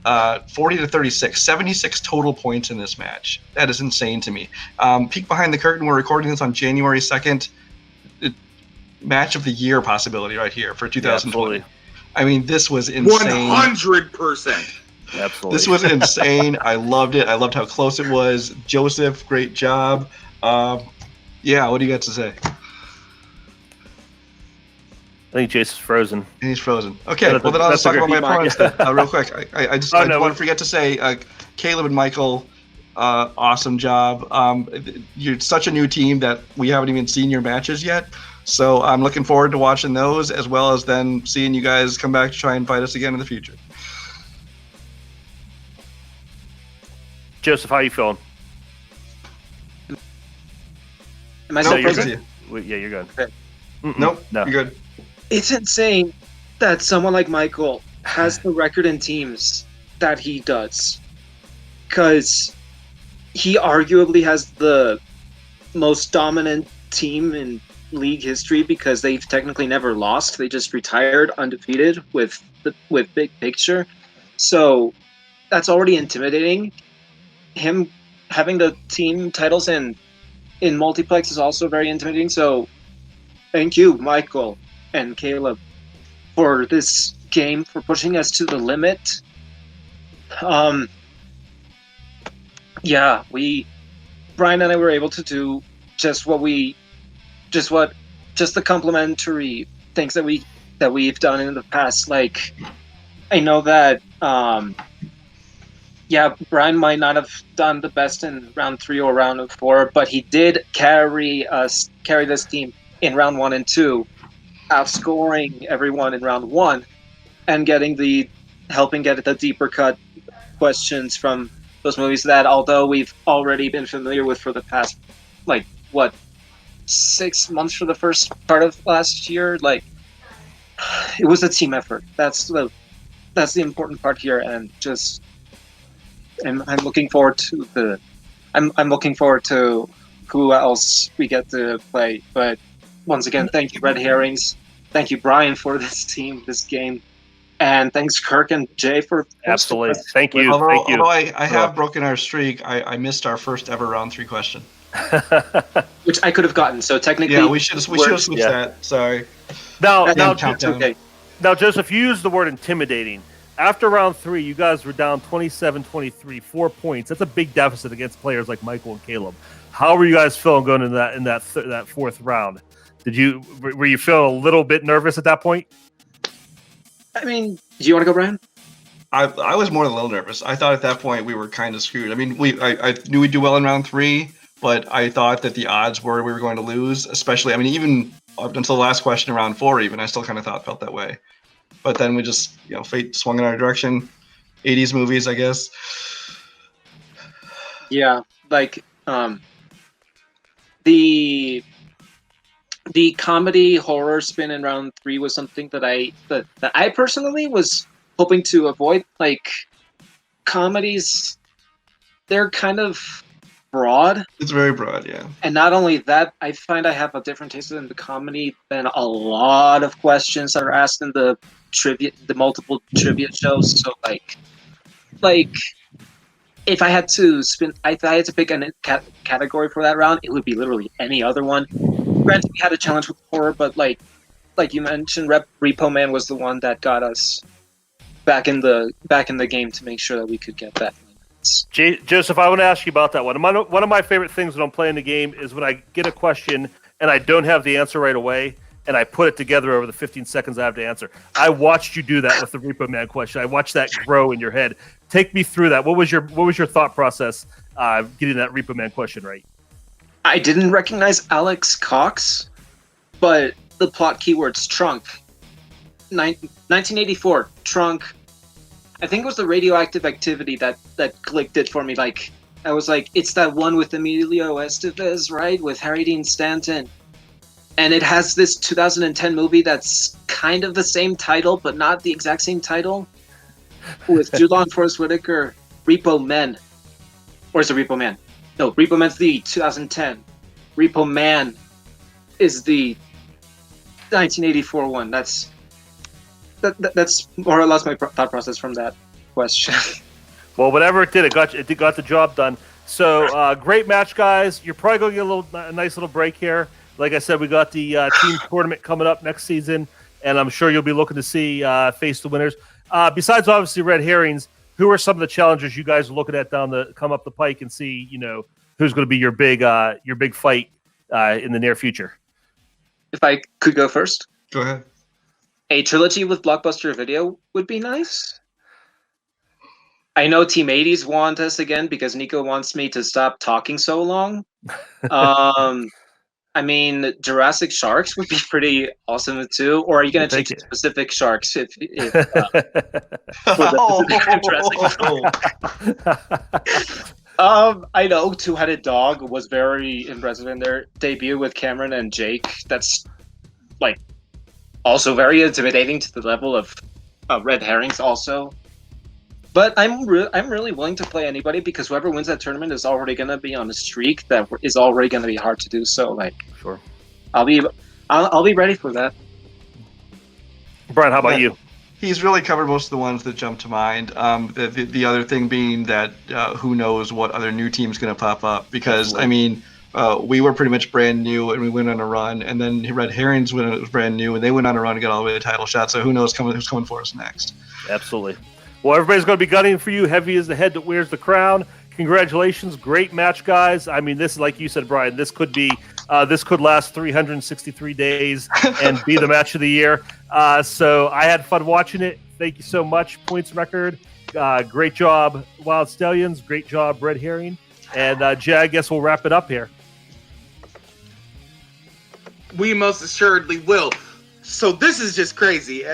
40-36, 76 total points in this match. That is insane to me. Peek behind the curtain. We're recording this on January 2nd. Match of the year possibility right here for 2020. Yeah, I mean, this was insane. 100%. Absolutely. This was insane. I loved it. I loved how close it was. Joseph, great job. Yeah, what do you got to say? I think Jason's frozen. He's frozen. Okay, well then I'll just talk about my opponents real quick. I want to forget to say, Caleb and Michael, awesome job. You're such a new team that we haven't even seen your matches yet. So I'm looking forward to watching those, as well as then seeing you guys come back to try and fight us again in the future. Joseph, how are you feeling? Am I still present? Yeah, you're good. Okay. Nope, no. You're good. It's insane that someone like Michael has the record in teams that he does. Because he arguably has the most dominant team in league history because they've technically never lost. They just retired undefeated with big picture. So that's already intimidating. Him having the team titles in multiplex is also very intimidating. So thank you, Michael and Caleb, for this game, for pushing us to the limit. Brian and I were able to do just the complimentary things that we've done in the past. Like, I know that Brian might not have done the best in round 3 or round 4, but he did carry this team in round 1 and 2, outscoring everyone in round 1 and helping get the deeper cut questions from those movies that, although we've already been familiar with for the past 6 months for the first part of last year, it was a team effort. That's the important part here, and just I'm looking forward to I'm looking forward to who else we get to play. But once again, thank you, Red Herrings. Thank you, Brian, for this game. And thanks, Kirk and Jay, for absolutely. Thank you. Although I have broken our streak, I missed our first ever round 3 question, which I could have gotten. So technically, yeah, we should have switched that. Sorry. Now, okay. Now, Joseph, you used the word intimidating. After round 3, you guys were down 27-23, 4 points. That's a big deficit against players like Michael and Caleb. How were you guys feeling going into that fourth round? Were you feeling a little bit nervous at that point? I mean, do you want to go, Brian? I was more than a little nervous. I thought at that point we were kind of screwed. I mean, I knew we'd do well in round 3, but I thought that the odds were we were going to lose. Especially, I mean, even up until the last question in round 4, even I still kind of felt that way. But then we just, fate swung in our direction. 80s movies, I guess. Yeah, like the comedy horror spin in round 3 was something that I personally was hoping to avoid. Like, comedies, they're kind of broad. It's very broad, yeah. And not only that, I find I have a different taste in the comedy than a lot of questions that are asked in the multiple trivia shows. So like if I had to pick a category for that round, it would be literally any other one. Granted, we had a challenge with horror, but like you mentioned, Repo Man was the one that got us back in the game to make sure that we could get that. Joseph, I want to ask you about that one. One of my favorite things when I'm playing the game is when I get a question and I don't have the answer right away, and I put it together over the 15 seconds I have to answer. I watched you do that with the Repo Man question. I watched that grow in your head. Take me through that. What was your thought process getting that Repo Man question right? I didn't recognize Alex Cox, but the plot keywords trunk. 1984, trunk. I think it was the radioactive activity that clicked it for me. Like, I was like, it's that one with Emilio Estevez, right? With Harry Dean Stanton. And it has this 2010 movie that's kind of the same title, but not the exact same title. With Jude Law and Forrest Whitaker, Repo Men. Or is it Repo Man? No, Repo Man's the 2010. Repo Man is the 1984 one. That's more or less my thought process from that question. Well, whatever it did, it got the job done. So great match, guys. You're probably going to get a nice little break here. Like I said, we got the team tournament coming up next season, and I'm sure you'll be looking to see face the winners. Besides, obviously, Red Herrings, who are some of the challengers you guys are looking at come up the pike and see, who's going to be your big fight in the near future? If I could go first. Go ahead. A trilogy with Blockbuster Video would be nice. I know Team 80s want us again because Nico wants me to stop talking so long. I mean, Jurassic Sharks would be pretty awesome too. Or are you going to take specific sharks if I know Two-Headed Dog was very impressive in their debut with Cameron and Jake. That's like also very intimidating to the level of Red Herrings also. But I'm really willing to play anybody because whoever wins that tournament is already going to be on a streak that is already going to be hard to do. So, like, sure, I'll be ready for that. Brian, how about you? He's really covered most of the ones that jump to mind. The other thing being that who knows what other new team's going to pop up because I mean. We were pretty much brand new, and we went on a run. And then Red Herrings was brand new, and they went on a run and got all the way to the title shot. So who knows who's coming for us next? Absolutely. Well, everybody's going to be gunning for you. Heavy is the head that wears the crown. Congratulations. Great match, guys. I mean, this, like you said, Brian, this could last 363 days and be the match of the year. So I had fun watching it. Thank you so much. Points record. Great job, Wild Stallions. Great job, Red Herring. And Jay, I guess we'll wrap it up here. We most assuredly will. So this is just crazy.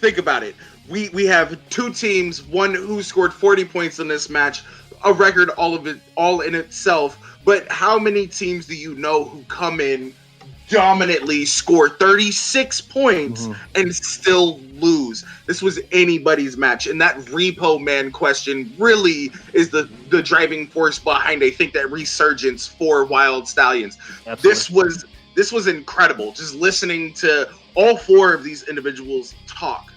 Think about it. We have two teams, one who scored 40 points in this match, a record all in itself. But how many teams do you know who come in, dominantly score 36 points and still lose? This was anybody's match. And that Repo Man question really is the driving force behind, I think, that resurgence for Wild Stallions. Absolutely. This was incredible. Just listening to all four of these individuals talk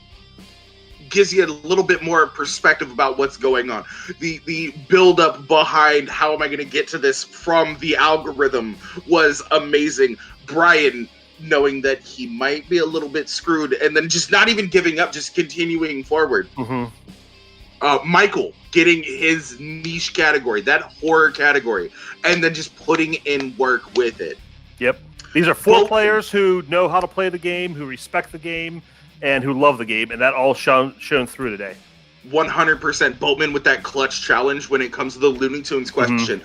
gives you a little bit more perspective about what's going on. The build up behind how am I going to get to this from the algorithm was amazing. Brian knowing that he might be a little bit screwed and then just not even giving up, just continuing forward. Michael getting his niche category, that horror category, and then just putting in work with it. Yep. These are four players who know how to play the game, who respect the game, and who love the game, and that all shone through today. 100% Boatman with that clutch challenge when it comes to the Looney Tunes question.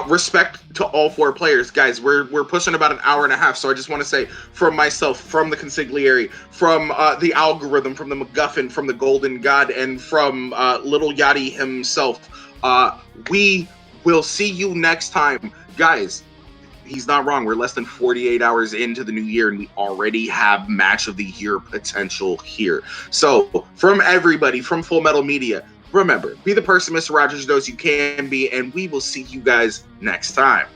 Respect to all 4 players. Guys, we're pushing about an hour and a half, so I just want to say from myself, from the consigliere, from the algorithm, from the MacGuffin, from the Golden God, and from Little Yachty himself, we will see you next time. Guys, he's not wrong. We're less than 48 hours into the new year, and we already have match of the year potential here. So, from everybody, from Full Metal Media, remember, be the person Mr. Rogers knows you can be, and we will see you guys next time.